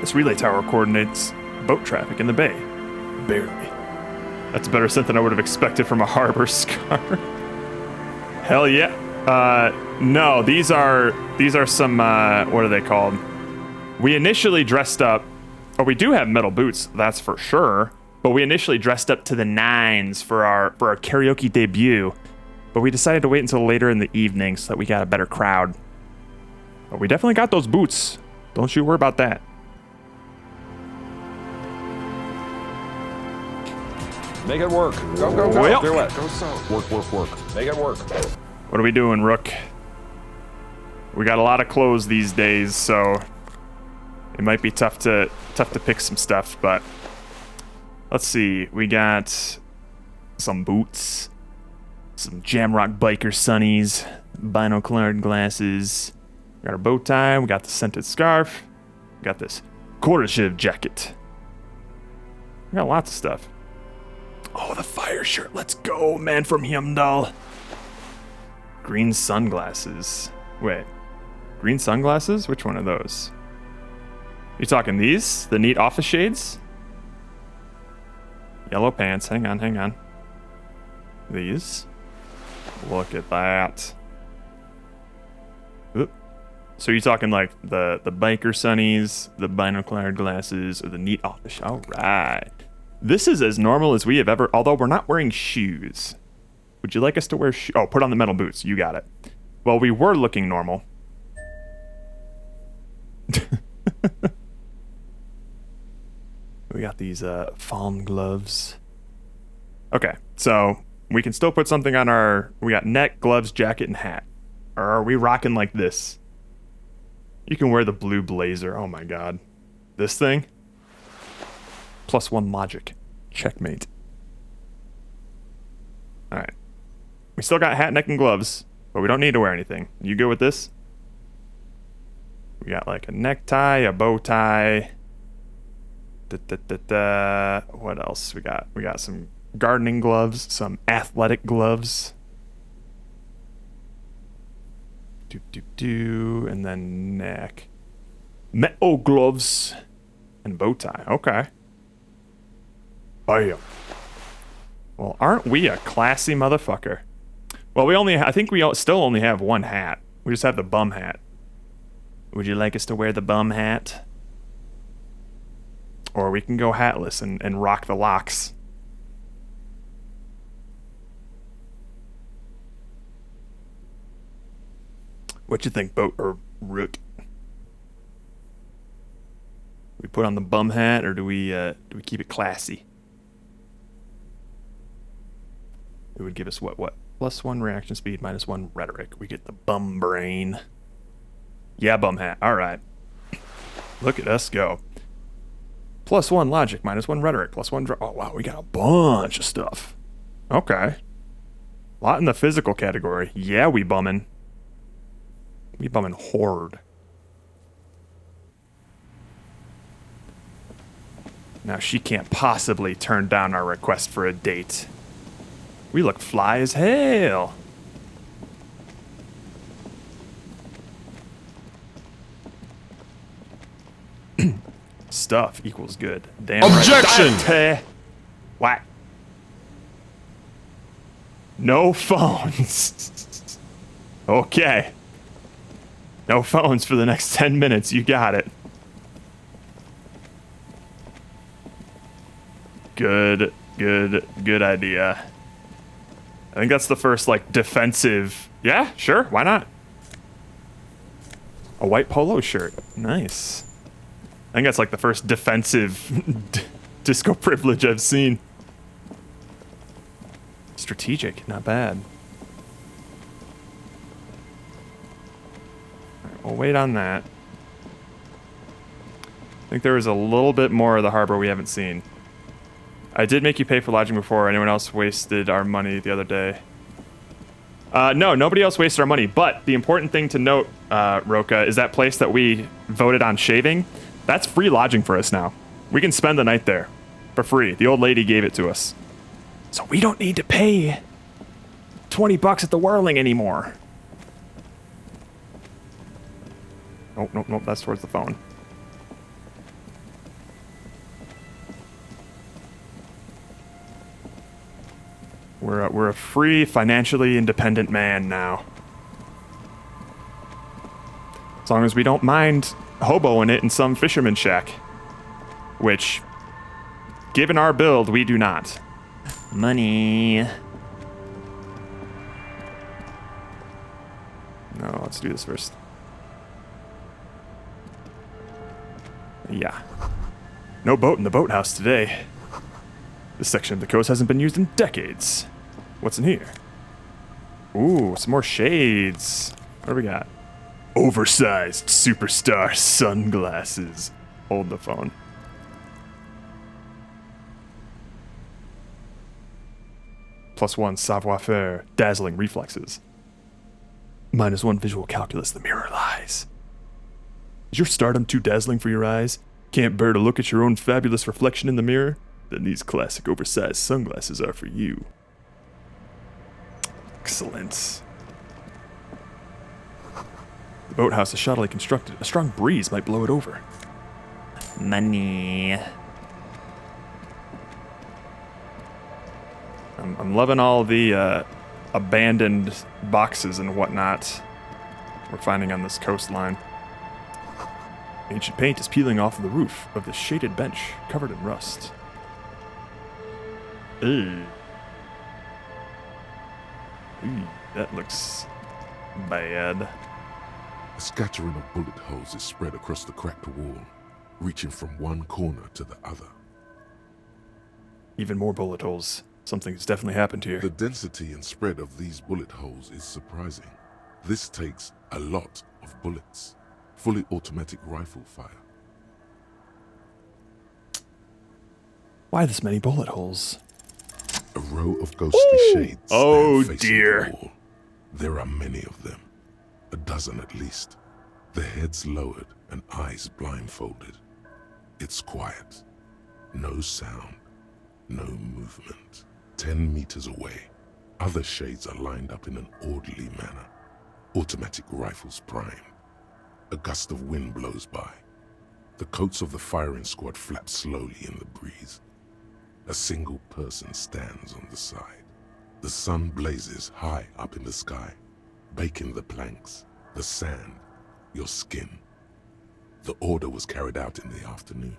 This relay tower coordinates boat traffic in the bay. Barely. That's a better scent than I would have expected from a harbor scarf. Hell yeah. No, these are some, what are they called? We initially dressed up, oh, we do have metal boots, that's for sure, but we initially dressed up to the nines for our karaoke debut, but we decided to wait until later in the evening so that we got a better crowd. But we definitely got those boots. Don't you worry about that. Make it work. Go, go, go. Well. Do it. Go so. Work, work, work. Make it work. What are we doing, Rook? We got a lot of clothes these days, so it might be tough to pick some stuff, but let's see. We got some boots, some Jamrock biker sunnies, binocular glasses. We got our bow tie. We got the scented scarf. We got this Koroshev jacket. We got lots of stuff. Oh, the fire shirt. Let's go, man from Hyundai. Green sunglasses. Wait. Green sunglasses? Which one are those? You talking these? The neat office shades? Yellow pants. Hang on, hang on. These. Look at that. Oop. So you're talking like the biker sunnies, the binocular glasses, or the neat office. All right. This is as normal as we have ever, although we're not wearing shoes. Would you like us to wear shoes? Oh, put on the metal boots. You got it. Well, we were looking normal. We got these fawn gloves. Okay, so we can still put something on our... We got neck, gloves, jacket, and hat. Or are we rocking like this? You can wear the blue blazer. Oh my god. This thing? +1 logic. Checkmate. Alright. We still got hat, neck, and gloves, but we don't need to wear anything. You good with this? We got like a necktie, a bow tie. What else we got? We got some gardening gloves, some athletic gloves. And then neck. Metal gloves and bow tie. Okay. Bam. Well, aren't we a classy motherfucker? Well, I think we still only have one hat. We just have the bum hat. Would you like us to wear the bum hat? Or we can go hatless and rock the locks. What you think, Boat or Rook? We put on the bum hat, or do we keep it classy? It would give us what? +1 reaction speed, -1 rhetoric. We get the bum brain. Yeah, bum hat. All right. Look at us go. +1 logic, -1 rhetoric, +1 draw. Oh, wow, we got a bunch of stuff. Okay. A lot in the physical category. Yeah, we bumming. We bumming hard. Now, she can't possibly turn down our request for a date. We look fly as hell. Stuff equals good. Damn Objection! Right. Whack. No phones. Okay. No phones for the next 10 minutes. You got it. Good idea. I think that's the first, like, defensive... Yeah, sure, why not? A white polo shirt. Nice. I think that's, like, the first defensive disco privilege I've seen. Strategic, not bad. Alright, we'll wait on that. I think there was a little bit more of the harbor we haven't seen. I did make you pay for lodging before. Anyone else wasted our money the other day? No, nobody else wasted our money. But the important thing to note, Roka, is that place that we voted on shaving. That's free lodging for us now. We can spend the night there for free. The old lady gave it to us. So we don't need to pay 20 bucks at the Whirling anymore. Nope, that's towards the phone. We're a free, financially independent man now. As long as we don't mind hoboing it in some fisherman shack. Which, given our build, we do not. Money. No, let's do this first. Yeah. No boat in the boathouse today. This section of the coast hasn't been used in decades. What's in here? Ooh, some more shades. What do we got? Oversized superstar sunglasses. Hold the phone. +1 savoir-faire, dazzling reflexes. -1 visual calculus, the mirror lies. Is your stardom too dazzling for your eyes? Can't bear to look at your own fabulous reflection in the mirror? Then these classic oversized sunglasses are for you. Excellent. The boathouse is shoddily constructed. A strong breeze might blow it over. Money. I'm loving all the abandoned boxes and whatnot we're finding on this coastline. Ancient paint is peeling off the roof of this shaded bench covered in rust. Ew. Ooh, that looks bad. A scattering of bullet holes is spread across the cracked wall, reaching from one corner to the other. Even more bullet holes. Something's definitely happened here. The density and spread of these bullet holes is surprising. This takes a lot of bullets. Fully automatic rifle fire. Why this many bullet holes? A row of ghostly shades. Oh facing dear. the wall. There are many of them. A dozen at least. Their heads lowered and eyes blindfolded. It's quiet. No sound. No movement. 10 meters away, other shades are lined up in an orderly manner. Automatic rifles primed. A gust of wind blows by. The coats of the firing squad flap slowly in the breeze. A single person stands on the side. The sun blazes high up in the sky, baking the planks, the sand, your skin. The order was carried out in the afternoon.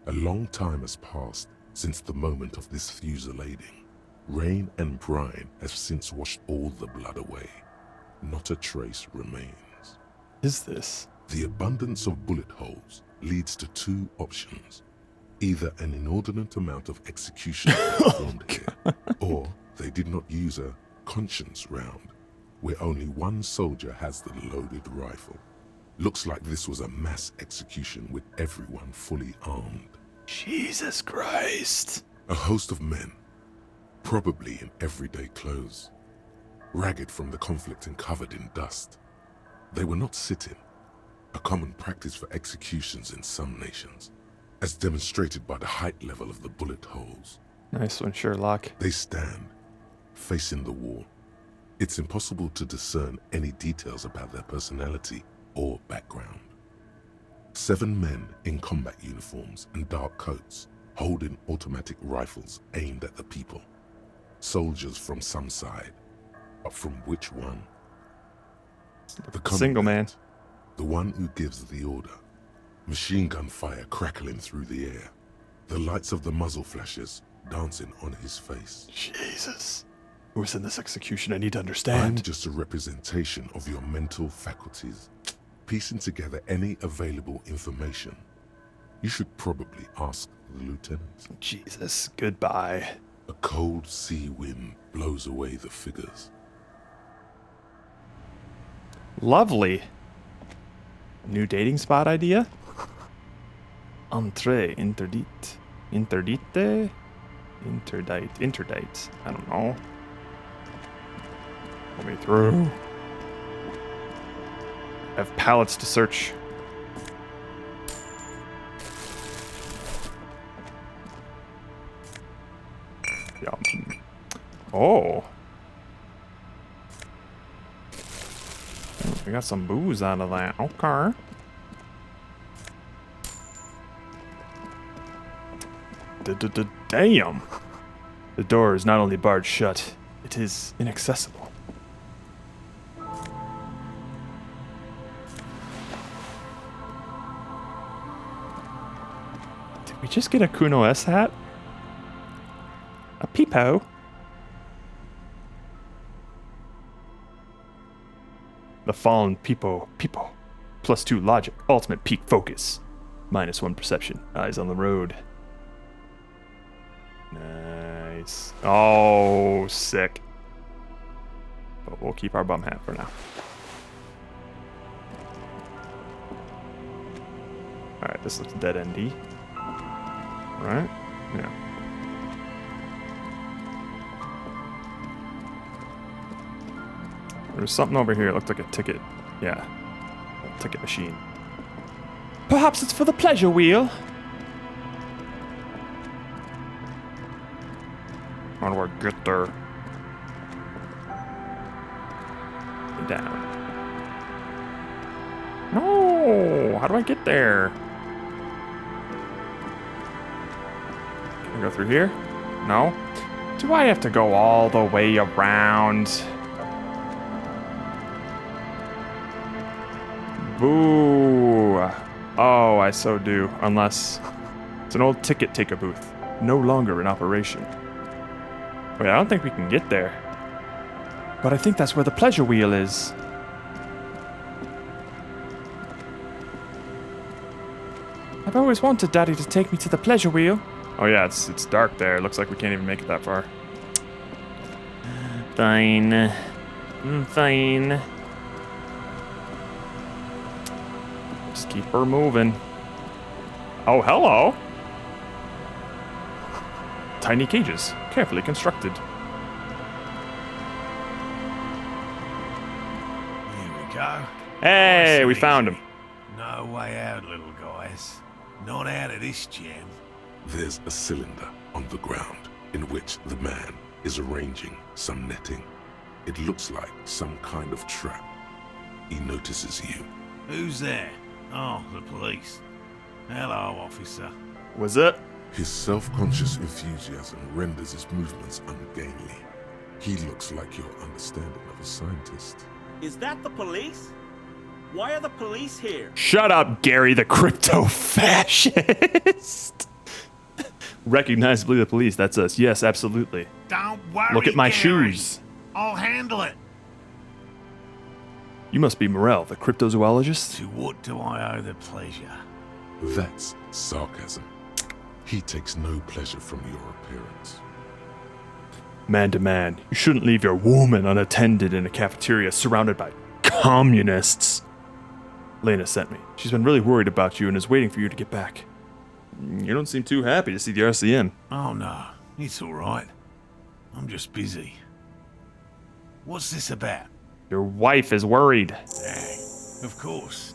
A long time has passed since the moment of this fusillading. Rain and brine have since washed all the blood away. Not a trace remains. Is this? The abundance of bullet holes leads to two options. Either an inordinate amount of execution performed here, or they did not use a conscience round, where only one soldier has the loaded rifle. Looks like this was a mass execution with everyone fully armed. Jesus Christ. A host of men, probably in everyday clothes, ragged from the conflict and covered in dust. They were not sitting, a common practice for executions in some nations, as demonstrated by the height level of the bullet holes. Nice one, Sherlock. They stand, facing the wall. It's impossible to discern any details about their personality or background. 7 men in combat uniforms and dark coats, holding automatic rifles aimed at the people. Soldiers from some side, but from which one? The single man. The one who gives the order. Machine gun fire crackling through the air. The lights of the muzzle flashes dancing on his face. Jesus. Who's in this execution? I need to understand. I'm just a representation of your mental faculties, piecing together any available information. You should probably ask the lieutenant. Jesus, goodbye. A cold sea wind blows away the figures. Lovely. New dating spot idea? Entrée, interdite. Interdite? Interdite. I don't know. Let me through. I have pallets to search. Yeah. Oh. We got some booze out of that. Okay. Damn. The door is not only barred shut, it is inaccessible. Did we just get a Kuno S hat? A peepo? The fallen peepo. +2 logic. Ultimate peak focus. -1 perception. Eyes on the road. Nice. Oh, sick. But we'll keep our bum hat for now. Alright, this looks dead-endy. Right? Yeah. There's something over here. It looked like a ticket. Yeah. A ticket machine. Perhaps it's for the pleasure wheel. How do I get there? Down. No! How do I get there? Can I go through here? No? Do I have to go all the way around? Boo! Oh, I so do. Unless it's an old ticket taker booth. No longer in operation. Wait, I don't think we can get there. But I think that's where the pleasure wheel is. I've always wanted Daddy to take me to the pleasure wheel. Oh yeah, it's dark there. It looks like we can't even make it that far. Fine. Fine. Just keep her moving. Oh, hello. Tiny cages, carefully constructed. Here we go. Hey, Nice we and found easy. him. No way out, little guys. Not out of this jam. There's a cylinder on the ground in which the man is arranging some netting. It looks like some kind of trap. He notices you. Who's there? Oh, the police. Hello, officer. Was it? His self-conscious enthusiasm renders his movements ungainly. He looks like your understanding of a scientist. Is that the police? Why are the police here? Shut up, Gary the crypto fascist. Recognizably the police, that's us. Yes, absolutely. Don't worry, Look at my Gary. shoes. I'll handle it. You must be Morel, the cryptozoologist? To what do I owe the pleasure? That's sarcasm. He takes no pleasure from your appearance. Man to man, you shouldn't leave your woman unattended in a cafeteria surrounded by communists. Lena sent me. She's been really worried about you and is waiting for you to get back. You don't seem too happy to see the RCM. Oh no, it's alright. I'm just busy. What's this about? Your wife is worried. Of course.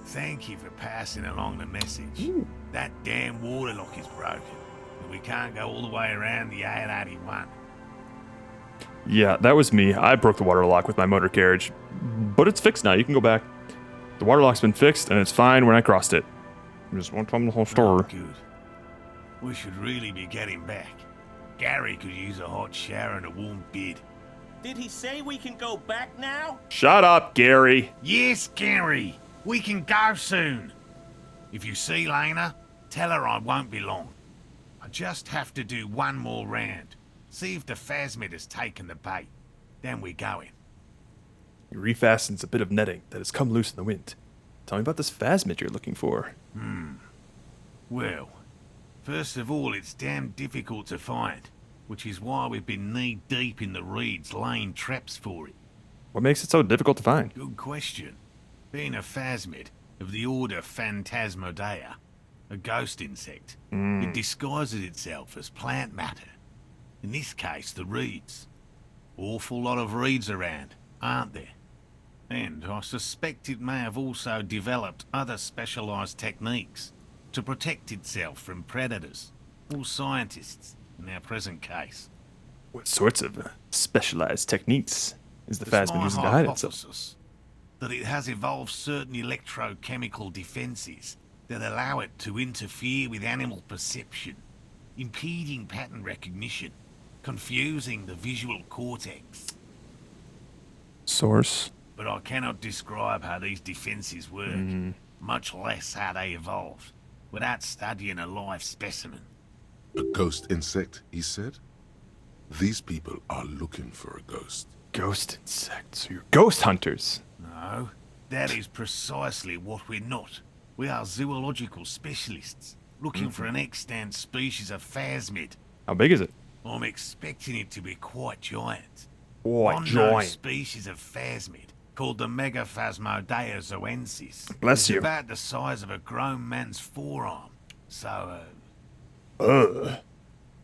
Thank you for passing along the message. That damn water lock is broken, and we can't go all the way around the A81. Yeah, that was me. I broke the water lock with my motor carriage. But it's fixed now. You can go back. The water lock's been fixed, and it's fine when I crossed it. Just won't tell them the whole story. Oh, good. We should really be getting back. Gary could use a hot shower and a warm bed. Did he say we can go back now? Shut up, Gary. Yes, Gary. We can go soon. If you see Lena, tell her I won't be long. I just have to do one more round. See if the phasmid has taken the bait. Then we're going. He refastens a bit of netting that has come loose in the wind. Tell me about this phasmid you're looking for. Well, first of all, it's damn difficult to find, which is why we've been knee-deep in the reeds laying traps for it. What makes it so difficult to find? Good question. Being a phasmid of the order Phantasmodea, a ghost insect, it disguises itself as plant matter. In this case, the reeds. Awful lot of reeds around, aren't there? And I suspect it may have also developed other specialised techniques to protect itself from predators, or scientists, in our present case. What sorts of specialized techniques is the phasmid my using to hide itself? hypothesis that it has evolved certain electrochemical defenses that allow it to interfere with animal perception, impeding pattern recognition, confusing the visual cortex. Source? But I cannot describe how these defenses work, much less how they evolved, without studying a live specimen. A ghost insect, he said? These people are looking for a ghost. Ghost insects? So you're ghost hunters? No, that is precisely what we're not. We are zoological specialists, looking for an extant species of phasmid. How big is it? I'm expecting it to be quite giant. Quite One giant. known species of phasmid, called the Megaphasmodea zoensis, Bless is you. about the size of a grown man's forearm. So,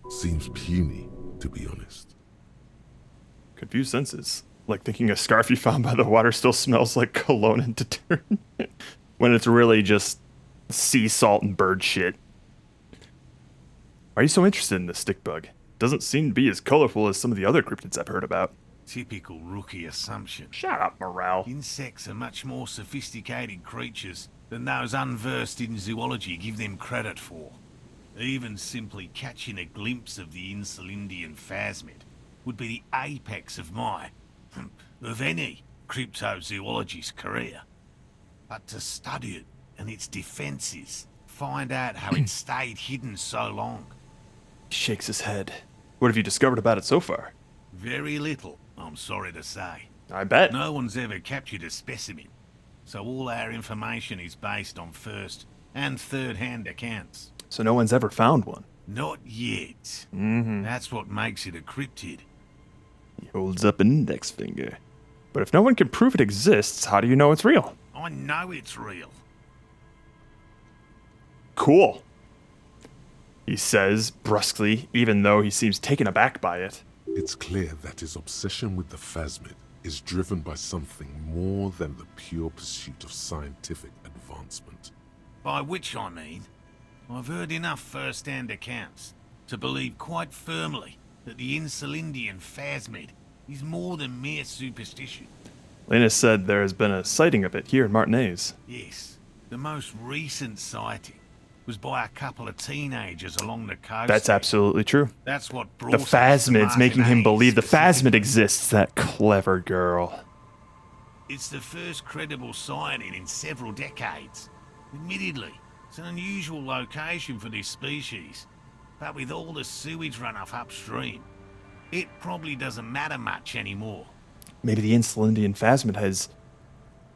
Seems puny, to be honest. Confused senses. Like thinking a scarf you found by the water still smells like cologne and detergent. When it's really just sea salt and bird shit. Why are you so interested in this stick bug? Doesn't seem to be as colorful as some of the other cryptids I've heard about. typical rookie assumption. Shut up, Morale. Insects are much more sophisticated creatures than those unversed in zoology give them credit for. Even simply catching a glimpse of the Insulindian phasmid would be the apex of my, of any, cryptozoologist's career. But to study it and its defenses, find out how it stayed hidden so long. He shakes his head. What have you discovered about it so far? Very little, I'm sorry to say. I bet. No one's ever captured a specimen, so all our information is based on first and third-hand accounts. So no one's ever found one? Not yet. That's what makes it a cryptid. He holds up an index finger. But if no one can prove it exists, how do you know it's real? I know it's real. Cool. He says, brusquely, even though he seems taken aback by it. It's clear that his obsession with the phasmid is driven by something more than the pure pursuit of scientific advancement. By which I mean, I've heard enough first-hand accounts to believe quite firmly that the Insulindian phasmid is more than mere superstition. Lena said there has been a sighting of it here in Martinez. Yes, the most recent sighting was by a couple of teenagers along the coast. That's absolutely true. That's what brought The us to phasmid's making him Martinez believe the phasmid specifically. exists, that clever girl. It's the first credible sighting in several decades. Admittedly, it's an unusual location for this species, but with all the sewage runoff upstream, it probably doesn't matter much anymore. Maybe the Insulindian phasmid has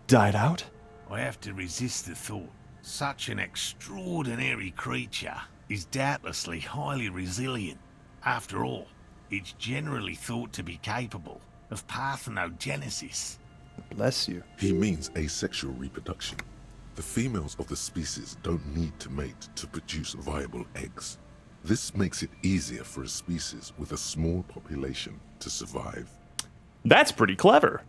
died out? I have to resist the thought. Such an extraordinary creature is doubtlessly highly resilient. After all, it's generally thought to be capable of parthenogenesis. Bless you. He means asexual reproduction. The females of the species don't need to mate to produce viable eggs. This makes it easier for a species with a small population to survive. That's pretty clever.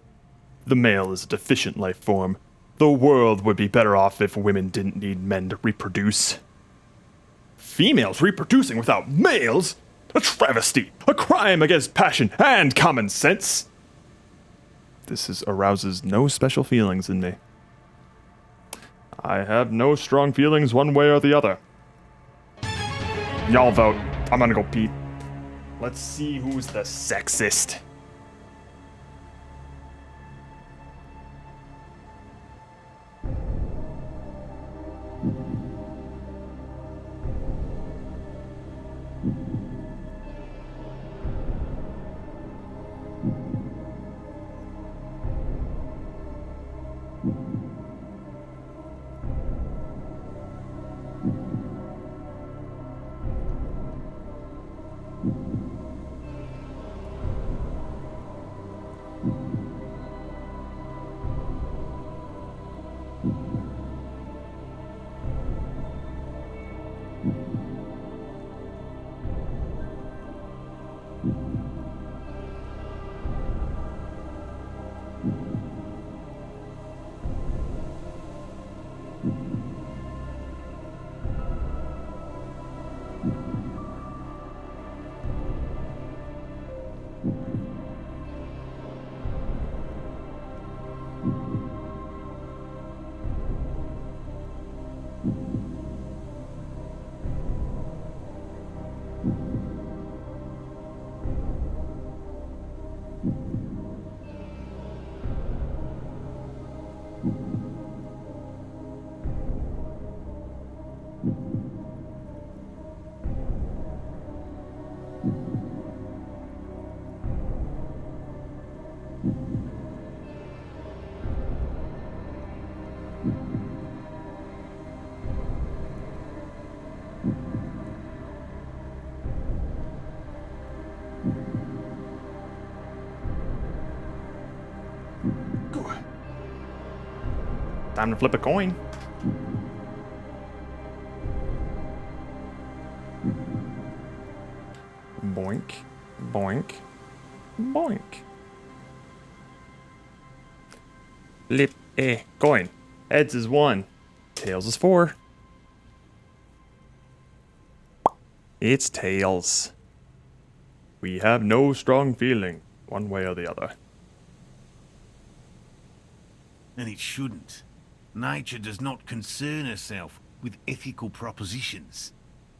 The male is a deficient life form. The world would be better off if women didn't need men to reproduce. Females reproducing without males? A travesty! A crime against passion and common sense! This arouses no special feelings in me. I have no strong feelings one way or the other. Y'all vote. I'm gonna go pee. Let's see who's the sexist. Time to flip a coin. Boink, boink, boink. Flip a coin. Heads is 1. Tails is 4. It's tails. We have no strong feeling, one way or the other. And it shouldn't. Nature does not concern herself with ethical propositions.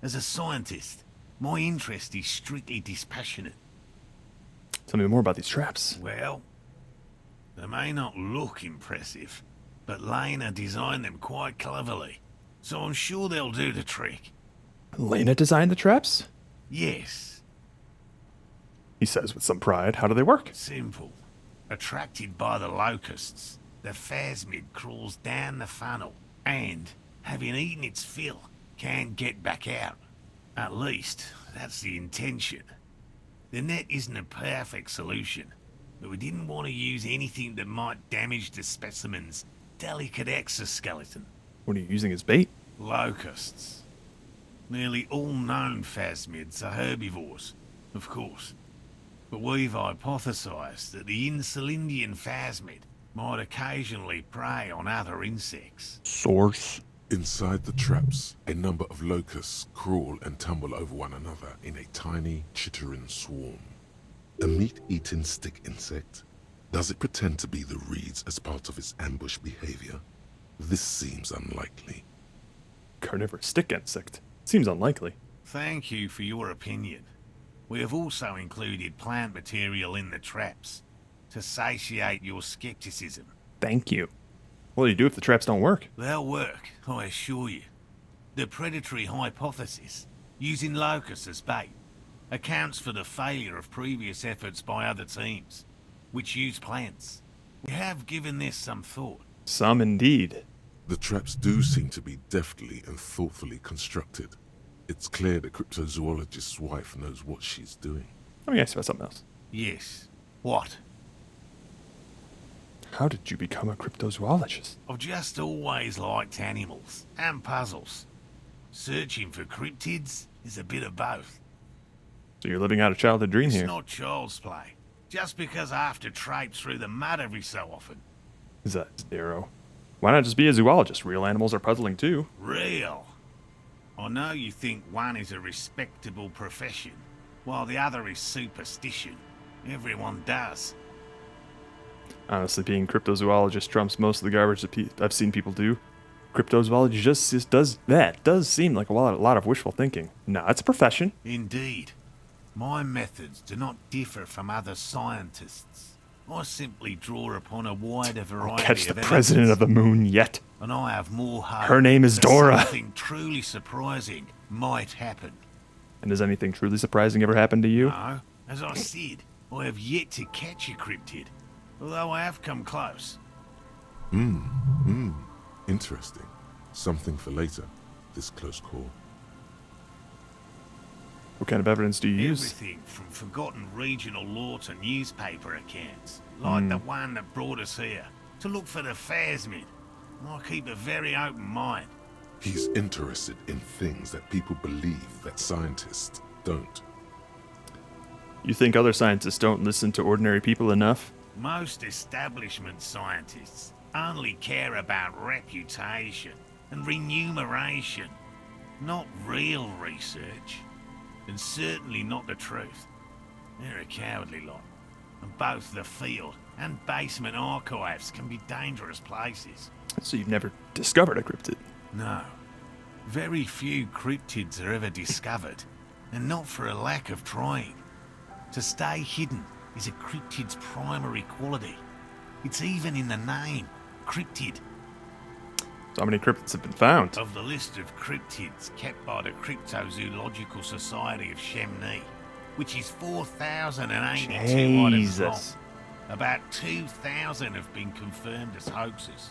As a scientist, my interest is strictly dispassionate. Tell me more about these traps. Well, they may not look impressive, but Lena designed them quite cleverly, so I'm sure they'll do the trick. Lena designed the traps? Yes. He says with some pride. How do they work? Simple. Attracted by the locusts, the phasmid crawls down the funnel and, having eaten its fill, can't get back out. At least, that's the intention. The net isn't a perfect solution, but we didn't want to use anything that might damage the specimen's delicate exoskeleton. What are you using as bait? Locusts. Nearly all known phasmids are herbivores, of course. But we've hypothesized that the Insulindian phasmid might occasionally prey on other insects. Source? Inside the traps, a number of locusts crawl and tumble over one another in a tiny, chittering swarm. A meat-eating stick insect? Does it pretend to be the reeds as part of its ambush behavior? This seems unlikely. Carnivorous stick insect? Seems unlikely. Thank you for your opinion. We have also included plant material in the traps to satiate your skepticism. Thank you. What do you do if the traps don't work? They'll work, I assure you. The predatory hypothesis, using locusts as bait, accounts for the failure of previous efforts by other teams, which use plants. We have given this some thought. Some indeed. The traps do seem to be deftly and thoughtfully constructed. It's clear the cryptozoologist's wife knows what she's doing. Let me ask you about something else. Yes. What? How did you become a cryptozoologist? I've just always liked animals and puzzles. Searching for cryptids is a bit of both. So you're living out a childhood dream It's here. not child's play. Just because I have to traipse through the mud every so often. Is that zero? Why not just be a zoologist? Real animals are puzzling too. Real? I know you think one is a respectable profession, while the other is superstition. Everyone does. Honestly, being cryptozoologist trumps most of the garbage that I've seen people do. Cryptozoology just does seem like a lot of wishful thinking. No, it's a profession. Indeed. My methods do not differ from other scientists. I simply draw upon a wider variety I'll catch the of president of the moon yet. and I have more hope Her name is that Dora. Something truly surprising might happen. And has anything truly surprising ever happened to you? No, as I said, I have yet to catch a cryptid, although I have come close. Interesting. Something for later, this close call. What kind of evidence do you use? Everything from forgotten regional lore to newspaper accounts, like the one that brought us here, to look for the phasmid. I keep a very open mind. He's interested in things that people believe that scientists don't. You think other scientists don't listen to ordinary people enough? Most establishment scientists only care about reputation and remuneration, not real research, and certainly not the truth. They're a cowardly lot, and both the field and basement archives can be dangerous places. So you've never discovered a cryptid? No. Very few cryptids are ever discovered, and not for a lack of trying. To stay hidden is a cryptid's primary quality. It's even in the name, cryptid. So how many cryptids have been found? Of the list of cryptids kept by the Cryptozoological Society of Chemney, which is 4,082 items long, Jesus. about 2,000 have been confirmed as hoaxes.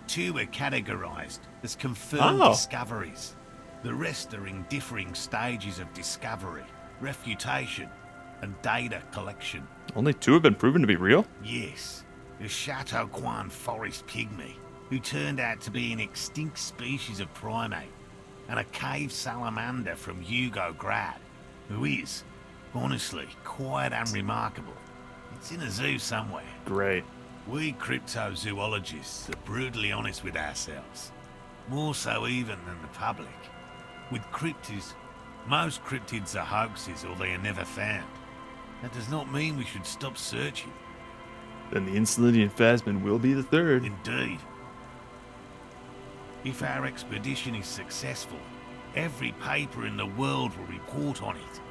2 are categorized as confirmed discoveries. The rest are in differing stages of discovery, refutation, and data collection. Only 2 have been proven to be real? Yes, the Chateauquan forest pygmy, who turned out to be an extinct species of primate, and a cave salamander from Yugograd, who is, honestly, quite unremarkable. It's in a zoo somewhere. Great. We cryptozoologists are brutally honest with ourselves, more so even than the public. With cryptids, most cryptids are hoaxes or they are never found. That does not mean we should stop searching. Then the Insulindian phasmid will be the third. Indeed. If our expedition is successful, every paper in the world will report on it.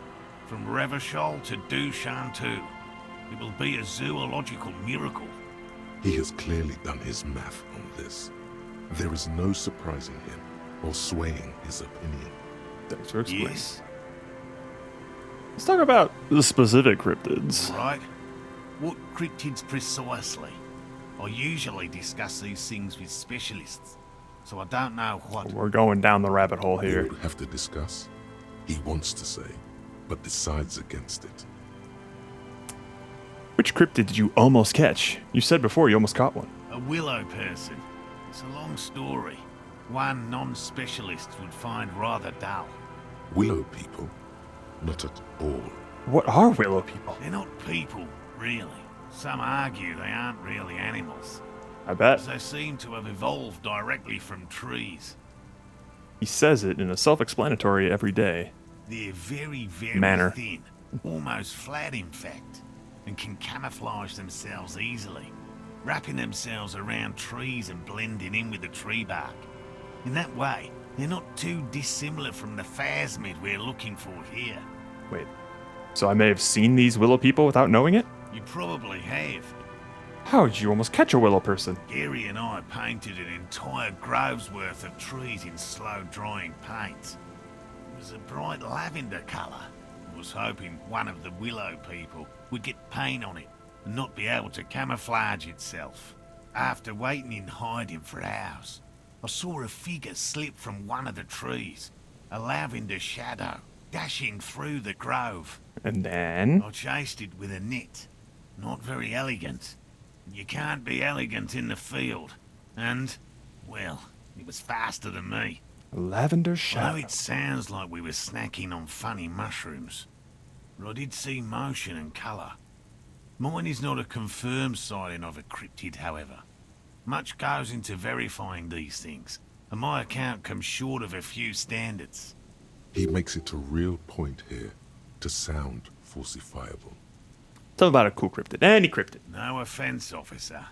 From Revachol to Dushantu. It will be a zoological miracle. He has clearly done his math on this. There is no surprising him or swaying his opinion. Thanks for explaining. Yes. Let's talk about the specific cryptids. Right. What cryptids precisely? I usually discuss these things with specialists, so I don't know what... We're going down the rabbit hole here. We would have to discuss. He wants to say, but decides against it. Which cryptid did you almost catch? You said before you almost caught one. A willow person. It's a long story. One non-specialist would find rather dull. Willow people? Not at all. What are willow people? They're not people, really. Some argue they aren't really animals. I bet. As they seem to have evolved directly from trees. He says it in a self-explanatory everyday They're very, very manner. thin. Almost flat, in fact. And can camouflage themselves easily. Wrapping themselves around trees and blending in with the tree bark. In that way, they're not too dissimilar from the phasmid we're looking for here. Wait, so I may have seen these willow people without knowing it? You probably have. How did you almost catch a willow person? Gary and I painted an entire grove's worth of trees in slow-drying paints. It was a bright lavender colour. I was hoping one of the willow people would get paint on it and not be able to camouflage itself. After waiting in hiding for hours, I saw a figure slip from one of the trees, a lavender shadow, dashing through the grove. And then? I chased it with a net. Not very elegant. You can't be elegant in the field. And, well, it was faster than me. A lavender I shadow. know it sounds like we were snacking on funny mushrooms, but I did see motion and colour. Mine is not a confirmed sighting of a cryptid, however. Much goes into verifying these things, and my account comes short of a few standards. He makes it a real point here to sound falsifiable. Tell me about a cool cryptid. Any cryptid. No offence, officer,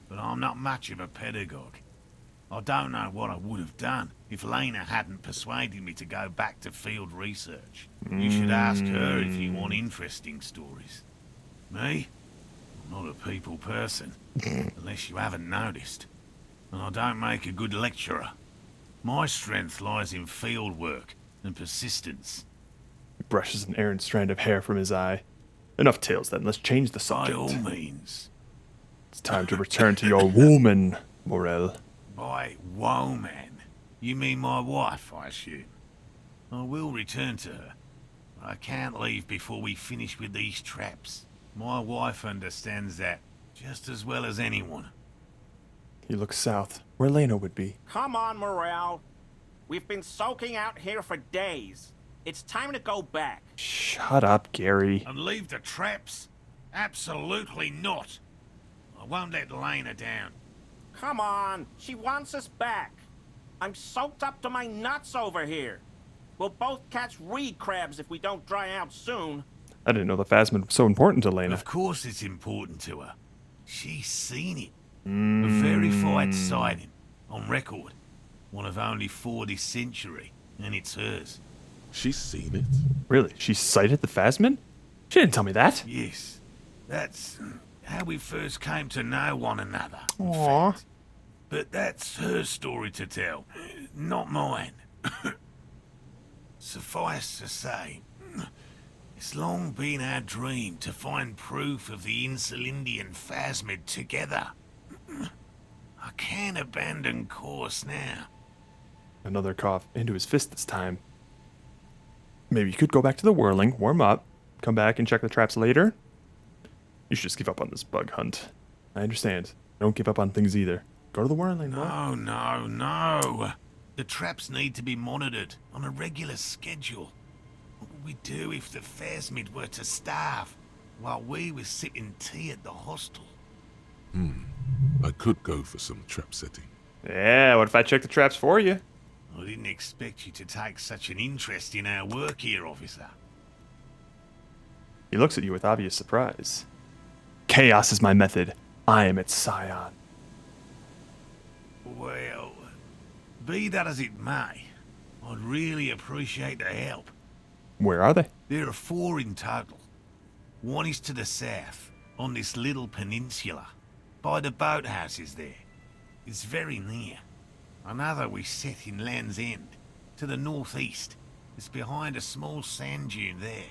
but I'm not much of a pedagogue. I don't know what I would have done if Lena hadn't persuaded me to go back to field research. You should ask her if you want interesting stories. Me? I'm not a people person, unless you haven't noticed. And I don't make a good lecturer. My strength lies in field work and persistence. He brushes an errant strand of hair from his eye. Enough tales then, let's change the subject. By all means. It's time to return to your woman, Morel. By woman, you mean my wife, I assume? I will return to her, but I can't leave before we finish with these traps. My wife understands that just as well as anyone. He looks south, where Lena would be. Come on, Morel. We've been soaking out here for days. It's time to go back. Shut up, Gary. And leave the traps? Absolutely not. I won't let Lena down. Come on, she wants us back. I'm soaked up to my nuts over here. We'll both catch reed crabs if we don't dry out soon. I didn't know the Phasmid was so important to Lena. Of course it's important to her. She's seen it. A verified sighting, on record. One of only 4 this century, and it's hers. She's seen it? Really? She sighted the Phasmid? She didn't tell me that. Yes. That's how we first came to know one another. Aww. But that's her story to tell, not mine. Suffice to say, it's long been our dream to find proof of the Insulindian Phasmid together. I can't abandon course now. Another cough into his fist this time. Maybe you could go back to the whirling, warm up, come back and check the traps later. You should just give up on this bug hunt. I understand. Don't give up on things either. Go to the whirling, No, no, no. The traps need to be monitored on a regular schedule. What would we do if the Phasmid were to starve while we were sipping tea at the hostel? I could go for some trap setting. Yeah, what if I check the traps for you? I didn't expect you to take such an interest in our work here, officer. He looks at you with obvious surprise. Chaos is my method. I am its scion. Well, be that as it may, I'd really appreciate the help. Where are they? There are 4 in total. One is to the south, on this little peninsula, by the boathouses there. It's very near. Another we set in Land's End, to the northeast. It's behind a small sand dune there,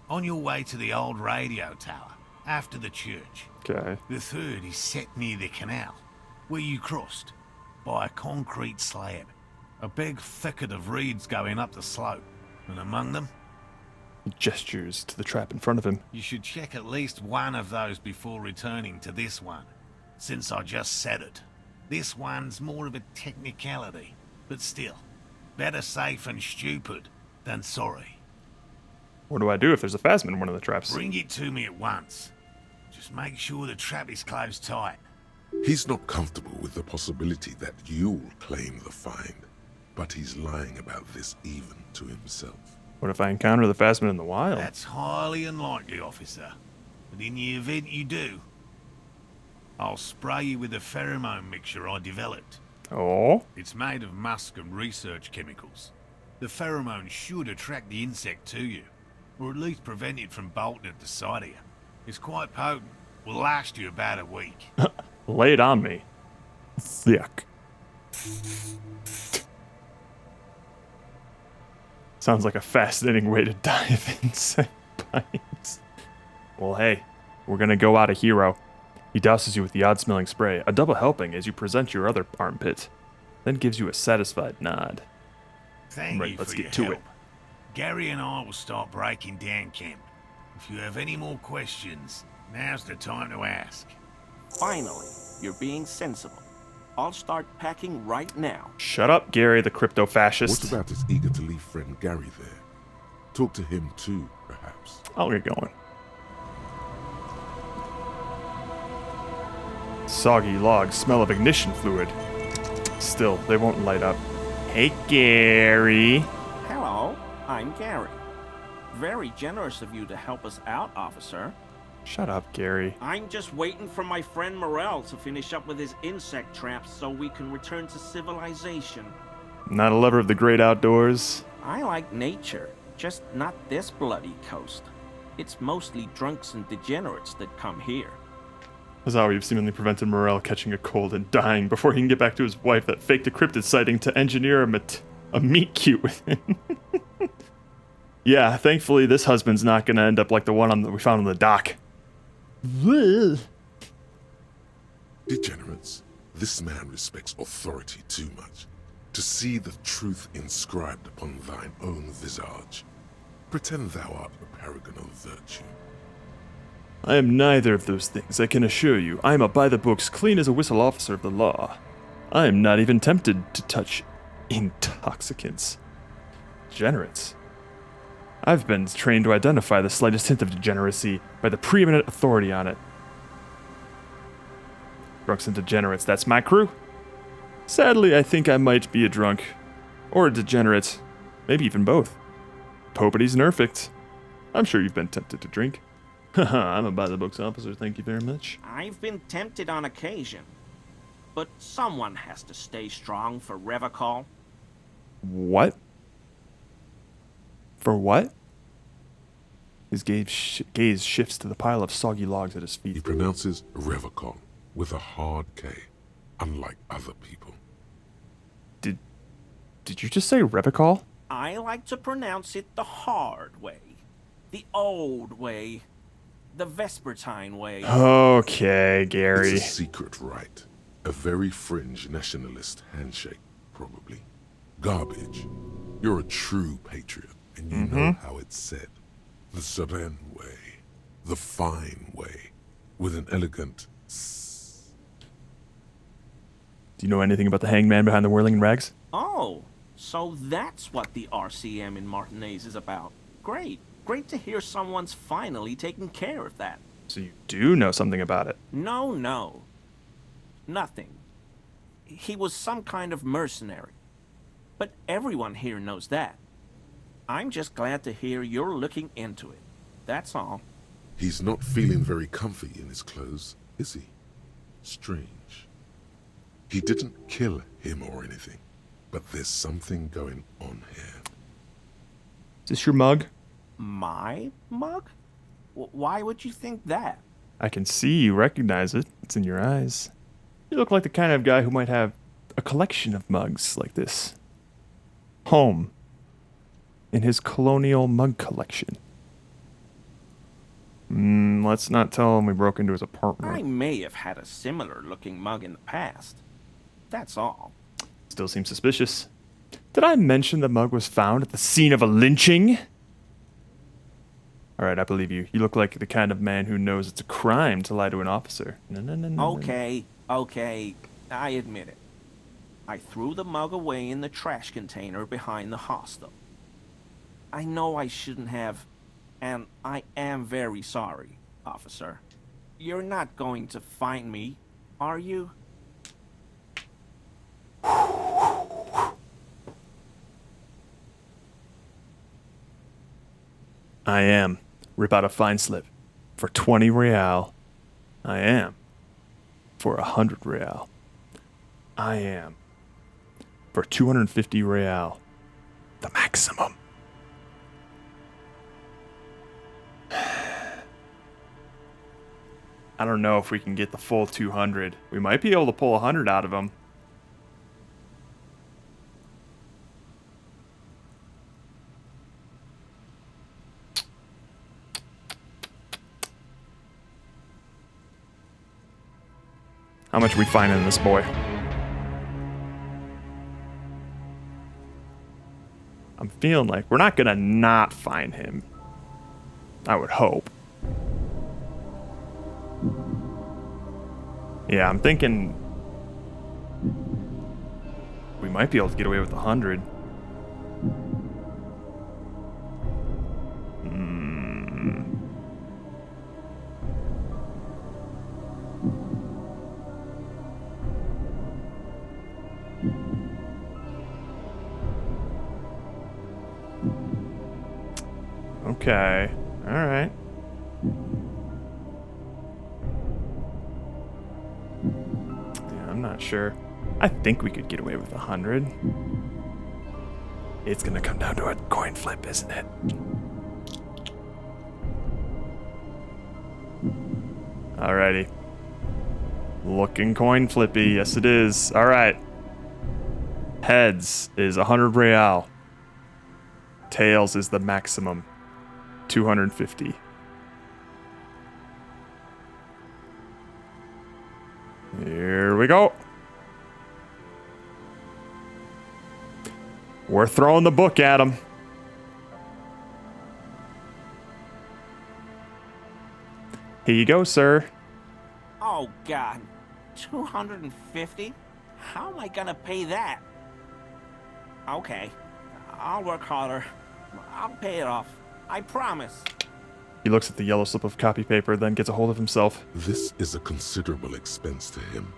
on your way to the old radio tower, after the church. Okay. The third is set near the canal, where you crossed, by a concrete slab. A big thicket of reeds going up the slope, and among them... He gestures to the trap in front of him. You should check at least one of those before returning to this one, since I just said it. This one's more of a technicality, but still, better safe and stupid than sorry. What do I do if there's a Phasmid in one of the traps? Bring it to me at once. Just make sure the trap is closed tight. He's not comfortable with the possibility that you'll claim the find, but he's lying about this even to himself. What if I encounter the Phasmid in the wild? That's highly unlikely, officer. But in the event you do, I'll spray you with a pheromone mixture I developed. Oh? It's made of musk and research chemicals. The pheromone should attract the insect to you, or at least prevent it from bolting at the sight of you. It's quite potent. Will last you about a week. Lay it on me. Thick. Sounds like a fascinating way to dive insect bites. Well, hey, we're gonna go out a hero. He douses you with the odd-smelling spray, a double helping as you present your other armpit, then gives you a satisfied nod. Thank Right, you let's for get your to help. it. Gary and I will start breaking down camp. If you have any more questions, now's the time to ask. Finally, you're being sensible. I'll start packing right now. Shut up, Gary, the crypto-fascist. What about his eager-to-leave friend Gary there? Talk to him too, perhaps. I'll get going. Soggy logs smell of ignition fluid. Still, they won't light up. Hey, Gary. Hello, I'm Gary. Very generous of you to help us out, officer. Shut up, Gary. I'm just waiting for my friend Morel to finish up with his insect traps so we can return to civilization. Not a lover of the great outdoors? I like nature, just not this bloody coast. It's mostly drunks and degenerates that come here. That's how we've seemingly prevented Morel catching a cold and dying before he can get back to his wife that faked a cryptid sighting to engineer a meet cute with him. Yeah, thankfully this husband's not gonna end up like the one we found on the dock. Degenerates, this man respects authority too much. To see the truth inscribed upon thine own visage. Pretend thou art a paragon of virtue. I am neither of those things, I can assure you. I am a by-the-books, clean-as-a-whistle officer of the law. I am not even tempted to touch intoxicants. Degenerates. I've been trained to identify the slightest hint of degeneracy by the preeminent authority on it. Drunks and degenerates, that's my crew. Sadly, I think I might be a drunk. Or a degenerate. Maybe even both. Nobody's perfect. I'm sure you've been tempted to drink. Haha, I'm a by-the-books officer, thank you very much. I've been tempted on occasion. But someone has to stay strong for Revocol. What? For what? His gaze shifts to the pile of soggy logs at his feet. He pronounces Revocol with a hard K, unlike other people. Did you just say Revocol? I like to pronounce it the hard way. The old way. The Vespertine way. Okay, Gary. It's a secret rite. A very fringe nationalist handshake, probably. Garbage. You're a true patriot, and you know how it's said. The Seren way. The fine way. With an elegant s. Do you know anything about the hangman behind the whirling rags? Oh, so that's what the RCM in Martinez is about. Great. Great to hear someone's finally taking care of that. So you do know something about it? No. Nothing. He was some kind of mercenary. But everyone here knows that. I'm just glad to hear you're looking into it. That's all. He's not feeling very comfy in his clothes, is he? Strange. He didn't kill him or anything, but there's something going on here. Is this your mug? My mug? Why would you think that? I can see you recognize it. It's in your eyes. You look like the kind of guy who might have a collection of mugs like this. Home. In his colonial mug collection. Let's not tell him we broke into his apartment. I may have had a similar looking mug in the past. That's all. Still seems suspicious. Did I mention the mug was found at the scene of a lynching? Alright, I believe you. You look like the kind of man who knows it's a crime to lie to an officer. No. Okay, I admit it. I threw the mug away in the trash container behind the hostel. I know I shouldn't have, and I am very sorry, officer. You're not going to find me, are you? I am. Rip out a fine slip. For 20 real. I am. For 100 real. I am. For 250 real. The maximum. I don't know if we can get the full 200. We might be able to pull 100 out of him. How much we find in this boy? I'm feeling like we're not gonna not find him. I would hope. Yeah, I'm thinking we might be able to get away with 100. Okay. All right. Yeah, I'm not sure. I think we could get away with 100. It's gonna come down to a coin flip, isn't it? Alrighty. Looking coin flippy. Yes, it is. All right. Heads is 100 real. Tails is the maximum. 250. Here we go. We're throwing the book at him. Here you go, sir. Oh, God. 250? How am I gonna pay that? Okay. I'll work harder. I'll pay it off. I promise. He looks at the yellow slip of copy paper, then gets a hold of himself. This is a considerable expense to him.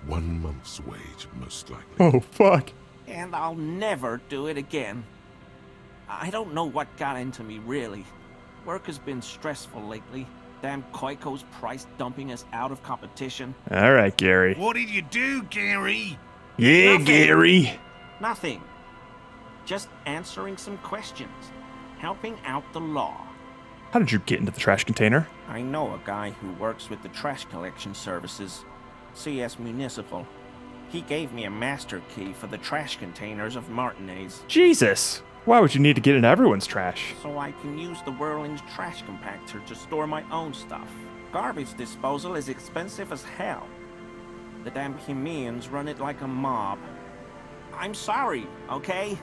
1 month's wage, most likely. Oh, fuck. And I'll never do it again. I don't know what got into me, really. Work has been stressful lately. Damn Koiko's price dumping us out of competition. All right, Gary. What did you do, Gary? Yeah, Nothing. Gary. Nothing. Just answering some questions. Helping out the law. How did you get into the trash container? I know a guy who works with the trash collection services. CS Municipal. He gave me a master key for the trash containers of Martinez. Jesus. Why would you need to get in everyone's trash? So I can use the Whirling's trash compactor to store my own stuff. Garbage disposal is expensive as hell. The damn Bohemians run it like a mob. I'm sorry, okay?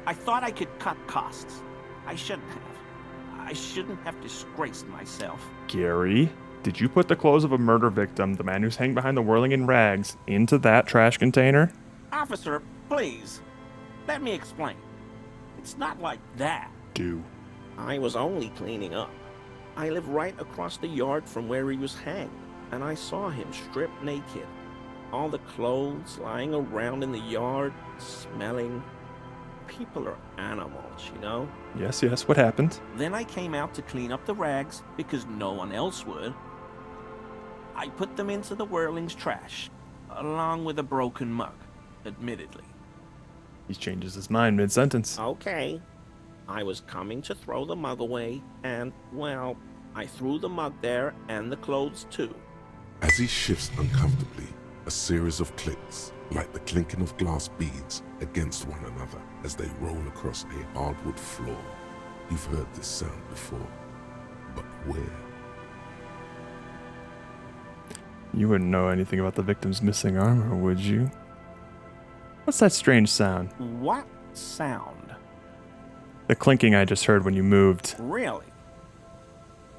I thought I could cut costs. I shouldn't have. I shouldn't have disgraced myself. Gary, did you put the clothes of a murder victim, the man who's hanging behind the whirling in rags, into that trash container? Officer, please. Let me explain. It's not like that. Do. I was only cleaning up. I live right across the yard from where he was hanged, and I saw him stripped naked. All the clothes lying around in the yard, smelling. People are animals, you know? Yes, yes, what happened? Then I came out to clean up the rags because no one else would. I put them into the Whirling's trash, along with a broken mug, admittedly. He changes his mind mid-sentence. Okay. I was coming to throw the mug away, and, well, I threw the mug there and the clothes too. As he shifts uncomfortably, a series of clicks, like the clinking of glass beads, against one another as they roll across a hardwood floor. You've heard this sound before, but where? You wouldn't know anything about the victim's missing armor, would you? What's that strange sound? What sound? The clinking I just heard when you moved. Really?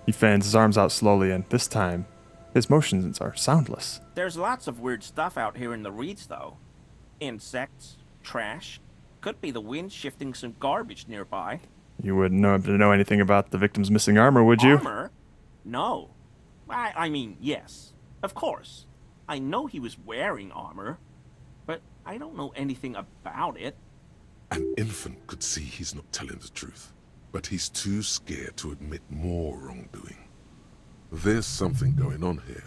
He fans his arms out slowly, and this time, his motions are soundless. There's lots of weird stuff out here in the reeds, though. Insects, trash. Could be the wind shifting some garbage nearby. You wouldn't know anything about the victim's missing armor, would you? Armor? No. I mean, yes. Of course. I know he was wearing armor, but I don't know anything about it. An infant could see he's not telling the truth, but he's too scared to admit more wrongdoing. There's something going on here.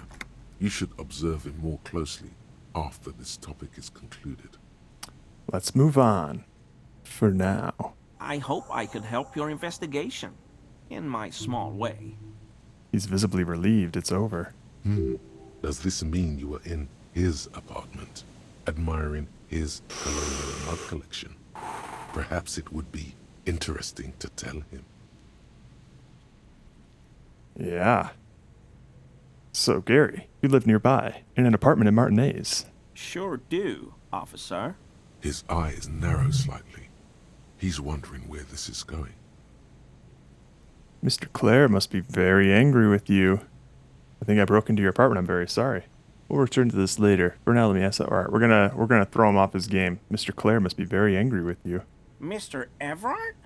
You should observe him more closely after this topic is concluded. Let's move on. For now. I hope I could help your investigation. In my small way. He's visibly relieved it's over. Does this mean you were in his apartment, admiring his colonial mug collection? Perhaps it would be interesting to tell him. Yeah. So, Gary, you live nearby, in an apartment in Martinez. Sure do, officer. His eyes narrow slightly. He's wondering where this is going. Mr. Clare must be very angry with you. I think I broke into your apartment. I'm very sorry. We'll return to this later. For now, let me ask that. All right, we're gonna throw him off his game. Mr. Clare must be very angry with you. Mr. Everard?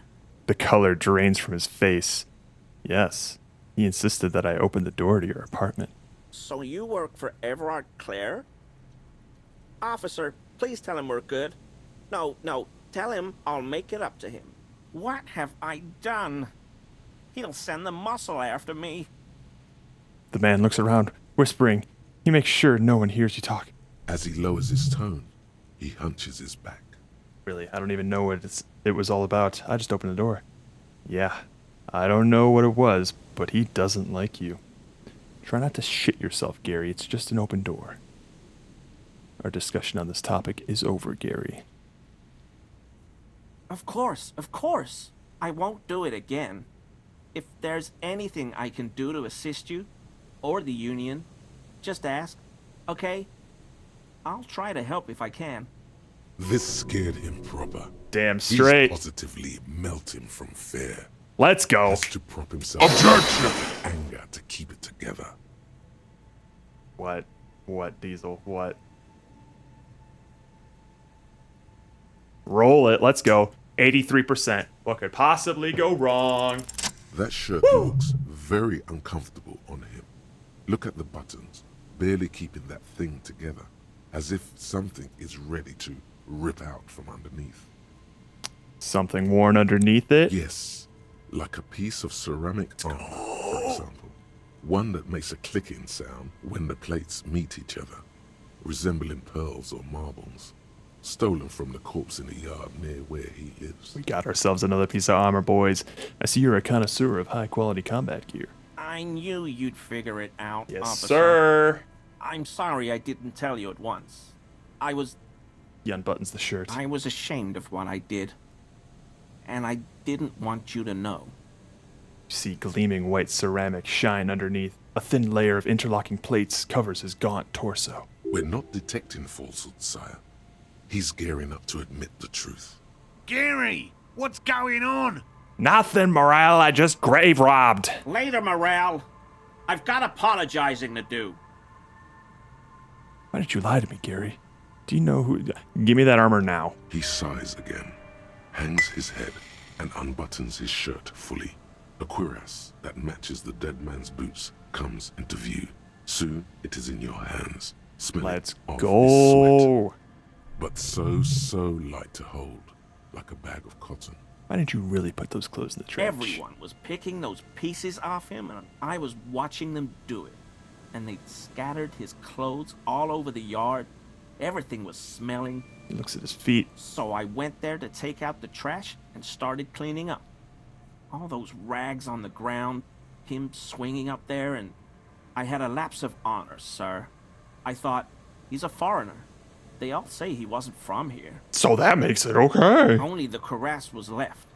The color drains from his face. Yes, he insisted that I open the door to your apartment. So you work for Everard Clare? Officer, please tell him we're good. No, tell him I'll make it up to him. What have I done? He'll send the muscle after me. The man looks around, whispering. He makes sure no one hears you talk. As he lowers his tone, he hunches his back. Really, I don't even know what it was all about. I just opened the door. Yeah, I don't know what it was, but he doesn't like you. Try not to shit yourself, Gary. It's just an open door. Our discussion on this topic is over, Gary. Of course. I won't do it again. If there's anything I can do to assist you, or the Union, just ask, okay? I'll try to help if I can. This scared him proper. Damn straight. He's positively melting from fear. Let's go. Has to prop himself with anger to keep it together. What, Diesel? What? Roll it. Let's go. 83%. What could possibly go wrong? That shirt looks very uncomfortable on him. Look at the buttons, barely keeping that thing together, as if something is ready to rip out from underneath. Something worn underneath it? Yes, like a piece of ceramic armor, for example. One that makes a clicking sound when the plates meet each other, resembling pearls or marbles. Stolen from the corpse in the yard near where he lives. We got ourselves another piece of armor, boys. I see you're a connoisseur of high-quality combat gear. I knew you'd figure it out, Yes, officer. sir. I'm sorry I didn't tell you at once. He unbuttons the shirt. I was ashamed of what I did. And I didn't want you to know. You see gleaming white ceramic shine underneath. A thin layer of interlocking plates covers his gaunt torso. We're not detecting falsehood, sire. He's gearing up to admit the truth. Gary, what's going on? Nothing, Morale. I just grave robbed. Later, Morale. I've got apologizing to do. Why did you lie to me, Gary? Do you know who... Give me that armor now. He sighs again, hangs his head, and unbuttons his shirt fully. A cuirass that matches the dead man's boots comes into view. Soon it is in your hands, smelling Let's of go. his sweat. But so light to hold, like a bag of cotton. Why didn't you really put those clothes in the trash? Everyone was picking those pieces off him, and I was watching them do it. And they'd scattered his clothes all over the yard. Everything was smelling. He looks at his feet. So I went there to take out the trash and started cleaning up. All those rags on the ground, him swinging up there, and I had a lapse of honor, sir. I thought, he's a foreigner. They all say he wasn't from here. So that makes it okay. Only the cuirass was left,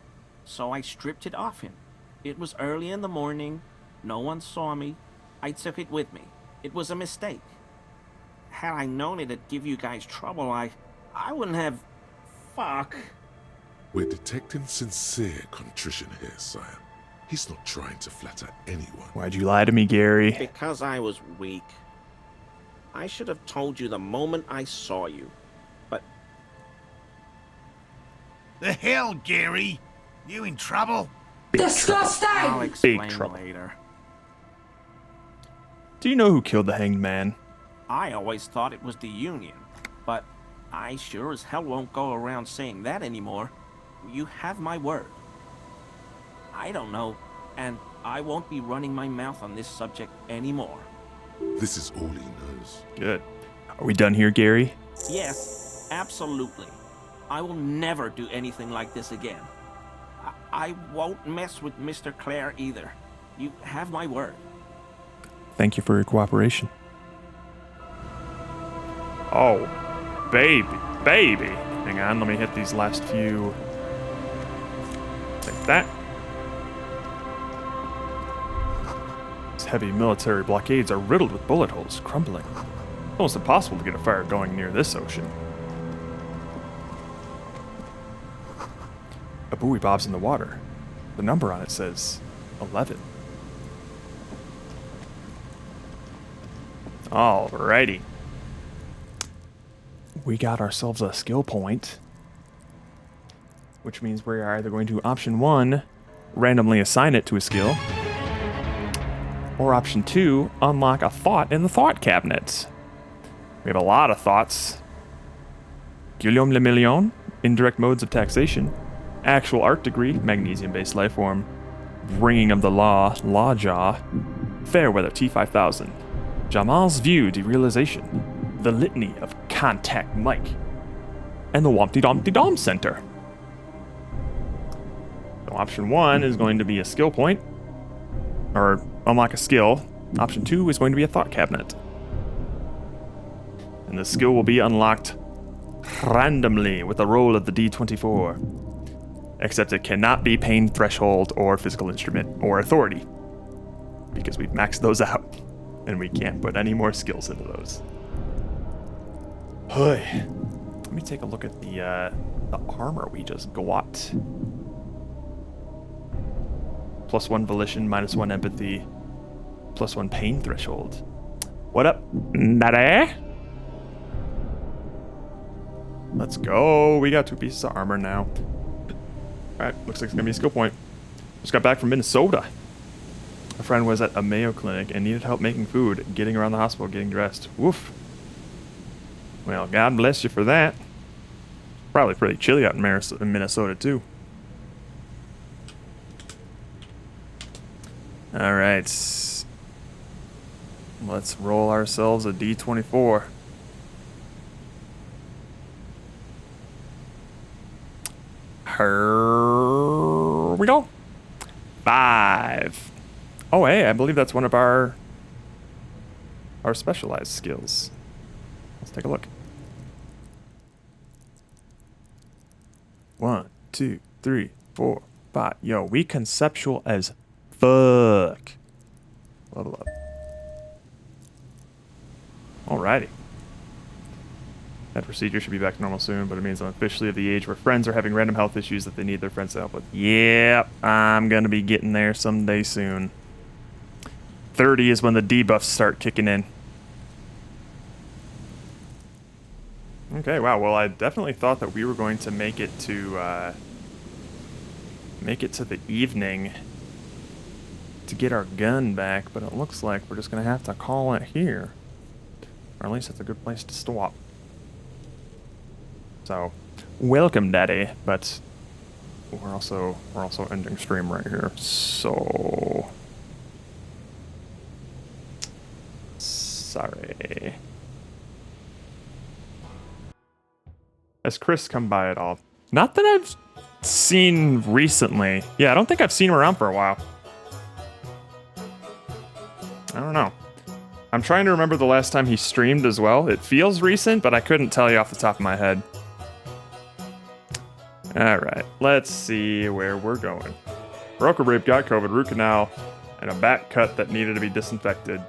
so I stripped it off him. It was early in the morning. No one saw me. I took it with me. It was a mistake. Had I known it'd give you guys trouble, I wouldn't have... Fuck. We're detecting sincere contrition here, sire. He's not trying to flatter anyone. Why'd you lie to me, Gary? Because I was weak. I should have told you the moment I saw you, but... The hell, Gary? You in trouble? Disgusting! I'll explain Big trouble. later. Do you know who killed the hanged man? I always thought it was the Union, but I sure as hell won't go around saying that anymore. You have my word. I don't know, and I won't be running my mouth on this subject anymore. This is all he knows. Good. Are we done here, Gary? Yes, absolutely. I will never do anything like this again. I won't mess with Mr. Clare either. You have my word. Thank you for your cooperation. Oh, baby. Hang on, let me hit these last few. Like that. His heavy military blockades are riddled with bullet holes, crumbling. It's almost impossible to get a fire going near this ocean. A buoy bobs in the water. The number on it says 11. Alrighty. We got ourselves a skill point, which means we are either going to option 1, randomly assign it to a skill, or option 2, unlock a thought in the thought cabinet. We have a lot of thoughts. Guillaume le Million, indirect modes of taxation, actual art degree, magnesium-based life form, ringing of the law, Lawjaw, Fairweather T5000, Jamal's view, derealization, the litany of contact Mike, and the Wompty Dumpty Dom Center. So option 1 is going to be a skill point, or unlock a skill. Option 2 is going to be a thought cabinet. And the skill will be unlocked randomly with a roll of the D24. Except it cannot be pain threshold or physical instrument or authority, because we've maxed those out and we can't put any more skills into those. Hey, let me take a look at the armor we just got. +1 volition, -1 empathy, +1 pain threshold. What up, Natty? Let's go. We got 2 pieces of armor now. Alright, looks like it's gonna be a skill point. Just got back from Minnesota. A friend was at a Mayo clinic and needed help making food, getting around the hospital, getting dressed. Woof. Well, God bless you for that. Probably pretty chilly out in Minnesota, too. Alright. Let's roll ourselves a D24. Here we go. 5. Oh, hey, I believe that's one of our specialized skills. Let's take a look. 1, 2, 3, 4, 5. Yo, we conceptual as fuck. Level up. Alrighty. That procedure should be back to normal soon, but it means I'm officially of the age where friends are having random health issues that they need their friends to help with. Yep, I'm gonna be getting there someday soon. 30 is when the debuffs start kicking in. Okay, wow, well, I definitely thought that we were going to make it to the evening to get our gun back, but it looks like we're just gonna have to call it here. Or at least that's a good place to stop. So, welcome, Daddy, but we're also ending stream right here. So, sorry. Has Chris come by at all? Not that I've seen recently. Yeah, I don't think I've seen him around for a while. I don't know. I'm trying to remember the last time he streamed as well. It feels recent, but I couldn't tell you off the top of my head. Alright, let's see where we're going. Broker rib got COVID, root canal, and a back cut that needed to be disinfected.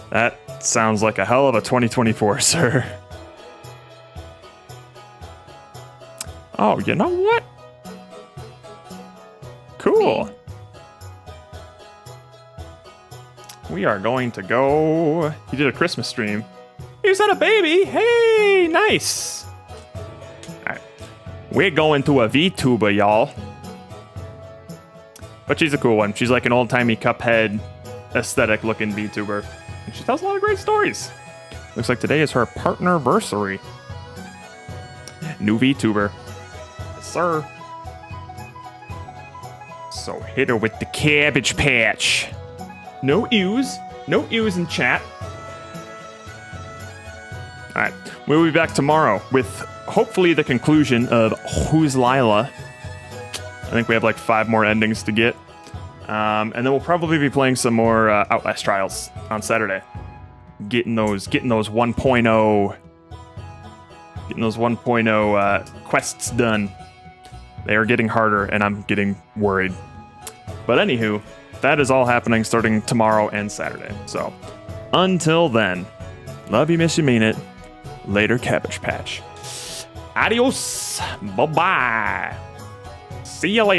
That sounds like a hell of a 2024, sir. Oh, you know what? Cool. We are going to go... He did a Christmas stream. He's had a baby! Hey, nice! Alright. We're going to a VTuber, y'all. But she's a cool one. She's like an old-timey Cuphead aesthetic-looking VTuber. And she tells a lot of great stories. Looks like today is her partner-versary. New VTuber. Yes, sir. So hit her with the Cabbage Patch. No ews. No ews in chat. Alright. We'll be back tomorrow with hopefully the conclusion of Who's Lila. I think we have like 5 more endings to get. And then we'll probably be playing some more Outlast Trials on Saturday. Getting those 1.0 quests done. They are getting harder and I'm getting worried. But anywho, that is all happening starting tomorrow and Saturday. So until then, love you, miss you, mean it. Later, Cabbage Patch. Adios. Bye-bye. See you later.